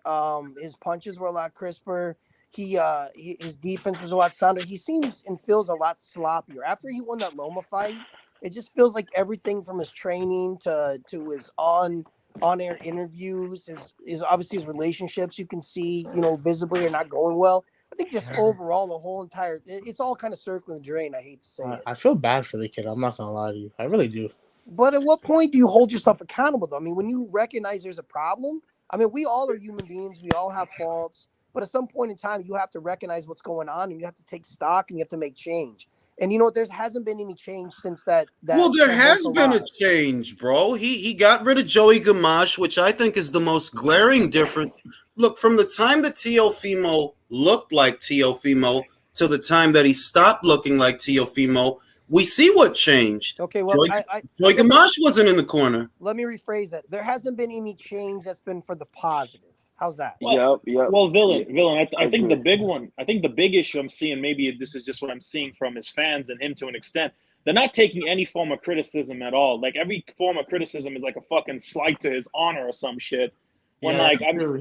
His punches were a lot crisper. His defense was a lot sounder. He seems and feels a lot sloppier. After he won that Loma fight, it just feels like everything from his training to his on-air interviews, his obviously his relationships, you can see, visibly are not going well. I think just overall, the whole entire, it's all kind of circling the drain. I hate to say it. I feel bad for the kid. I'm not going to lie to you. I really do. But at what point do you hold yourself accountable, though? I mean, when you recognize there's a problem, I mean, we all are human beings. We all have faults. But at some point in time, you have to recognize what's going on, and you have to take stock, and you have to make change. And there hasn't been any change since that. Well, there has been a change, bro. He got rid of Joey Gamache, which I think is the most glaring difference. Look, from the time that Teofimo looked like Teofimo to the time that he stopped looking like Teofimo, we see what changed. Okay, well, Joey Gamache wasn't in the corner. Let me rephrase that. There hasn't been any change that's been for the positive. How's that? Well, Villain. I think the big one. I think the big issue I'm seeing. Maybe this is just what I'm seeing from his fans and him to an extent. They're not taking any form of criticism at all. Like every form of criticism is like a fucking slight to his honor or some shit. When That's true.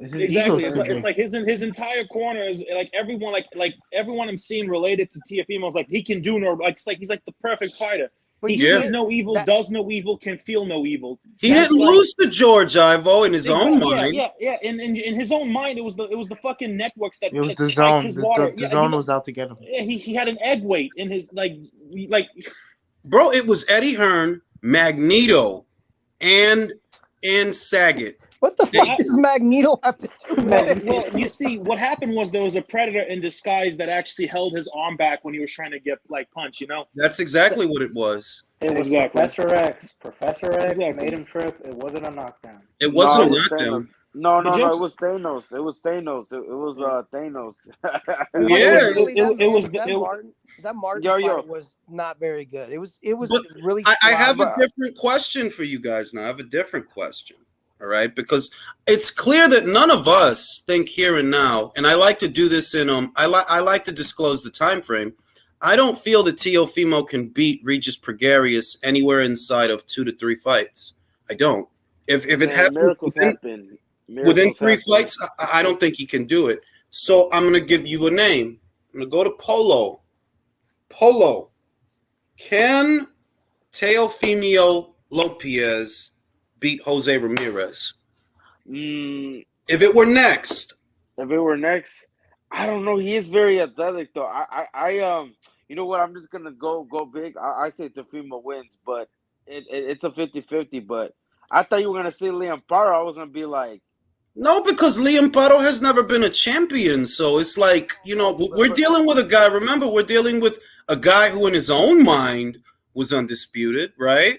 Exactly. It's It's like his entire corner is like everyone like everyone I'm seeing related to Teofimo is like he can do no like it's like he's like the perfect fighter. He sees no evil, does no evil, can feel no evil. He didn't lose to George Ivo in his own mind. Yeah. In his own mind, it was the fucking networks that it was the zone. The zone was out to get him. Yeah, he had an egg weight in his like. Bro, it was Eddie Hearn, Magneto, and Saget. What the fuck does Magneto have to do? Well, you see, what happened was there was a predator in disguise that actually held his arm back when he was trying to get punched. That's exactly what it was. It was Professor X. Professor X made him trip. It wasn't a knockdown. It wasn't a knockdown. No, it was Thanos. It was Thanos. Thanos. That Martin fight was not very good. It was really. I have a different question for you guys now. I have a different question. All right, because it's clear that none of us think here and now, and I like to do this in I like to disclose the time frame. I don't feel that Teofimo can beat Regis Prograis anywhere inside of 2 to 3 fights. I don't. If it happens within 3 fights, I don't think he can do it. So I'm going to give you a name. I'm going to go to Polo. Polo, can Teofimo Lopez beat Jose Ramirez? If it were next. If it were next, I don't know. He is very athletic, though. You know what? I'm just gonna go big. I say Teofimo wins, but it's a 50-50. But I thought you were gonna say Liam Parra. I was gonna be like, no, because Liam Paro has never been a champion. So it's like, we're dealing with a guy. Remember, we're dealing with a guy who in his own mind was undisputed, right?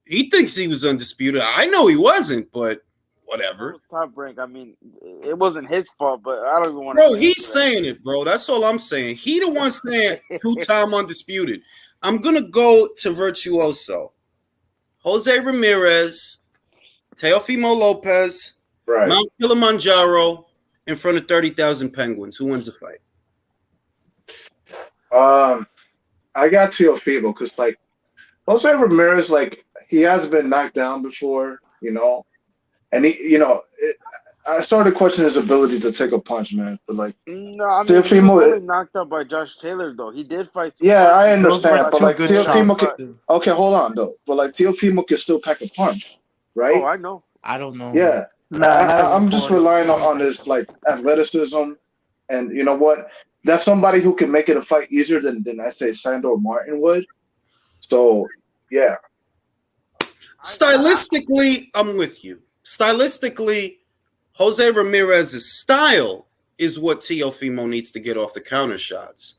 He thinks he was undisputed. I know he wasn't, but whatever. Top rank. I mean, it wasn't his fault, but I don't even want to. Bro, he's saying it, bro. That's all I'm saying. He the one saying 2-time undisputed. I'm going to go to Virtuoso. Jose Ramirez, Teofimo Lopez, Right. Mount Kilimanjaro in front of 30,000 Penguins. Who wins the fight? I got Teofimo because, like, Jose Ramirez, like, he has been knocked down before, and he, I started questioning his ability to take a punch, man. But like, no, I mean, Teofimo he was only knocked out by Josh Taylor, though. He did fight. Yeah, I understand, but like Teofimo shots. okay, hold on though. But like Teofimo can still pack a punch, right? Oh, I know. I don't know. Yeah, I'm just relying on his like athleticism, and you know what? That's somebody who can make it a fight easier than I say Sandor Martin would. So yeah. Stylistically, I'm with you. Stylistically, Jose Ramirez's style is what Teofimo needs to get off the counter shots.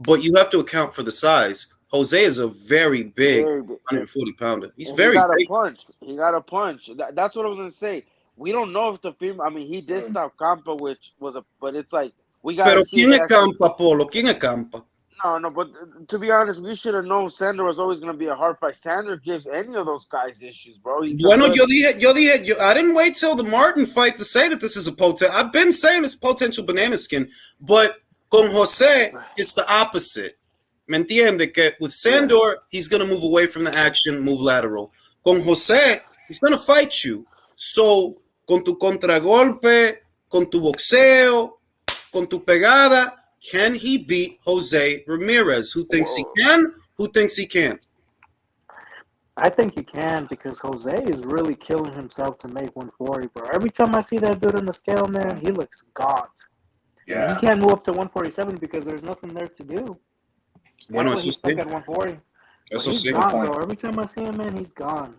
But you have to account for the size. Jose is a very big 140-pounder. He's very big. He got a punch. That's what I was going to say. We don't know if Teofimo, I mean, he did stop Campa, which was but it's like, we got to see. Pero ¿quién es Campa, Polo? ¿Quién es Campa? No, but to be honest, we should have known Sandor was always going to be a hard fight. Sandor gives any of those guys issues, bro. Bueno, yo dije, I didn't wait till the Martin fight to say that this is a potential. I've been saying it's potential banana skin, but con Jose, it's the opposite. ¿Me entiende? Que with Sandor, he's going to move away from the action, move lateral. Con Jose, he's going to fight you. So, con tu contragolpe, con tu boxeo, con tu pegada, can he beat Jose Ramirez? Who thinks he can? Who thinks he can't? I think he can because Jose is really killing himself to make 140, bro. Every time I see that dude on the scale, man, he looks gaunt. Yeah. He can't move up to 147 because there's nothing there to do. Bueno, That's why he's stuck at 140. He's gone, bro. Every time I see him, man, he's gone.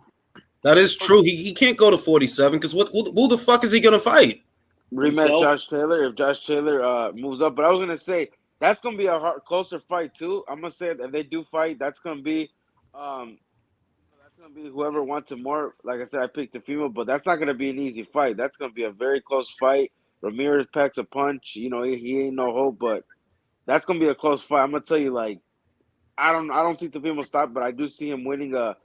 That is true. He can't go to 47 because who the fuck is he gonna fight? Rematch Josh Taylor if Josh Taylor moves up. But I was gonna say that's gonna be a closer fight too. I'm gonna say if they do fight, that's gonna be whoever wants it more. Like I said, I picked Teofimo, but that's not gonna be an easy fight. That's gonna be a very close fight. Ramirez packs a punch. He ain't no hope, but that's gonna be a close fight. I'm gonna tell you, like, I don't think Teofimo stop, but I do see him winning a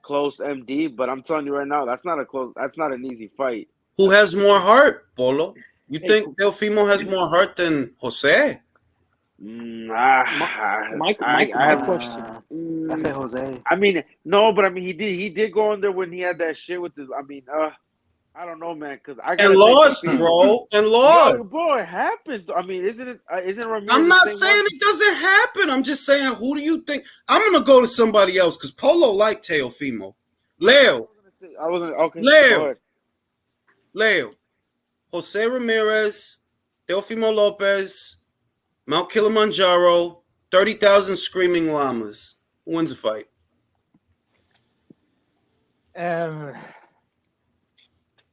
close MD. But I'm telling you right now, that's not an easy fight. Who has more heart, Polo? You think Teofimo has more heart than Jose? My question. I say Jose. I mean, no, but I mean, he did go in there when he had that shit with his. I mean, I don't know, man, because I and lost, bro, and lost. Yo, bro, it happens. I mean, isn't Ramirez? I'm not saying it doesn't happen. I'm just saying, who do you think? I'm gonna go to somebody else because Polo liked Teofimo. Leo. I wasn't okay. Leo, Jose Ramirez, Teofimo Lopez, Mount Kilimanjaro, 30,000 screaming llamas. Who wins the fight?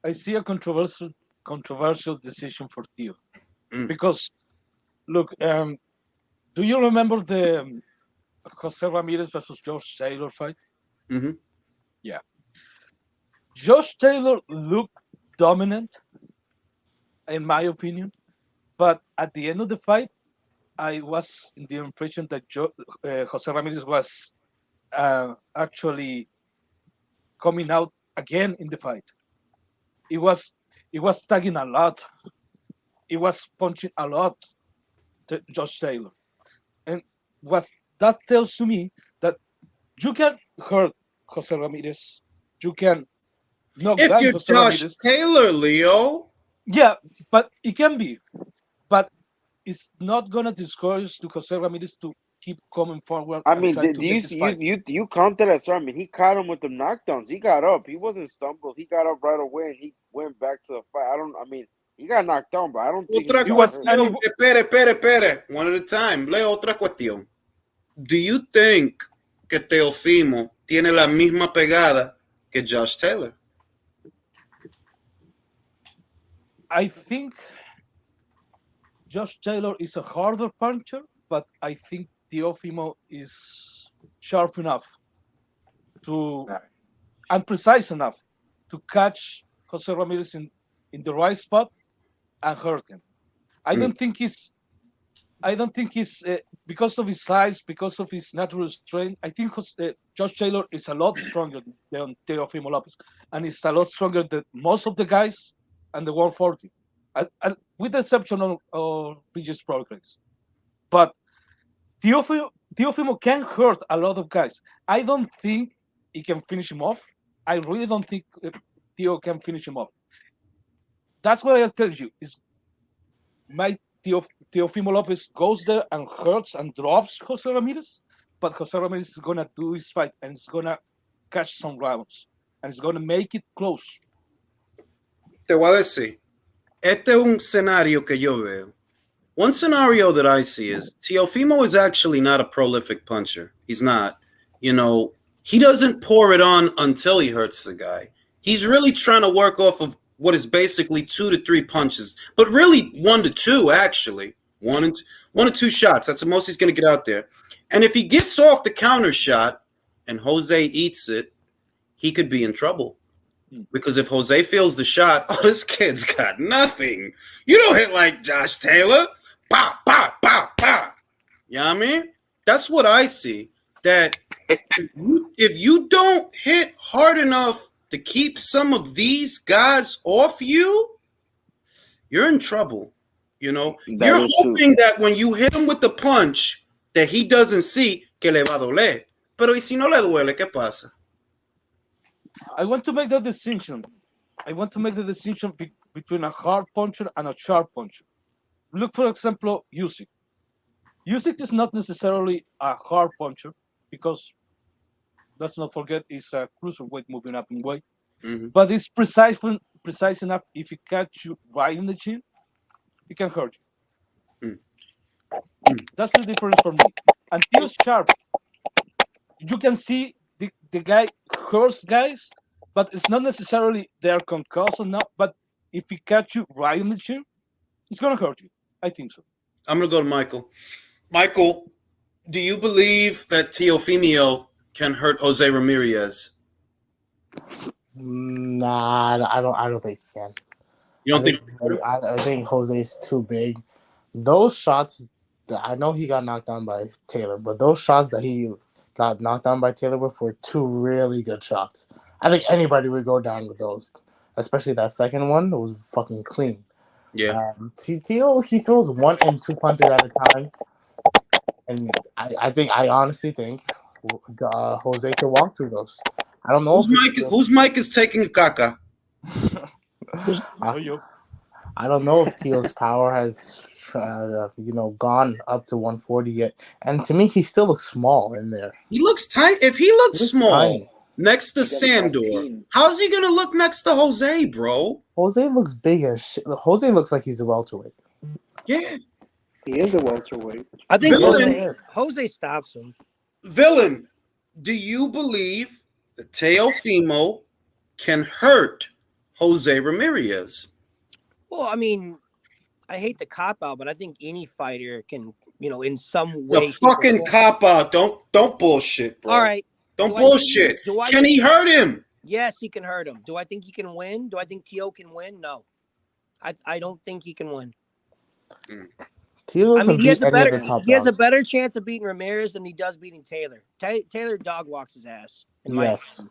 I see a controversial decision for Teo. Because, look, do you remember the Jose Ramirez versus Josh Taylor fight? Mm-hmm. Yeah. Josh Taylor looked dominant, in my opinion, but at the end of the fight, I was in the impression that Jose Ramirez was actually coming out again in the fight. It was tagging a lot. It was punching a lot to Josh Taylor, and that tells to me that you can hurt Jose Ramirez. You can knock down If you're Jose Josh Ramirez. Taylor, Leo. Yeah, but it can be. but it's not gonna discourage to Jose Ramirez to keep coming forward. I and mean, trying do to you get his fight. you counted as I mean, he caught him with the knockdowns. He got up. He wasn't stumbled. He got up right away and he went back to the fight. I mean, he got knocked down, but I don't think Otra he got was- hurt. and cuestión, espere, one at a time. Leo, otra cuestión. Do you think que Teofimo tiene la misma pegada que Josh Taylor? I think Josh Taylor is a harder puncher, but I think Teofimo is sharp enough to and precise enough to catch Jose Ramirez in the right spot and hurt him. I don't think he's because of his size, because of his natural strength. I think Josh Taylor is a lot stronger than Teofimo Lopez, and he's a lot stronger than most of the guys and the 140, with the exception of Regis Prograis. But Teofimo can hurt a lot of guys. I don't think he can finish him off. I really don't think Teo can finish him off. That's what I'll tell you. Is my Teofimo Lopez goes there and hurts and drops Jose Ramirez, but Jose Ramirez is gonna do his fight and it's gonna catch some rounds and it's gonna make it close. Te voy a decir, este es un scenario que yo veo. One scenario that I see is Teofimo is actually not a prolific puncher. He's not. You know, he doesn't pour it on until he hurts the guy. He's really trying to work off of what is basically 2 to 3 punches, but really 1 to 2, actually. One to two shots. That's the most he's going to get out there. And if he gets off the counter shot and Jose eats it, he could be in trouble. Because if Jose feels the shot, oh, this kid's got nothing. You don't hit like Josh Taylor. Pow, pow, pow, pow. You know what I mean? That's what I see. That if you don't hit hard enough to keep some of these guys off you, you're in trouble. You know, you're hoping that when you hit him with the punch, that he doesn't see que le va a doler. Pero y si no le duele, ¿qué pasa? I want to make that distinction. Between a hard puncher and a sharp puncher. Look, for example, Usyk. Usyk is not necessarily a hard puncher because, let's not forget, he's a cruiserweight moving up in weight. Mm-hmm. But it's precise enough. If he catch you right in the chin, he can hurt you. That's the difference for me. And Teo's sharp. You can see the guy hurts guys, but it's not necessarily they're concussed or not. But if he catch you right in the chin, it's gonna hurt you. I think so. I'm gonna go to Michael. Michael, do you believe that Teofimo can hurt Jose Ramirez? Nah, I don't think he can. You don't think? I think Jose's too big. Those shots, I know he got knocked down by Taylor, but those shots that he got knocked down by Taylor with were 2 really good shots. I think anybody would go down with those, especially that second one. It was fucking clean. Yeah. Teo, he throws 1 and 2 punches at a time, and I honestly think Jose can walk through those. I don't know whose mic is taking caca. I don't know if Teo's power has gone up to 140 yet, and to me he still looks small in there. He looks tight. If he looks small tiny next to Sandor, how's he gonna look next to Jose, bro? Jose looks big as shit. Jose looks like he's a welterweight. Yeah, he is a welterweight. I think Villain, Jose stops him. Villain, do you believe that Teofimo can hurt Jose Ramirez? Well, I mean, I hate the cop out, but I think any fighter can, in some way. The fucking cop out. Don't bullshit, bro. All right. Don't bullshit. Can he hurt him? Yes, he can hurt him. Do I think he can win? Do I think Teo can win? No. I don't think he can win. Teo doesn't beat any of the top dogs. He has a better chance of beating Ramirez than he does beating Taylor. Taylor dog walks his ass. Yes.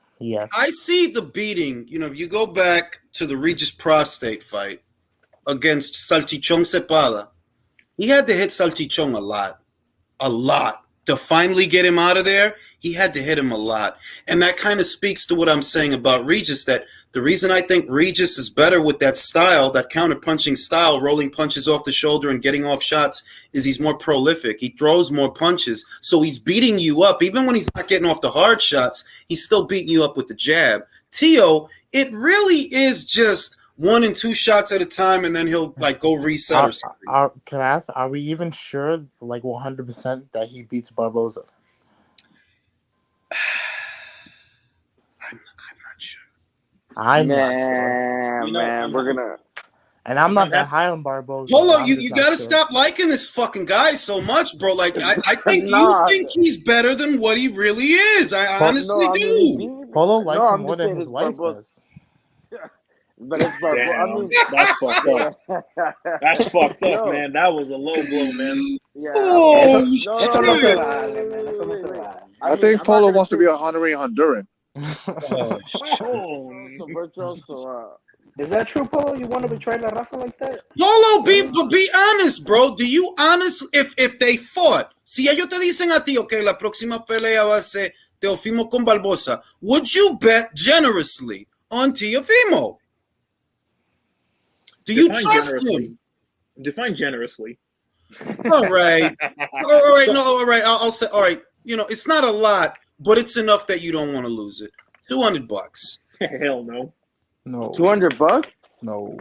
I see the beating. If you go back to the Regis Prostate fight against Salchichon Cepada, he had to hit Salchichon a lot to finally get him out of there. he had to hit him a lot. And that kind of speaks to what I'm saying about Regis, that the reason I think Regis is better with that style, that counter-punching style, rolling punches off the shoulder and getting off shots, is he's more prolific. He throws more punches, so he's beating you up. Even when he's not getting off the hard shots, he's still beating you up with the jab. Teo, it really is just 1 and 2 shots at a time, and then he'll like go reset or something. Can I ask, are we even sure, like 100%, that he beats Barboza? I'm not sure. I'm not sure. Man, we're gonna. And I'm not that high on Barboza. Polo, you gotta stop liking this fucking guy so much, bro. Like I think you think he's better than what he really is. I honestly do. Polo likes him more than his wife does. But it's Barboza. I mean, that's fucked up. That's fucked up, man. That was a low blow, man. Yeah. I think Polo wants to be an honorary Honduran. Is that true, Polo? You want to betray La Raza like that? Polo, be honest, bro. Do you honestly, if they fought, si ellos te dicen a ti, okay, la próxima pelea va a ser Teofimo con Barboza, would you bet generously on Teofimo? Do you trust him? Define generously. All right. All right. I'll say, all right. You know, it's not a lot, but it's enough that you don't want to lose it. $200. Hell no. No. $200? No.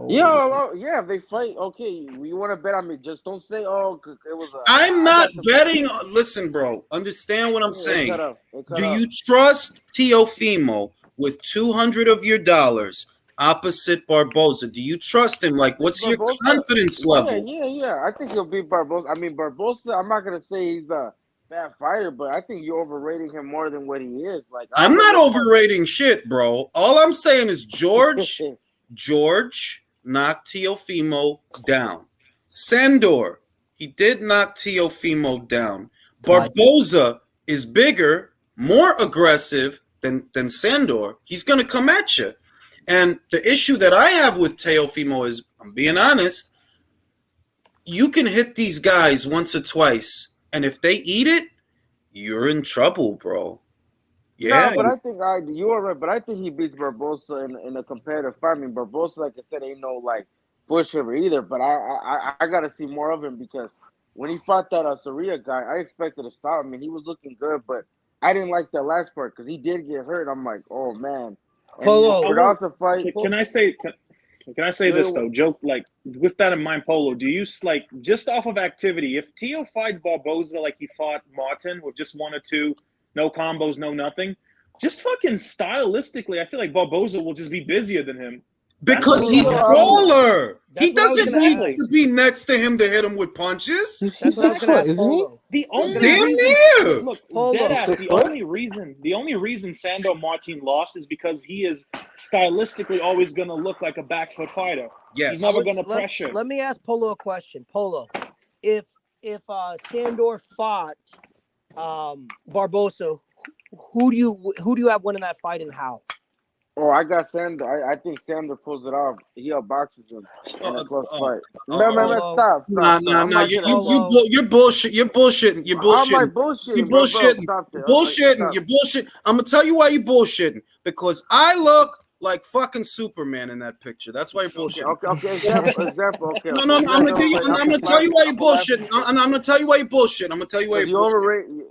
Yeah, they fight. Okay, you want to bet on me? Just don't say, oh, it was. I'm not betting. Listen, bro. Understand what I'm saying. Do you trust Teofimo with $200 of your dollars opposite Barboza? Do you trust him? Like, what's your confidence level? Yeah. I think he'll beat Barboza. I mean, Barboza, I'm not going to say he's a bad fighter, but I think you're overrating him more than what he is. Like, I'm not overrating shit, bro. All I'm saying is George knocked Teofimo down. Sandor, he did knock Teofimo down. Barboza is bigger, more aggressive than Sandor. He's going to come at you. And the issue that I have with Teofimo is, I'm being honest, you can hit these guys once or twice, and if they eat it, you're in trouble, bro. Yeah. No, but I think you are right, but I think he beats Barboza in a competitive fight. I mean, Barboza, like I said, ain't no like pushover either, but I got to see more of him, because when he fought that Soria guy, I expected to stop him. I mean, he was looking good, but I didn't like that last part because he did get hurt. I'm like, oh, man. Polo, can I say this though? Joke, like, with that in mind, Polo, do you like, just off of activity, if Teo fights Barboza like he fought Martin with just 1 or 2, no combos, no nothing, just fucking stylistically, I feel like Barboza will just be busier than him. Because he's taller. He doesn't need to be next to him to hit him with punches. He's 6 foot, isn't he? The only damn look, deadass, the only reason Sandor Martin lost is because he is stylistically always going to look like a back foot fighter. Yes. He's never going to pressure. Let me ask Polo a question. Polo, if Sandor fought Barboza, who do you have winning that fight and how? Oh, I got Sandor. I think Sandor pulls it off. He outboxes him in a close fight. No, stop. Nah. You're bullshit. You're bullshitting. You're bullshitting. I'm bullshitting. You're bullshitting. You're bullshitting. I'm gonna tell you why you're bullshitting. Because I look like fucking Superman in that picture. That's why you're bullshitting. Okay. Example. Okay. No. I'm gonna tell you why you're bullshitting. I'm gonna tell you why you're bullshitting. I'm gonna tell you why you're bullshitting.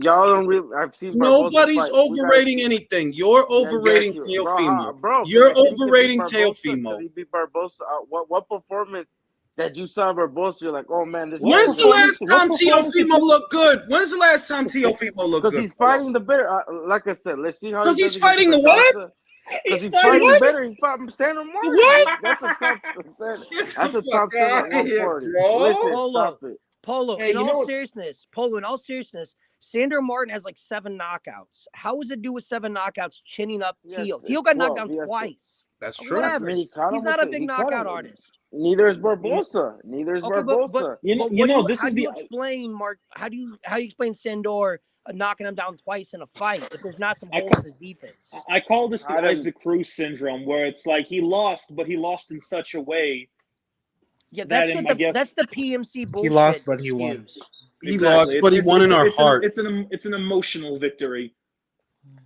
Y'all don't really. I've seen. Nobody's overrating anything. You're overrating Teofimo. Bro, you're overrating Teofimo. He beat Barboza. What performance that you saw Barboza? You're like, oh man, this. When's the last time Teofimo looked good? When's the last time Teofimo looked good? Because he's fighting the better. Like I said, let's see how. Because he's fighting the what? Because he's fighting better. He's fighting Sandor Martin. What? That's a top 10 at 140. Listen, stop it. Polo, in all seriousness, Sandor Martin has like 7 knockouts. How does it do with 7 knockouts chinning up Teo? Teo got knocked down twice. That's true. Whatever. He's not a big knockout artist. Neither is Barboza. Barboza. How do you explain, Mark? How do you explain Sandor knocking him down twice in a fight if there's not some holes in his defense? I call this the Isaac Cruz syndrome, where it's like he lost, but he lost in such a way Yeah, that that's and what I guess that's the PMC bullshit lost, but he won. excuse. He lost, exactly. but he won in our heart. It's an emotional victory.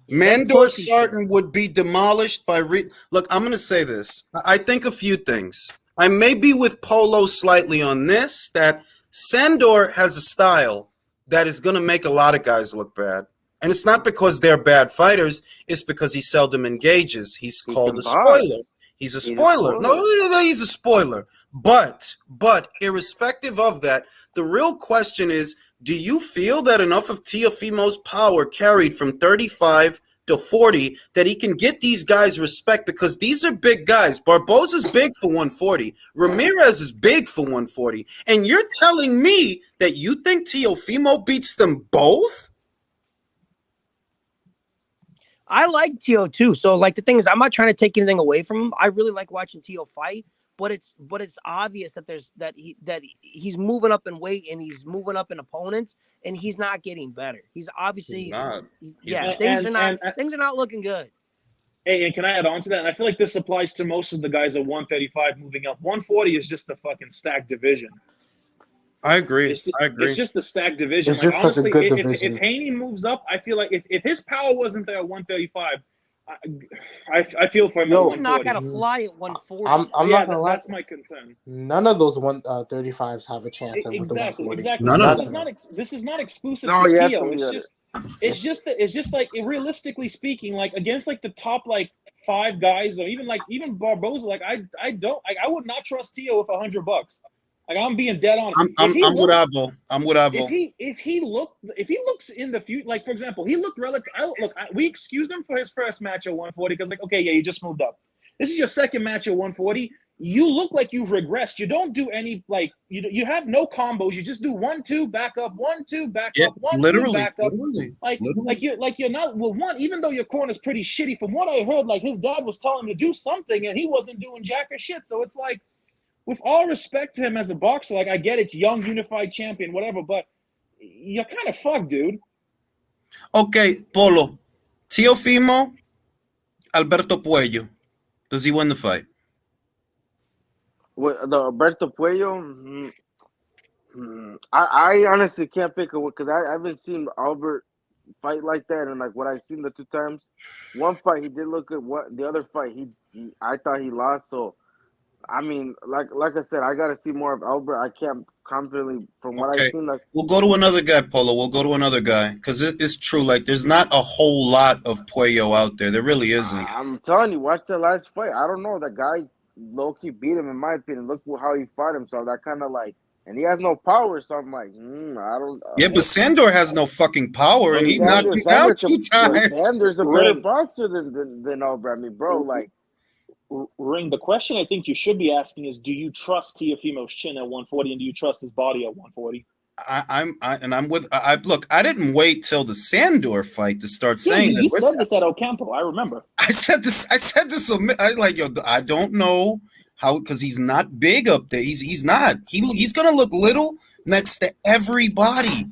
That's Mandor pussy shit. Sarton would be demolished by Look, I'm going to say this. I think a few things. I may be with Polo slightly on this, that Sandor has a style that is going to make a lot of guys look bad. And it's not because they're bad fighters. It's because he seldom engages. He's He called can a spoiler. box. He's a He's a spoiler. No, spoiler. he's a spoiler. But irrespective of that, the real question is, do you feel that enough of Teofimo's power carried from 35 to 40 that he can get these guys respect? Because these are big guys. Barboza's big for 140. Ramirez is big for 140. And you're telling me that you think Teofimo beats them both? I like Teo too. So like the thing is, I'm not trying to take anything away from him. I really like watching Teo fight, but it's obvious that he's moving up in weight and he's moving up in opponents and he's not getting better. He's obviously He's not. things are not looking good. Hey, and can I add on to that? And I feel like this applies to most of the guys at 135 moving up. 140 is just a fucking stacked division. I agree. It's just a stacked division. It's just such a good division. If Haney moves up, I feel like if his power wasn't there at 135, I feel for him at 140. Knock out a fly at 140. I'm not gonna lie. That's my concern. None of those 135s have a chance. Exactly. This is not exclusive No, to yeah, Teo. it's It's just like realistically speaking, like against like the top like 5 guys or even Barboza, like I would not trust Teo with $100. Like I'm being dead on. I'm with Avo. If he looks in the future, like for example, he looked relative. We excused him for his first match at 140 because like okay, yeah, you just moved up. This is your second match at 140. You look like you've regressed. You don't do any like you have no combos. You just do 1-2 back up, 1-2 back up, 1-2 back up. Like you're not one. Even though your corner's pretty shitty, from what I heard, like his dad was telling him to do something and he wasn't doing jack or shit. So it's like, with all respect to him as a boxer, like I get it, young unified champion, whatever, but you're kind of fucked, dude. Okay, Polo. Teofimo, Alberto Puello. Does he win the fight? With the Alberto Puello, I honestly can't pick a because I haven't seen Albert fight like that, and like what I've seen the 2 times, one fight he did look good. What the other fight I thought he lost. So I mean, like I said, I got to see more of Albert. I can't confidently from what I've seen. Like we'll go to another guy, Polo. We'll go to another guy because it's true. Like there's not a whole lot of Puello out there. There really isn't. I'm telling you, watch the last fight. I don't know. That guy low-key beat him, in my opinion. Look how he fought him. So that kind of like, and he has no power. So I'm like, I don't. Yeah, but Sandor has no fucking power, and he knocked him out 2 times. Sandor's a better boxer than Albert. I mean, bro, like. Ring, the question I think you should be asking is, do you trust Teofimo's chin at 140 and do you trust his body at 140? Look, I didn't wait till the Sandor fight to start saying that. You said this at Ocampo, I remember. I said this. I was like, yo, I don't know how, because he's not big up there. He's not. He's gonna look little next to everybody.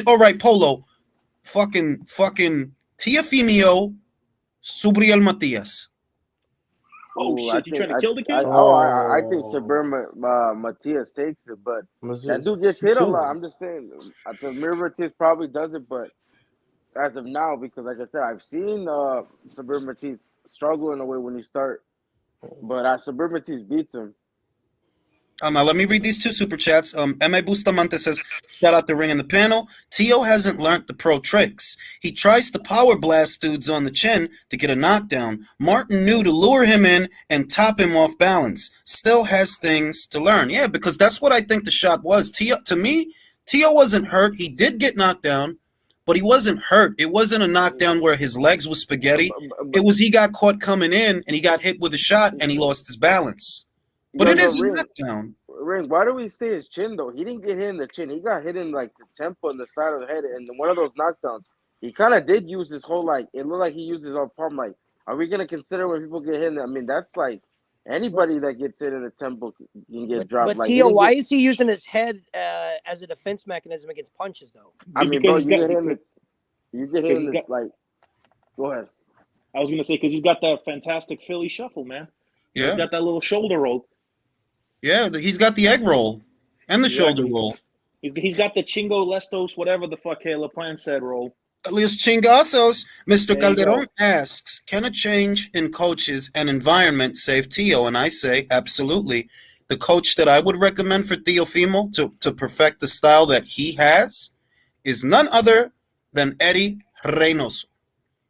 All right, Polo, fucking Teofimo Subriel Matias. Oh shit! You trying to kill the kid? I think Sabir Matias takes it, but that dude gets hit a lot. I'm just saying, Sabir Matias probably does it, but as of now, because like I said, I've seen Sabir Matias struggle in a way when he start, but Sabir Matias beats him. Now let me read these 2 super chats. M.A. Bustamante says, shout out the ring and the panel. Teo hasn't learned the pro tricks. He tries to power blast dudes on the chin to get a knockdown. Martin knew to lure him in and top him off balance. Still has things to learn. Yeah, because that's what I think the shot was. To me, Teo wasn't hurt. He did get knocked down, but he wasn't hurt. It wasn't a knockdown where his legs were spaghetti. It was he got caught coming in and he got hit with a shot and he lost his balance. But it is a knockdown. Ring, why do we say his chin though? He didn't get hit in the chin. He got hit in like the temple and the side of the head. And one of those knockdowns, he kind of did use his whole it looked like he used his whole palm. Like, are we gonna consider when people get hit? I mean, that's like anybody that gets hit in the temple can get dropped. But Teo, why is he using his head as a defense mechanism against punches though? I mean, bro, you get hit in like. Go ahead. I was gonna say because he's got that fantastic Philly shuffle, man. Yeah, he's got that little shoulder roll. Yeah, he's got the egg roll and the shoulder Exactly. roll. He's got the Chingo Lestos, whatever the fuck Caleb Plant said roll. Los Chingazos. Mr. There you Calderon go. asks, can a change in coaches and environment save Tio? And I say, absolutely. The coach that I would recommend for Teofimo to perfect the style that he has is none other than Eddie Reynoso.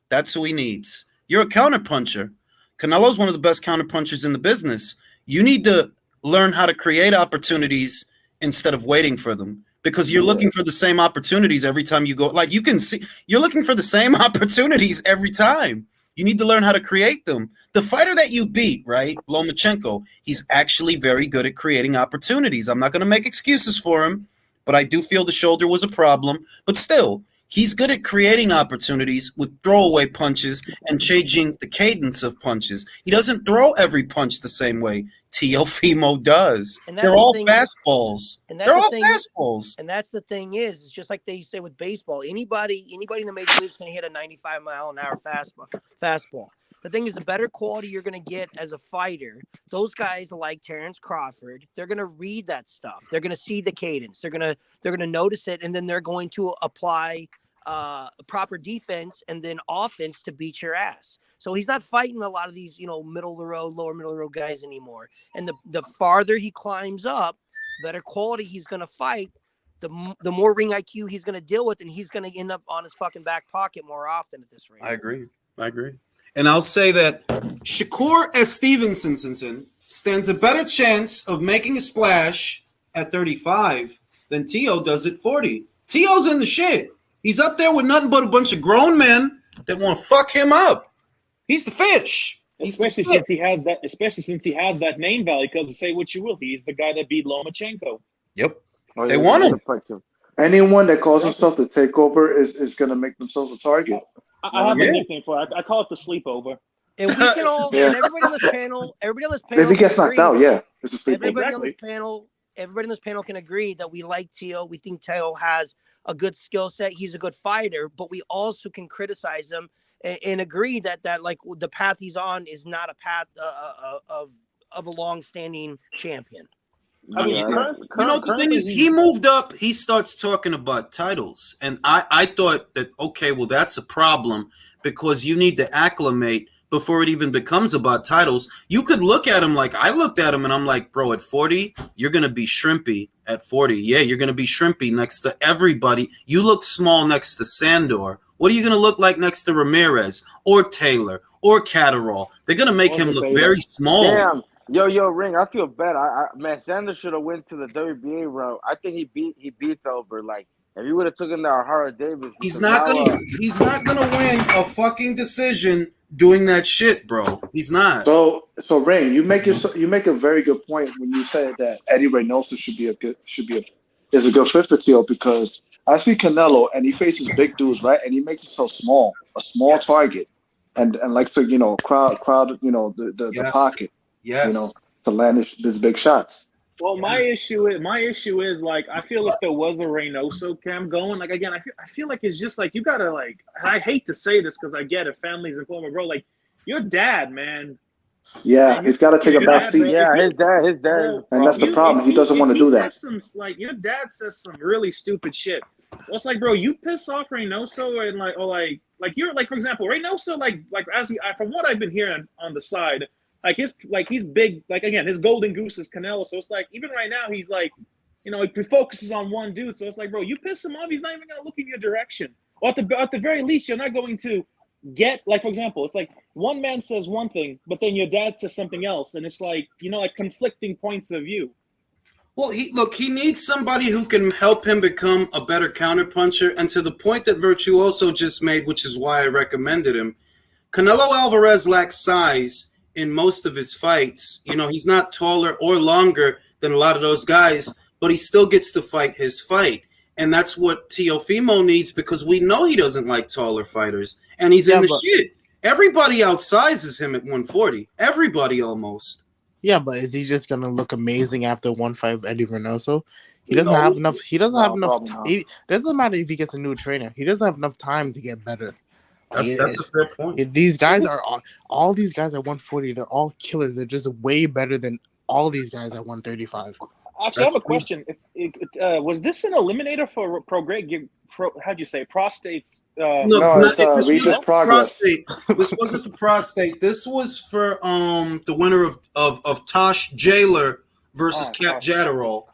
That's who he needs. You're a counterpuncher. Canelo's one of the best counterpunchers in the business. You need to learn how to create opportunities instead of waiting for them, because you're looking for the same opportunities every time you go. Like, you can see, you're looking for the same opportunities every time. You need to learn how to create them. The fighter that you beat, right, Lomachenko, he's actually very good at creating opportunities. I'm not going to make excuses for him, but I do feel the shoulder was a problem. But still, he's good at creating opportunities with throwaway punches and changing the cadence of punches. He doesn't throw every punch the same way. Teofimo does. And that's They're the all thing- fastballs. And that's They're the all thing. fastballs. And that's the thing is, it's just like they say with baseball. Anybody in the major leagues can hit a 95-mile-an-hour fastball. The thing is, the better quality you're going to get as a fighter, those guys like Terrence Crawford, they're going to read that stuff. They're going to see the cadence. They're going to notice it, and then they're going to apply proper defense and then offense to beat your ass. So he's not fighting a lot of these, middle of the road, lower middle of the road guys anymore. And the farther he climbs up, better quality he's going to fight, the more ring IQ he's going to deal with, and he's going to end up on his fucking back pocket more often at this rate. I agree. And I'll say that Shakur S. Stevenson stands a better chance of making a splash at 35 than Tio does at 40. Tio's in the shit. He's up there with nothing but a bunch of grown men that want to fuck him up. He's the fish. Especially since he has that name value, because say what you will, he's the guy that beat Lomachenko. Yep. Oh, They want him. Anyone that calls himself the takeover is going to make themselves a target. I have a nickname for it. I call it the sleepover. And we can all, and everybody on this panel, If he gets knocked out, yeah, it's a sleepover. Everybody on this panel can agree that we like Tio. We think Tio has a good skill set. He's a good fighter, but we also can criticize him and agree that like the path he's on is not a path of a long-standing champion. I mean, the thing is, he moved up. He starts talking about titles, and I thought that, okay, well, that's a problem because you need to acclimate before it even becomes about titles. You could look at him like I looked at him, and I'm like, bro, at 40, you're gonna be shrimpy. At 40, yeah, you're gonna be shrimpy next to everybody. You look small next to Sandor. What are you gonna look like next to Ramirez or Taylor or Catterall? They're gonna make him look very small. Damn. Yo, Ring, I feel bad. Man, Sanders should have went to the WBA route. I think he beat over. Like, if he would have taken the O'Hara Davis, he's not gonna win a fucking decision doing that shit, bro. He's not. So Ring, you make a very good point when you said that Eddie Reynoso is a good fit for Tio, because I see Canelo and he faces big dudes, right? And he makes himself small, a small target, and likes to crowd the pocket. Yes. To land his big shots. Well, my issue is like, I feel if there was a Reynoso cam going, like, again, I feel like it's just like, you gotta, like, and I hate to say this because I get it, families important, bro, like, your dad, man. Yeah, man, he's got to take a back seat. Yeah, his dad is and that's the problem. He doesn't want to do that. Your dad says some really stupid shit. So it's like, bro, you piss off Reynoso and like you're like, for example, Reynoso, from what I've been hearing on the side, he's big, like, again, his golden goose is Canelo. So it's like, even right now, he's like, he focuses on one dude. So it's like, bro, you piss him off, he's not even gonna look in your direction. Or at the very least, you're not going to get, like, for example, it's like one man says one thing, but then your dad says something else, and it's like, like conflicting points of view. Well, he needs somebody who can help him become a better counterpuncher. And to the point that Virtuoso just made, which is why I recommended him, Canelo Alvarez lacks size in most of his fights. He's not taller or longer than a lot of those guys, but he still gets to fight his fight. And that's what Teofimo needs, because we know he doesn't like taller fighters. And he's in the shit. Everybody outsizes him at 140. Everybody almost. Yeah, but is he just going to look amazing after one fight with Eddie Reynoso? He doesn't have enough. He doesn't have enough. It doesn't matter if he gets a new trainer. He doesn't have enough time to get better. That's a fair point. These guys are all these guys at 140. They're all killers. They're just way better than all these guys at 135. Actually, I have a question. Was this an eliminator for Prograis? How'd you say prostates? No, No, it's this Regis wasn't for Prograis. prostate. This wasn't for prostate. This was for the winner of Tosh Jailer versus Cap Jadderall.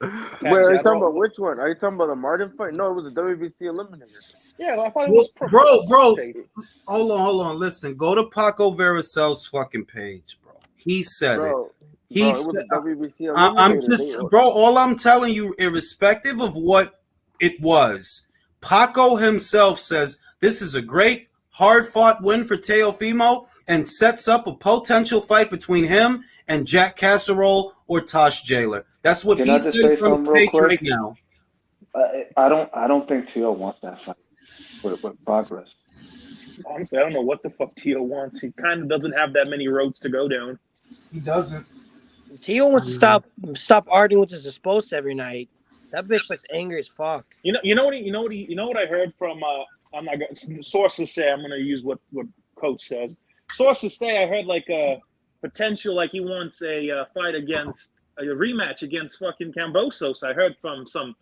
Wait, are you talking about which one? Are you talking about the Martin fight? No, it was a WBC eliminator. Yeah, I thought it was bro. prostate. Hold on. Listen, go to Paco Vericell's fucking page, bro. He said it. He said, it was a WBC eliminator. I'm just, bro. All I'm telling you, irrespective of what it was, Paco himself says this is a great, hard-fought win for Teofimo and sets up a potential fight between him and Jack Casserole or Tosh Jailer. That's what he says on the page right now. I don't think Teo wants that fight with Prograis. Honestly, I don't know what the fuck Teo wants. He kind of doesn't have that many roads to go down. He doesn't. Teo wants to stop arguing with his esposa every night. That bitch looks angry as fuck. You know what I heard from I'm not gonna, sources say, I'm gonna use what Coach says. Sources say I heard like a potential, like he wants a fight against a rematch against fucking Kambosos. I heard from some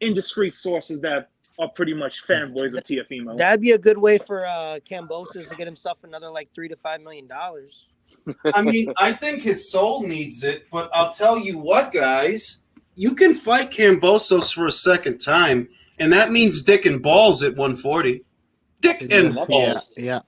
indiscreet sources that are pretty much fanboys of Teofimo. That'd be a good way for Kambosos to get himself another like $3 to $5 million. I mean, I think his soul needs it, but I'll tell you what, guys, you can fight Kambosos for a second time, and that means dick and balls at 140. Dick and balls. Yeah.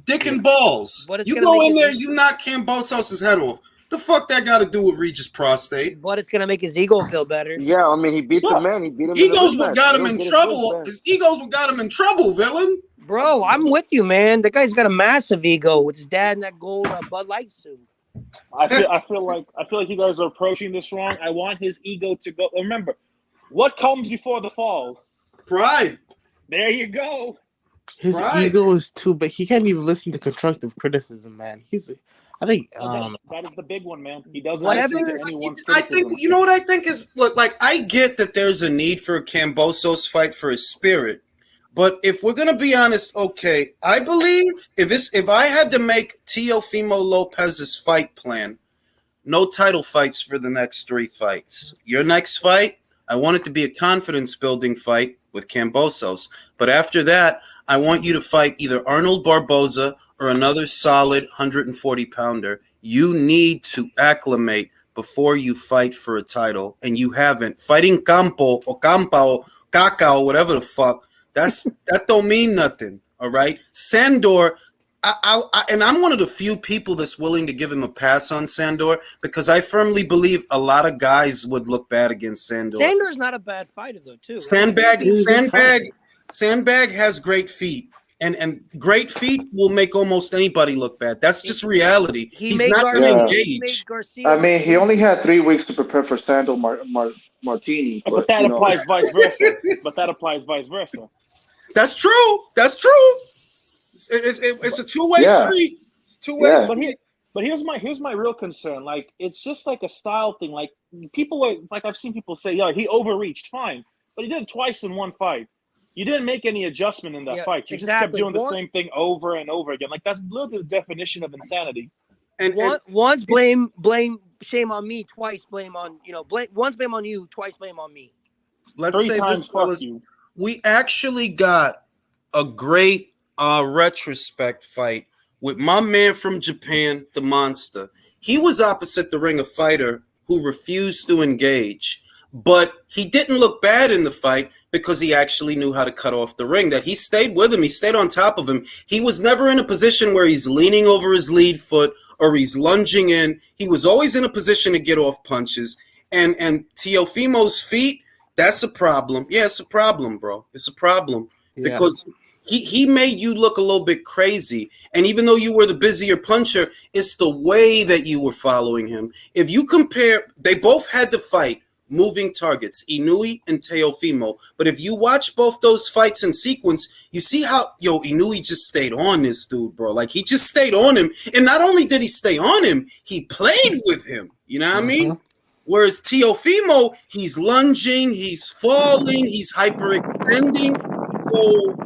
Dick and balls. You go in there, you knock Kambosos' head off. The fuck that got to do with Regis prostate? But it's gonna make his ego feel better. Yeah, I mean, he beat the man. He beat him. Ego's what got him in trouble. His ego's what got him in trouble, villain. Bro, I'm with you, man. The guy's got a massive ego with his dad in that gold Bud Light suit. I feel like you guys are approaching this wrong. I want his ego to go. Remember, what comes before the fall? Pride. There you go. His ego is too big. He can't even listen to constructive criticism, man. I think that is the big one, man. He doesn't listen to anyone's criticism. I think, you know what I think is, look, like, I get that there's a need for a Kambosos fight for his spirit. But if we're gonna be honest, okay, I believe if I had to make Teofimo Lopez's fight plan, no title fights for the next 3 fights. Your next fight, I want it to be a confidence building fight with Kambosos. But after that, I want you to fight either Arnold Barboza or another solid 140-pounder. You need to acclimate before you fight for a title, and you haven't. Fighting Campo or Campa or Caca or whatever the fuck. That don't mean nothing, all right? Sandor, and I'm one of the few people that's willing to give him a pass on Sandor because I firmly believe a lot of guys would look bad against Sandor. Sandor's not a bad fighter though, too. Sandbag has great feet, and great feet will make almost anybody look bad. That's just reality. He's not going to engage. I mean, he only had 3 weeks to prepare for Sandor Martini. But that applies vice versa. That's true. It's a two-way street. It's two-way street. But here's my real concern. Like, it's just like a style thing. Like, people are like, I've seen people say, yeah, he overreached, fine, but he did it twice in one fight. You didn't make any adjustment in that fight. You just kept doing the same thing over and over again. Like, that's literally the definition of insanity. And once blame, shame on me. Twice blame on once blame on you. Twice blame on me. Let's say this, fellas. We actually got a great retrospect fight with my man from Japan, the Monster. He was opposite the ring a fighter who refused to engage, but he didn't look bad in the fight because he actually knew how to cut off the ring. That he stayed with him. He stayed on top of him. He was never in a position where he's leaning over his lead foot or he's lunging in. He was always in a position to get off punches. And Teofimo's feet, that's a problem. Yeah, it's a problem, bro. It's a problem because he made you look a little bit crazy. And even though you were the busier puncher, it's the way that you were following him. If you compare, they both had to fight moving targets, Inoue and Teofimo. But if you watch both those fights in sequence, you see how, Inoue just stayed on this dude, bro. Like, he just stayed on him. And not only did he stay on him, he played with him. You know what I mean? Whereas Teofimo, he's lunging, he's falling, he's hyperextending. So,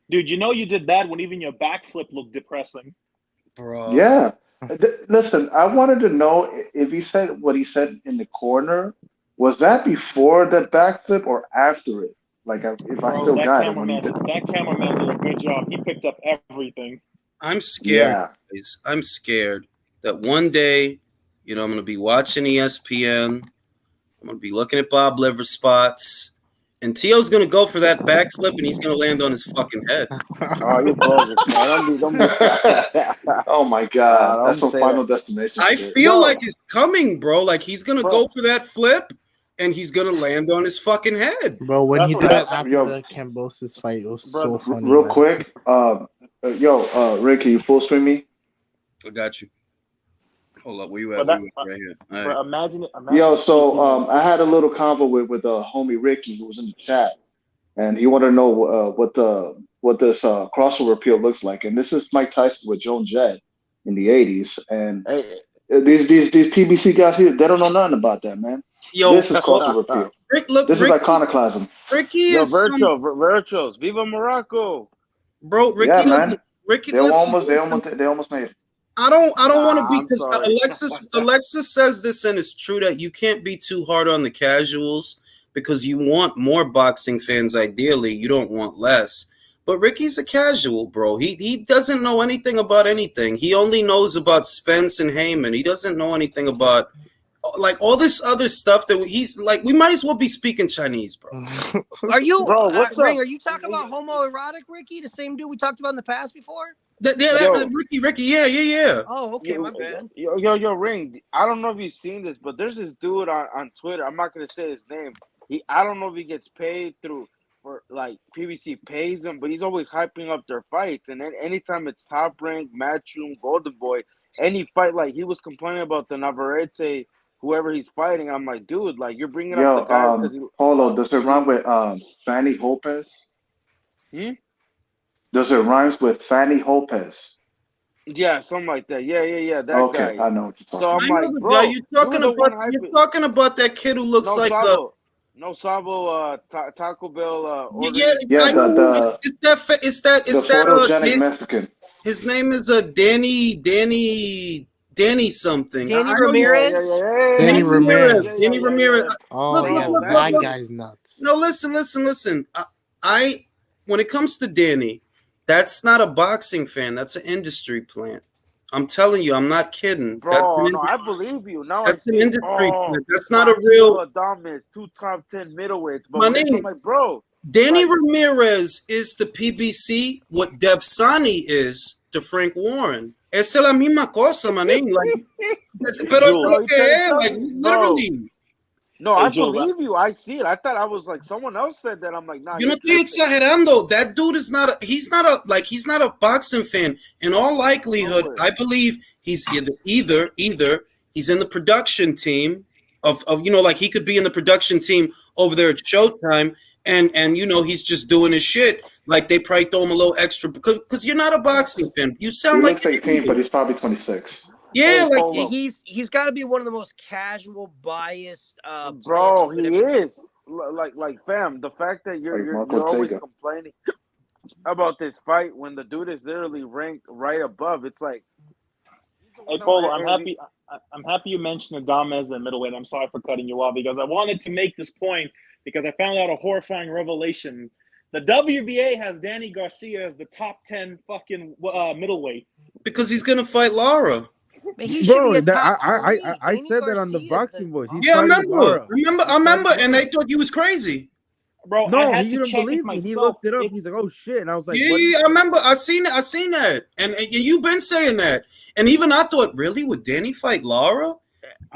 dude, you know you did that when even your backflip looked depressing. Bro. Yeah. Listen, I wanted to know if he said what he said in the corner. Was that before the backflip or after it? Like, if I Bro, still got it when he did. that cameraman did a good job. He picked up everything. I'm scared, Yeah. guys. I'm scared that one day, I'm going to be watching ESPN. I'm going to be looking at Bob Liver spots. And Tio's going to go for that backflip, and he's going to land on his fucking head. Oh, you're bogus, man. Don't be. Oh my God, Nah, that's don't some say Final that. Destination I shit. feel Yo. like it's coming, bro. Like he's going to Bro. go for that flip, and he's going to land on his fucking head. Bro, when That's he what did that happened. after Yo. the Cambosis fight, it was Brother. so funny. Real man. quick, Rick, can you full screen me? I got you. Hold up, where you But at? Right here. All right. Bro, imagine Yo, so I had a little convo with homie Ricky who was in the chat, and he wanted to know what this crossover appeal looks like. And this is Mike Tyson with Joan Jett in the '80s, and Hey, these PBC guys here, they don't know nothing about that, man. Yo, This is crossover appeal. Rick, look, This is Ricky, iconoclasm. Ricky yo, is some, Virtuos, Viva Morocco. bro. Ricky, Yeah, man. Ricky, They listen, almost made it. I don't want to Nah, be, I'm because sorry. Alexis says this, and it's true that you can't be too hard on the casuals because you want more boxing fans. Ideally, you don't want less. But Ricky's a casual, bro. He doesn't know anything about anything. He only knows about Spence and Heyman. He doesn't know anything about like all this other stuff that he's like. We might as well be speaking Chinese, bro. Are you, Bro, what's Ring? up? Are you talking about homoerotic Ricky, the same dude we talked about in the past before? Ricky, yeah. Oh, okay, my bad. Yo, Ring. I don't know if you've seen this, but there's this dude on Twitter. I'm not gonna say his name. I don't know if he gets paid for like PBC pays him, but he's always hyping up their fights. And then anytime it's Top Rank, Matchroom, Golden Boy, any fight, like he was complaining about the Navarrete, whoever he's fighting. I'm like, dude, like you're bringing up the guy because he. Paulo, does it rhyme with Fanny Lopez? Does it rhymes with Fanny Lopez? Yeah, something like that. Yeah. That Okay, guy. I know what you're talking So about. I'm I know like, the bro, guy you're talking the one about. You're talking about that kid who looks no like Sabo, Taco Bell. yeah. I know. the It's that photogenic Mexican. his name is Danny something. Danny I know Ramirez? Danny Ramirez. Danny Ramirez. Oh, Look, that look. guy's nuts. No, listen. I when it comes to Danny, that's not a boxing fan. That's an industry plant. I'm telling you, I'm not kidding. Bro, no, I believe you. Now That's I see an it. industry Oh, plant. That's not a real. Adames, 2 top 10 middleweights. But My when it's, name- I'm like, bro, Danny like- Ramirez is the PBC what Devsani is to Frank Warren. Esa es la misma cosa, manín. Like, pero Jules, lo que es, bro, like, literally. no, Hey, I Jules, believe you. I see it. I thought I was like someone else said that. I'm like, nah. Yo no you're estoy tripping. exagerando. That dude is not he's not a boxing fan. In all likelihood, No way. I believe he's either he's in the production team of like he could be in the production team over there at Showtime and he's just doing his shit. Like they probably throw him a little extra because you're not a boxing fan. You He sound like looks 18, but he's probably 26. yeah, Hey, like Polo. He's got to be one of the most casual, biased Bro, players he you would ever- is. Like, fam, the fact that Like you're Marco always Ortega. complaining about this fight when the dude is literally ranked right above, it's like. Hey, Polo, I'm happy you mentioned Adames and middleweight. I'm sorry for cutting you off because I wanted to make this point because I found out a horrifying revelation. The WBA has Danny Garcia as the top 10 fucking middleweight. because he's gonna fight Lara. Man, he should be a top I three. said that on the Boxing Boys. He's Yeah, I fighting Lara. remember, and they thought you was crazy. Bro, No, I had he to didn't check it believe me. myself. He looked it up. It's- He's like, "Oh shit!" And I was like, Yeah, what? I remember. I seen that, and you've been saying that, and even I thought, really, would Danny fight Lara?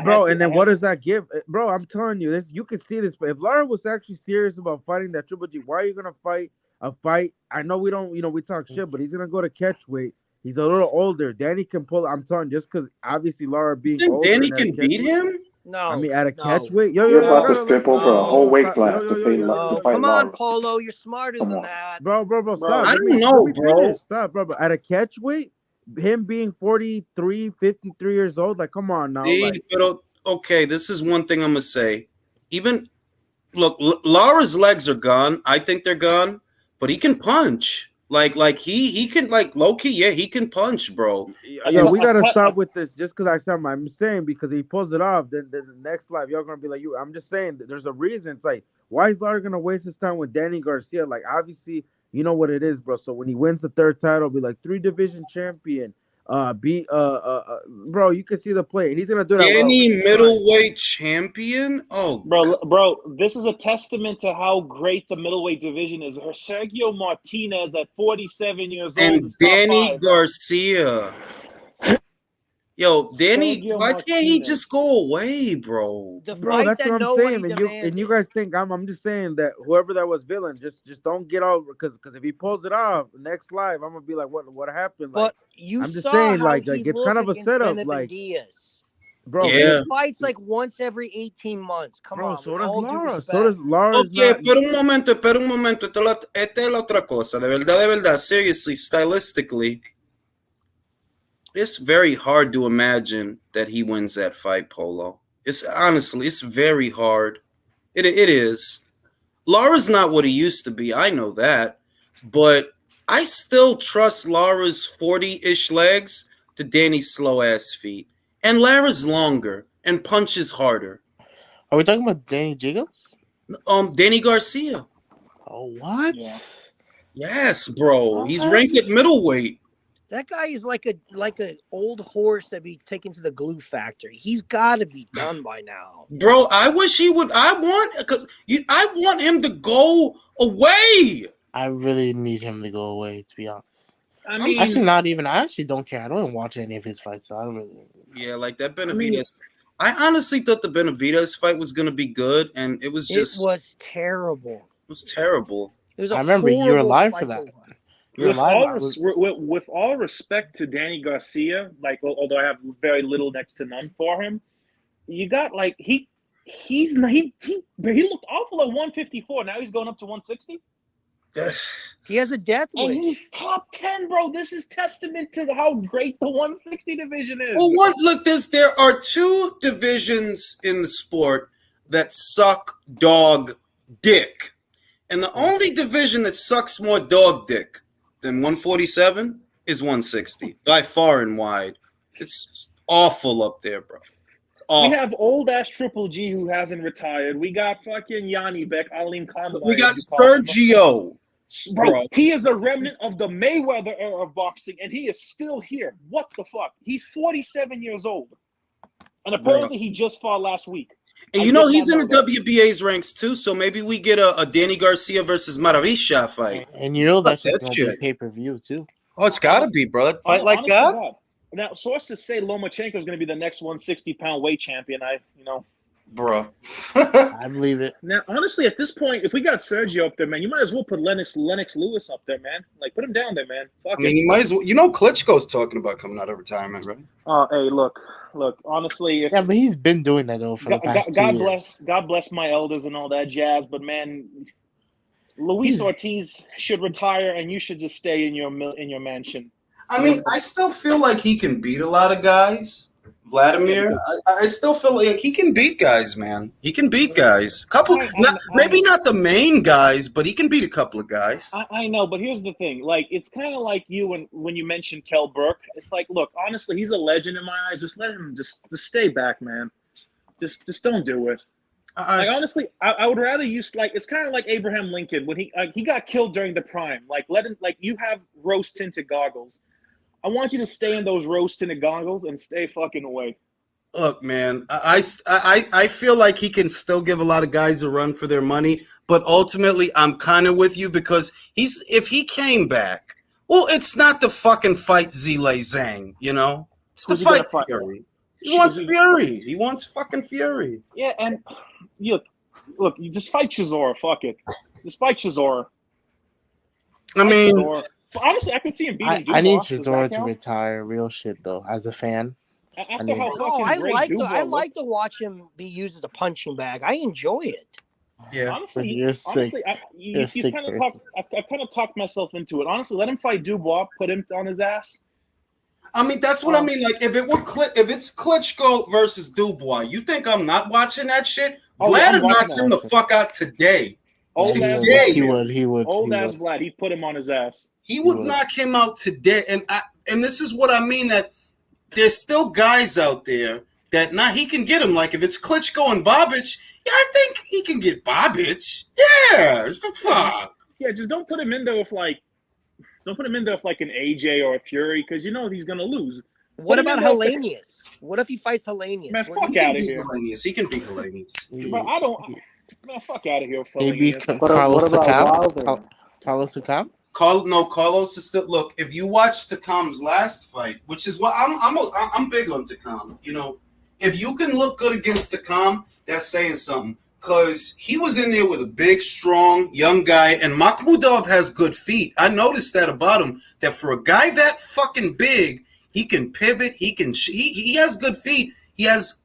Bro, and then what does that give, bro? I'm telling you, this you can see this. But if Lara was actually serious about fighting that Triple G, why are you gonna fight a fight? I know we don't, we talk shit, but he's gonna go to catchweight. He's a little older. Danny can pull. I'm telling you, just because obviously Lara being Think older. Danny and can beat him? No. I mean, at a no. catchweight, You're about to skip over a whole weight class to No, fight come on, Lara. Polo. You're smarter Come than on. that. Bro, stop. I Let don't me know, finish. bro. Stop, bro. At a catchweight, him being 43, 53 years old, like, come on now. See, Like, but okay, this is one thing I'm gonna say. Even look, Lara's legs are gone. I think they're gone, but he can punch. Like he can like low key, yeah, he can punch, bro. Yo, we gotta stop with this. Just because I said I'm saying because he pulls it off, then the next live y'all gonna be like you. I'm just saying that there's a reason. It's like why is Lara gonna waste his time with Danny Garcia? Like obviously you know what it is, bro. So when he wins the third title, be like 3 division champion. Bro, you can see the play, and he's gonna do that. Danny middleweight champion. Oh, bro, this is a testament to how great the middleweight division is. Sergio Martinez at 47 years old, and Danny Garcia. Yo, Danny, Sergio why can't he just go away, bro? Bro, that's what I'm saying, and you guys think I'm just saying that whoever that was villain, just don't get over because if he pulls it off next live, I'm gonna be like, what happened? Like, But you I'm just saw saying, how like he it's kind of a looked setup, against like, Benavidez. bro. Yeah. He fights like once every 18 months. Come on, So with does all due Lara. respect. So does Lara. Okay, espera un momento. Esta es la otra cosa. De verdad, seriously, stylistically, it's very hard to imagine that he wins that fight, Polo. It's honestly, it's very hard. It is. Lara's not what he used to be. I know that. But I still trust Lara's 40-ish legs to Danny's slow-ass feet. And Lara's longer and punches harder. Are we talking about Danny Jacobs? Danny Garcia. Oh, what? Yeah. Yes, bro. What? He's ranked at middleweight. That guy is like an old horse that be taken to the glue factory. He's got to be done by now, bro. I wish he would. I want him to go away. I really need him to go away, to be honest. I mean, I actually don't care. I don't even watch any of his fights, so I don't really. Yeah, like that Benavidez. I honestly thought the Benavidez fight was gonna be good, and it was just. It was terrible. It was terrible. It was. I remember you were alive for that. With all respect to Danny Garcia, like although I have very little next to none for him, you got like he looked awful at 154. Now he's going up to 160. He has a death wish. And he's top 10, bro. This is testament to how great the 160 division is. Well, there are two divisions in the sport that suck dog dick, and the only division that sucks more dog dick than 147 is 160 by far and wide. It's awful up there, bro. We have old ass Triple G who hasn't retired. We got fucking Yanni Beck, Alim Khan. We got Sergio. Bro, he is a remnant of the Mayweather era of boxing, and he is still here. What the fuck? He's 47 years old. And apparently he just fought last week. And you know he's in the WBA's ranks too, so maybe we get a Danny Garcia versus Maravilla fight. And you know that's just going to be pay-per-view too. Oh, it's got to be, bro. Fight like that? God. Now, sources say Lomachenko is going to be the next 160-pound weight champion. Bro. I believe it. Now, honestly, at this point, if we got Sergio up there, man, you might as well put Lennox Lewis up there, man. Like, put him down there, man. You might as well. You know, Klitschko's talking about coming out of retirement, right? Oh, hey, look. Honestly, but he's been doing that though for the past 2 years. God bless my elders and all that jazz. But man, Luis Ortiz should retire, and you should just stay in your mansion. I mean, I still feel like he can beat a lot of guys. Vladimir, I still feel like he can beat guys, man. He can beat guys. Maybe not the main guys, but he can beat a couple of guys. I know, but here's the thing. Like, it's kind of like you when you mentioned Kell Burke. It's like, look, honestly, he's a legend in my eyes. Just let him just stay back, man. Just don't do it. Honestly, I would rather use it's kind of like Abraham Lincoln when he got killed during the prime. Like, let him you have rose tinted goggles. I want you to stay in those rose-tinted goggles and stay fucking away. Look, man, I feel like he can still give a lot of guys a run for their money, but ultimately I'm kind of with you because if he came back, well, it's not the fucking fight Zile Zhang, you know? It's the fight Fury. He wants Fury. He wants fucking Fury. Yeah, and look, you just fight Chisora. Fuck it. Just fight Chisora. I mean... Chisora. Honestly, I can see him beating Dubois. I need Chisora to retire. Real shit, though, as a fan. I like to watch him be used as a punching bag. I enjoy it. Yeah, honestly, I've kind of talked myself into it. Honestly, let him fight Dubois. Put him on his ass. I mean, that's what I mean. Like, if it's Klitschko versus Dubois, you think I'm not watching that shit? Vlad knocked him the fuck out today. He would. Old ass Vlad. He put him on his ass. He would knock him out today. And this is what I mean, that there's still guys out there that he can get him. Like if it's Klitschko and Bobic, yeah, I think he can get Bobic. Yeah, fuck. Yeah, just don't put him in there with like an AJ or a Fury, because you know he's gonna lose. What about Hellenius? What if he fights Hellenius? Man, fuck out of here. He can beat Hellenius. But I don't. Man, fuck out of here. Maybe Hellenius. Carlos Takam. Carlos Takam. Carlos is still. Look, if you watch Takam's last fight, which is what I'm big on Takam. You know, if you can look good against Takam, that's saying something. Because he was in there with a big, strong, young guy, and Makhmudov has good feet. I noticed that about him, that for a guy that fucking big, he can pivot, he has good feet. He has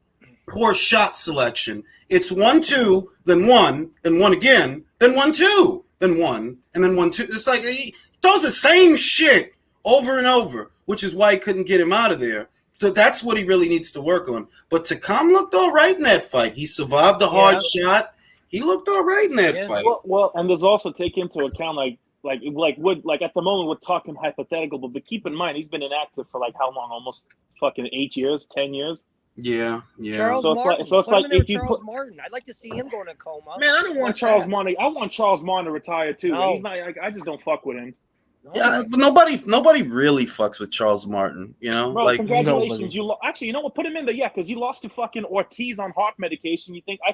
poor shot selection. It's 1-2, then 1, then 1 again, then 1-2, then 1, and then 1-2. It's like he does the same shit over and over, which is why he couldn't get him out of there. So that's what he really needs to work on. But Takam looked all right in that fight. He survived the hard shot. He looked all right in that fight. Well, and there's also take into account like at the moment we're talking hypothetical, but keep in mind he's been inactive for like how long? Almost fucking 8 years, 10 years. Yeah. Charles Martin. So it's like if you Charles Martin, I'd like to see him go in a coma. Man, I don't want Charles Martin. I want Charles Martin to retire too. No. He's not. I just don't fuck with him. Yeah, but nobody really fucks with Charles Martin, you know. Bro, like, congratulations! Actually, you know what? Put him in there, yeah, because you lost to fucking Ortiz on heart medication. You think I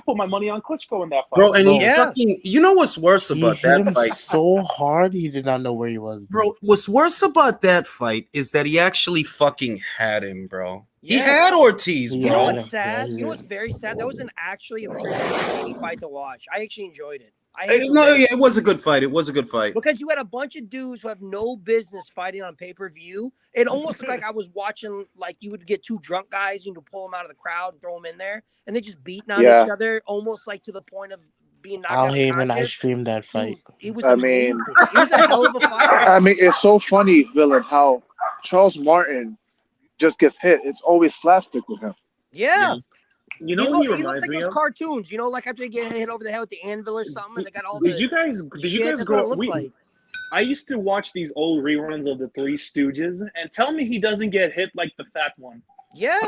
put my money on Klitschko in that fight, bro? And he fucking. You know what's worse about that fight? So hard, he did not know where he was, bro. What's worse about that fight is that he actually fucking had him, bro. He had Ortiz, bro. You know what's sad? You know what's very sad? That was actually a pretty entertaining fight to watch. I actually enjoyed it. It was a good fight. It was a good fight. Because you had a bunch of dudes who have no business fighting on pay-per-view. It almost looked like I was watching, like you would get two drunk guys, you would pull them out of the crowd and throw them in there, and they just beating on each other, almost like to the point of being knocked out. Al Heyman, I streamed that fight. It was amazing. It was a hell of a fight. I mean, it's so funny, Villain, how Charles Martin just gets hit. It's always slapstick with him. Yeah. You know what he reminds looks like me those of? cartoons, you know, like after they get hit over the head with the anvil or something, and they got all Did you guys grow up? Like. I used to watch these old reruns of the Three Stooges, and tell me he doesn't get hit like the fat one. Yeah,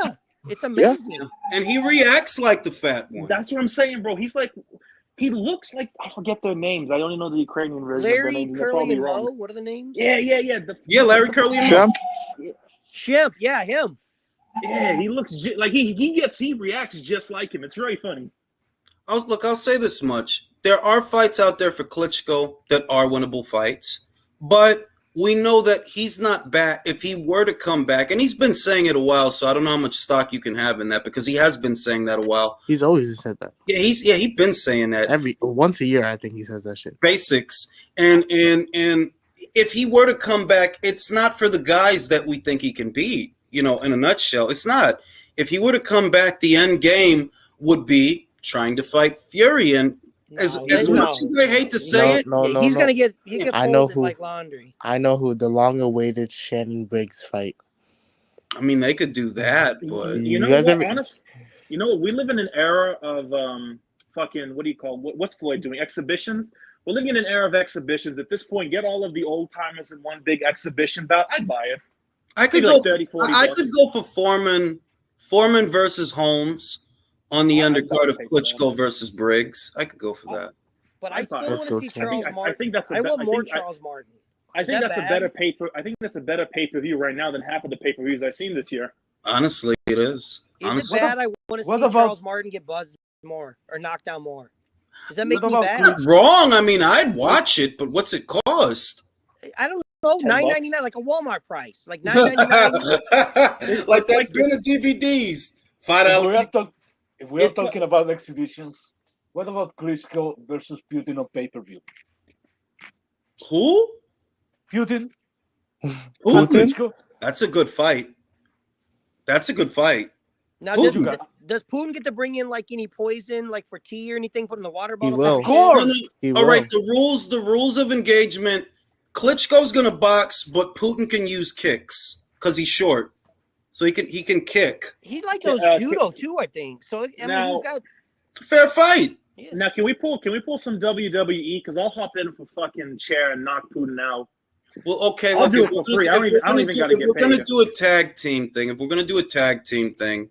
it's amazing. Yeah. And he reacts like the fat one. That's what I'm saying, bro. He looks like, I forget their names. I only know the Ukrainian version. Larry, Curly, and Moe. What are the names? Yeah. Larry, Curly, and Moe. Shemp, yeah, him. Yeah, he looks like he reacts just like him. It's very funny. I'll say this much. There are fights out there for Klitschko that are winnable fights, but we know that he's not back. If he were to come back, and he's been saying it a while, so I don't know how much stock you can have in that, because he has been saying that a while. He's always said that. Yeah, he's been saying that once a year. I think he says that shit. Basics, and if he were to come back, it's not for the guys that we think he can beat. You know, in a nutshell, it's not. If he were to come back, the end game would be trying to fight Fury. And as much as I hate to say he's gonna get folded like laundry. I know who, the long-awaited Shannon Briggs fight. I mean, they could do that, but you know what? We live in an era of fucking, what do you call what's Floyd doing? Exhibitions. We're living in an era of exhibitions. At this point, get all of the old timers in one big exhibition bout. I'd buy it. I could go. I could go for Foreman versus Holmes on the undercard of Klitschko versus Briggs. I could go for that. But I still want to see Charles Martin. I want more Charles Martin. I think that's a better I think that's a better pay-per-view right now than half of the pay-per-views I've seen this year. Honestly, it is. Is it bad? I want to see Charles Martin get buzzed more or knocked down more. Does that make me bad? Wrong. I mean, I'd watch it, but what's it cost? I don't know. $9.99, like a Walmart price, like $9.99. Like that bin of DVDs. $5. If we are talking about exhibitions, what about Klitschko versus Putin on pay-per-view? Who? Putin. Klitschko? That's a good fight. Now, does Putin get to bring in like any poison, like for tea or anything, put in the water bottle? He will. Of course. All right. The rules of engagement. Klitschko's gonna box, but Putin can use kicks because he's short, so he can kick. He like those judo too, I think. So I mean, he's got fair fight. Yeah. Now, can we pull some WWE? Because I'll hop in for fucking chair and knock Putin out. Well, okay, I'll look, do it for free. I don't even gotta get we're gonna paid. do a tag team thing,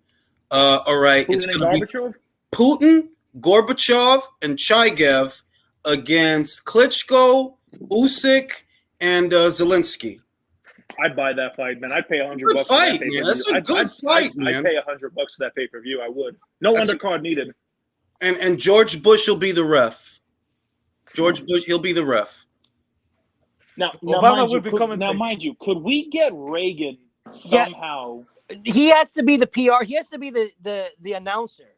all right, it's Putin and gonna be Gorbachev. Putin, Gorbachev, and Chaigev against Klitschko, Usyk, and Zelensky. I'd buy that fight, man. I'd pay $100 Good for fight, that pay-per-view. man. That's a good fight, man. I'd pay $100 for that pay-per-view. I would. No undercard needed. And George Bush will be the ref. George Bush, he'll be the ref. Now, mind you, could we get Reagan somehow? He has to be the PR. He has to be the announcer.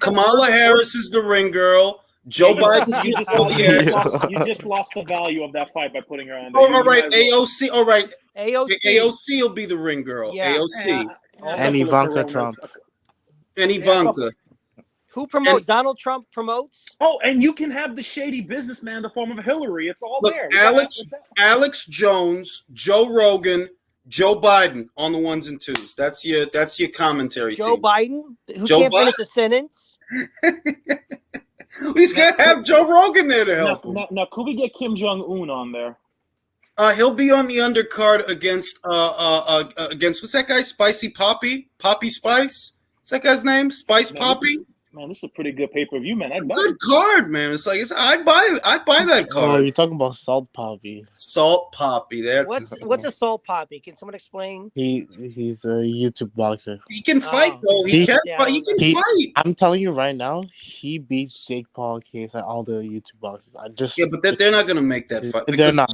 Kamala Harris is the ring girl. Joe Biden's you just lost the value of that fight by putting her on. Oh, all right, AOC. All right, AOC will be the ring girl. Yeah. AOC and Ivanka Trump. And Ivanka. Who promotes? Donald Trump promotes. Oh, and you can have the shady businessman in the form of Hillary. It's all there. Alex Jones, Joe Rogan, Joe Biden on the ones and twos. That's your commentary Joe team. Biden, who can't finish a sentence. He's gonna have Joe Rogan there to help him. Now, could we get Kim Jong-un on there? He'll be on the undercard against what's that guy? Spicy Poppy Spice. Is that guy's name? Spice Poppy. Man, this is a pretty good pay-per-view, man. I'd buy Good card, man. It's like I'd buy that card. Oh, you're talking about Salt Poppy. Salt Poppy. What's a Salt Poppy? Can someone explain? He's a YouTube boxer. He can fight though. He can fight. I'm telling you right now, he beats Jake Paul case at all the YouTube boxers. But they're not gonna make that fight. They're not.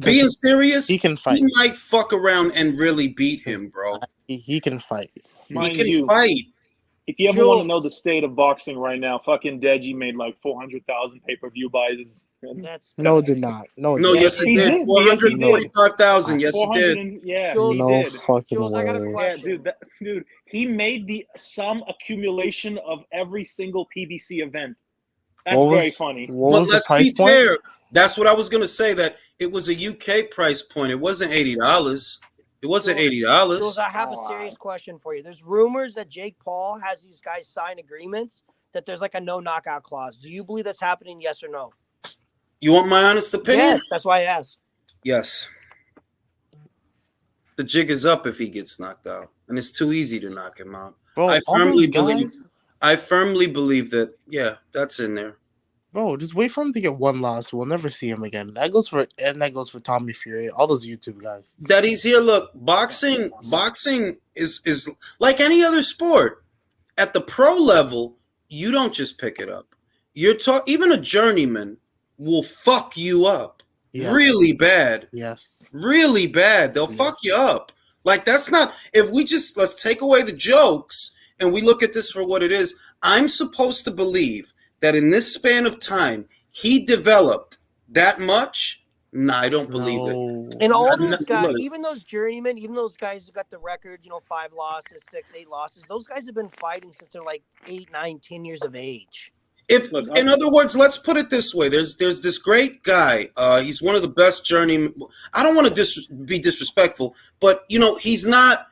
Being serious, he can fight. He might fuck around and really beat him, bro. He can fight. He can fight. If you ever want to know the state of boxing right now, fucking Deji made like 400,000 pay-per-view buys. No, did not. No, yes, it did. 445,000. Yes, it did. Yeah, no fucking way. I got a question. Yeah, dude, he made the sum accumulation of every single PBC event. That's very funny. But let's be fair. That's what I was gonna say. That it was a UK price point. It wasn't $80. It wasn't $80. Jules, I have a serious question for you. There's rumors that Jake Paul has these guys sign agreements that there's like a no knockout clause. Do you believe that's happening? Yes or no? You want my honest opinion? Yes, that's why I asked. Yes. The jig is up if he gets knocked out, and it's too easy to knock him out. Bro, I firmly believe that. Yeah, that's in there. Bro, just wait for him to get one loss. We'll never see him again. That goes for Tommy Fury, all those YouTube guys. That he's here. Look, boxing is like any other sport. At the pro level, you don't just pick it up. Even a journeyman will fuck you up really bad. Yes, really bad. They'll fuck you up. Like that's not. If we just let's take away the jokes and we look at this for what it is. I'm supposed to believe that in this span of time, he developed that much? No, I don't believe it. And all those guys, even those journeymen, even those guys who got the record, 5 losses, 6, 8 losses, those guys have been fighting since they're like 8, 9, 10 years of age. In other words, let's put it this way. There's this great guy. He's one of the best journeymen. I don't want to be disrespectful, but, he's not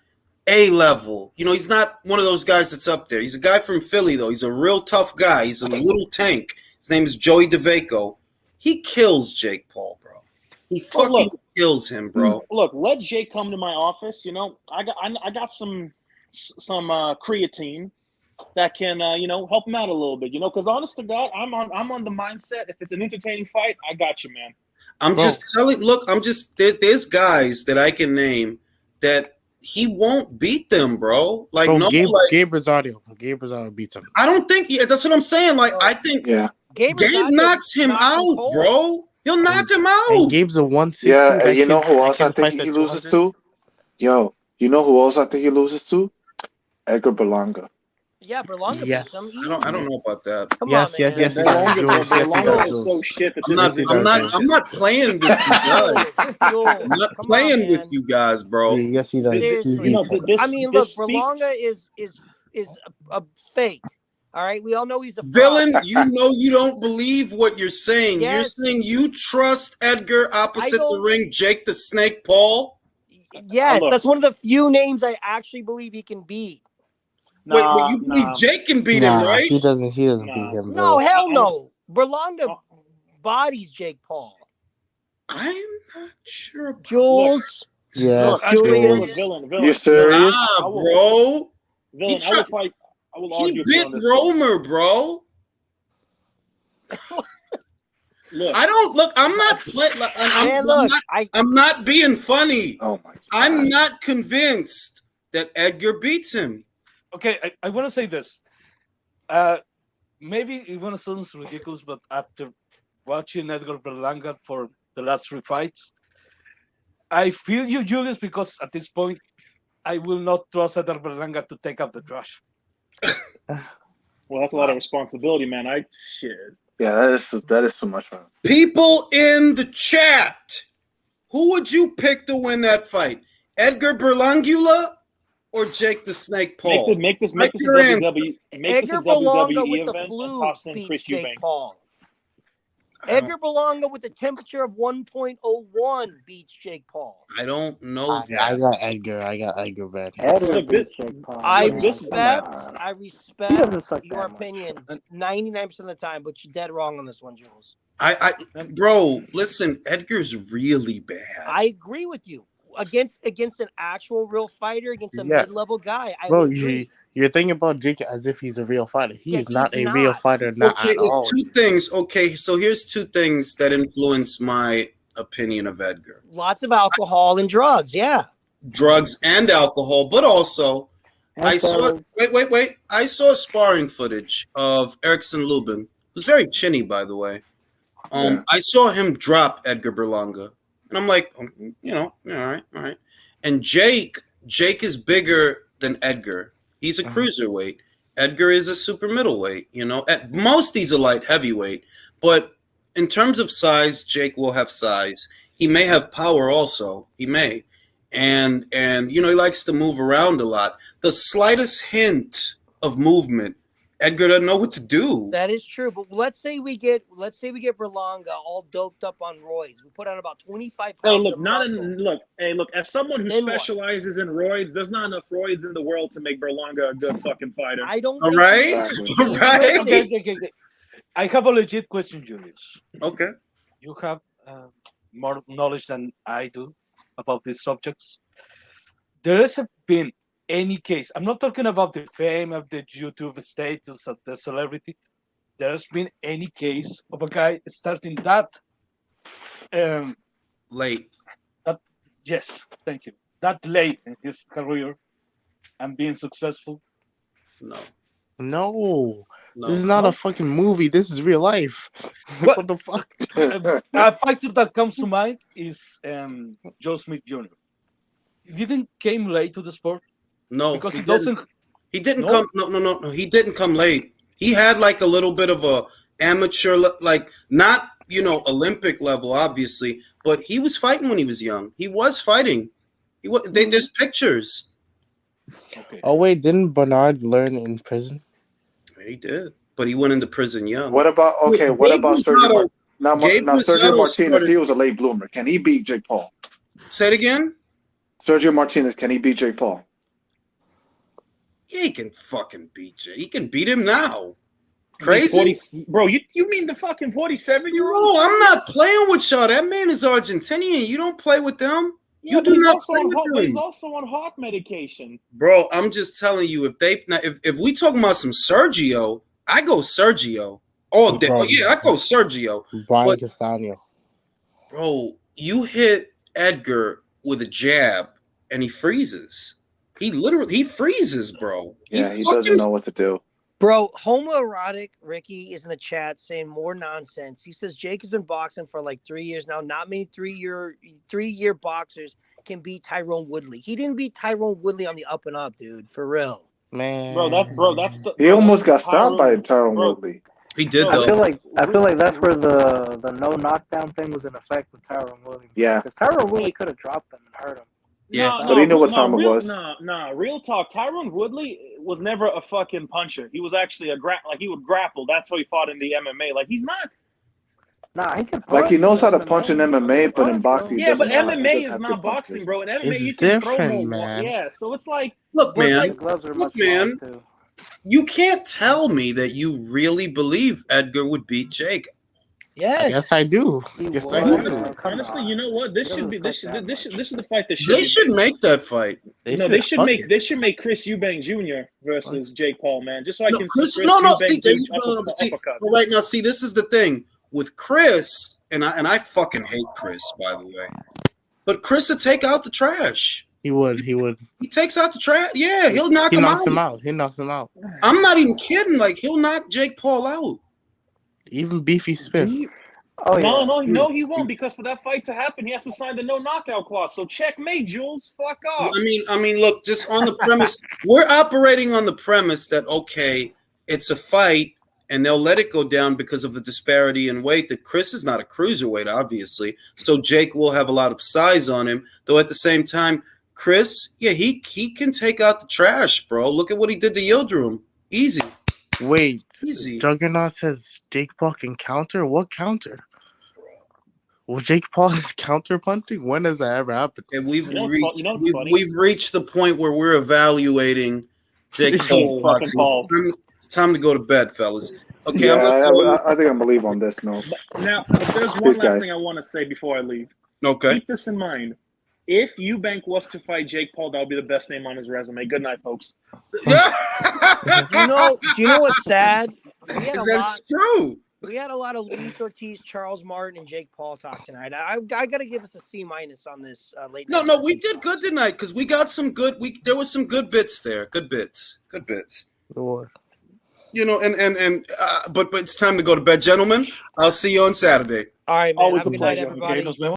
A-level. He's not one of those guys that's up there. He's a guy from Philly, though. He's a real tough guy. He's a little tank. His name is Joey DeVaco. He kills Jake Paul, bro. He fucking kills him, bro. Look, let Jake come to my office. I got some creatine that can help him out a little bit. Because honest to God, I'm on the mindset. If it's an entertaining fight, I got you, man. There's guys that I can name that he won't beat them, bro. Like, Gabe Rosado beats him. I don't think. Yeah, that's what I'm saying. Like, I think Gabe knocks him out, bro. He'll knock him out. And Gabe's a 160. Yeah, and you know who else I think he loses to? Yo, you know who else I think he loses to? Edgar Berlanga. Yeah, Berlanga. Yes. I don't know about that. Yes. Berlanga is so shit. I'm not playing with you guys. I'm not playing with you guys, bro. Yes, he does. Look, Berlanga is a fake. All right, we all know he's a villain. You don't believe what you're saying. Yes. You're saying you trust Edgar opposite the ring, Jake the Snake Paul. Yes, that's one of the few names I actually believe he can beat. Wait, you believe Jake can beat him, right? He doesn't beat him. No, hell no. Berlanga bodies Jake Paul. I'm not sure about Jules. Yes, Julius. Villain. You serious? Ah, bro. Villain, He I will fight. I will He argue with you bit on this. Romer, bro. Look, I don't look. I'm not playing. I'm not being funny. Oh my god. I'm not convinced that Edgar beats him. Okay, I want to say this. Maybe it want to sound ridiculous, but after watching Edgar Berlanga for the last 3 fights, I feel you, Julius, because at this point, I will not trust Edgar Berlanga to take out the trash. well, that's a lot of responsibility, man. Shit. Yeah, that is too much for him. People in the chat, who would you pick to win that fight? Edgar Berlangula or Jake the Snake Paul? Make this a Edgar Berlanga WWE with the event and flu toss in beats Chris Jake Eubank. Paul. Edgar Berlanga with the temperature of 1.01 beats Jake Paul. I don't know. I got Edgar. Man. I respect your opinion 99% of the time, but you're dead wrong on this one, Jules. Bro, listen, Edgar's really bad. I agree with you. Against an actual real fighter, against a mid-level guy. Bro, you're thinking about Jake as if he's a real fighter. He's not a real fighter, not at all. Two things. Okay, so here's 2 things that influence my opinion of Edgar. Lots of alcohol and drugs, yeah. Drugs and alcohol, but also I saw sparring footage of Erickson Lubin, who's very chinny, by the way. I saw him drop Edgar Berlanga. And I'm like, all right. And Jake is bigger than Edgar. He's a cruiserweight. Edgar is a super middleweight. At most he's a light heavyweight. But in terms of size, Jake will have size. He may have power also. He may. And he likes to move around a lot. The slightest hint of movement, Edgar doesn't know what to do. That is true, but let's say we get Berlanga all doped up on roids. We put on about 25 pounds of muscle. Look. As someone who specializes in roids, there's not enough roids in the world to make Berlanga a good fucking fighter. I don't. All right. Okay. I have a legit question, Julius. Okay. You have more knowledge than I do about these subjects. There hasn't been any case. I'm not talking about the fame of the YouTube status of the celebrity. There has been any case of a guy starting that late. Yes, thank you. That late in his career and being successful. No. This is not a fucking movie. This is real life. What the fuck? A factor that comes to mind is Joe Smith Jr. He didn't came late to the sport. No, because he doesn't. He didn't come. No. He didn't come late. He had like a little bit of a amateur, like not Olympic level, obviously, but he was fighting when he was young. He was fighting. There's pictures. Okay. Oh wait, didn't Bernard learn in prison? He did, but he went into prison young. What about Sergio? Now Sergio Martinez, he was a late bloomer. Can he beat Jake Paul? Say it again. Sergio Martinez, can he beat Jake Paul? Yeah, he can fucking beat Jake. He can beat him now. Crazy, bro. You mean the fucking 47-year-old? No, I'm not playing with y'all. That man is Argentinian. You don't play with them. Yeah, you do not play with them. He's also on heart medication, bro. I'm just telling you, if we talking about some Sergio, I go Sergio all day. Oh yeah, I go Sergio. Brian Castano. Bro, you hit Edgar with a jab and he freezes. He freezes, bro. He doesn't know what to do. Bro, homoerotic Ricky is in the chat saying more nonsense. He says Jake has been boxing for like 3 years now. Not many three-year boxers can beat Tyrone Woodley. He didn't beat Tyrone Woodley on the up and up, dude. For real. Man. He almost got stopped by Tyrone Woodley. He did. I feel like that's where the no knockdown thing was in effect with Tyrone Woodley. Yeah. Because Tyrone Woodley could have dropped him and hurt him. Yeah, but he knew what time it was. Real talk. Tyrone Woodley was never a fucking puncher. He was actually he would grapple. That's how he fought in the MMA. Like he's not. Nah, he can punch. Like he knows how to punch in MMA, but in boxing, yeah, but MMA is not boxing, bro. In MMA, you can throw more. Man. Yeah, so it's like, look, man, too. You can't tell me that you really believe Edgar would beat Jake. Yes. Yes, I do. He Yes, was. I Honestly, do. Come honestly, on. you know what? This He should be doesn't fight that this much. is the fight that should They be should made. make that fight. No, they should Fuck make it. Chris Eubank Jr. versus Jake Paul, man, just so I No, can see Chris. Chris No. See, Eubank do see, uppercuts. right now, see, this is the thing with Chris, and I fucking hate Chris, by the way. But Chris would take out the trash. He would. He takes out the trash. Yeah, he'll knock He him knocks out. him out. He knocks him out. I'm not even kidding. Like he'll knock Jake Paul out. Even Beefy Smith. Oh yeah. No, he won't, because for that fight to happen, he has to sign the no knockout clause. So checkmate, Jules. Fuck off. I mean, look, just on the premise, we're operating on the premise that okay, it's a fight, and they'll let it go down because of the disparity in weight. That Chris is not a cruiserweight, obviously, so Jake will have a lot of size on him. Though at the same time, Chris, yeah, he can take out the trash, bro. Look at what he did to Yildirim. Easy. Wait, Easy. Juggernaut says Jake Paul can counter? What counter? Well, Jake Paul is counter punting? When has that ever happened? And we've You know what's funny? we've reached the point where we're evaluating Jake Paul Fucking boxing. Paul. It's time to go to bed, fellas. Okay, Yeah, I'm gonna go. I think I'm gonna leave on this note. Now, but there's one These last guys. thing I want to say before I leave. Okay. Keep this in mind. If Eubank was to fight Jake Paul, that would be the best name on his resume. Good night, folks. Do you know what's sad? We had a lot. That's true. We had a lot of Luis Ortiz, Charles Martin, and Jake Paul talk tonight. I got to give us a C- on this late. No, night we did good tonight because we got some good. There was some good bits there. Good bits. Lord. You know, but it's time to go to bed, gentlemen. I'll see you on Saturday. All right, man. Always Have a a good night, pleasure. everybody. Ok, nos vemos.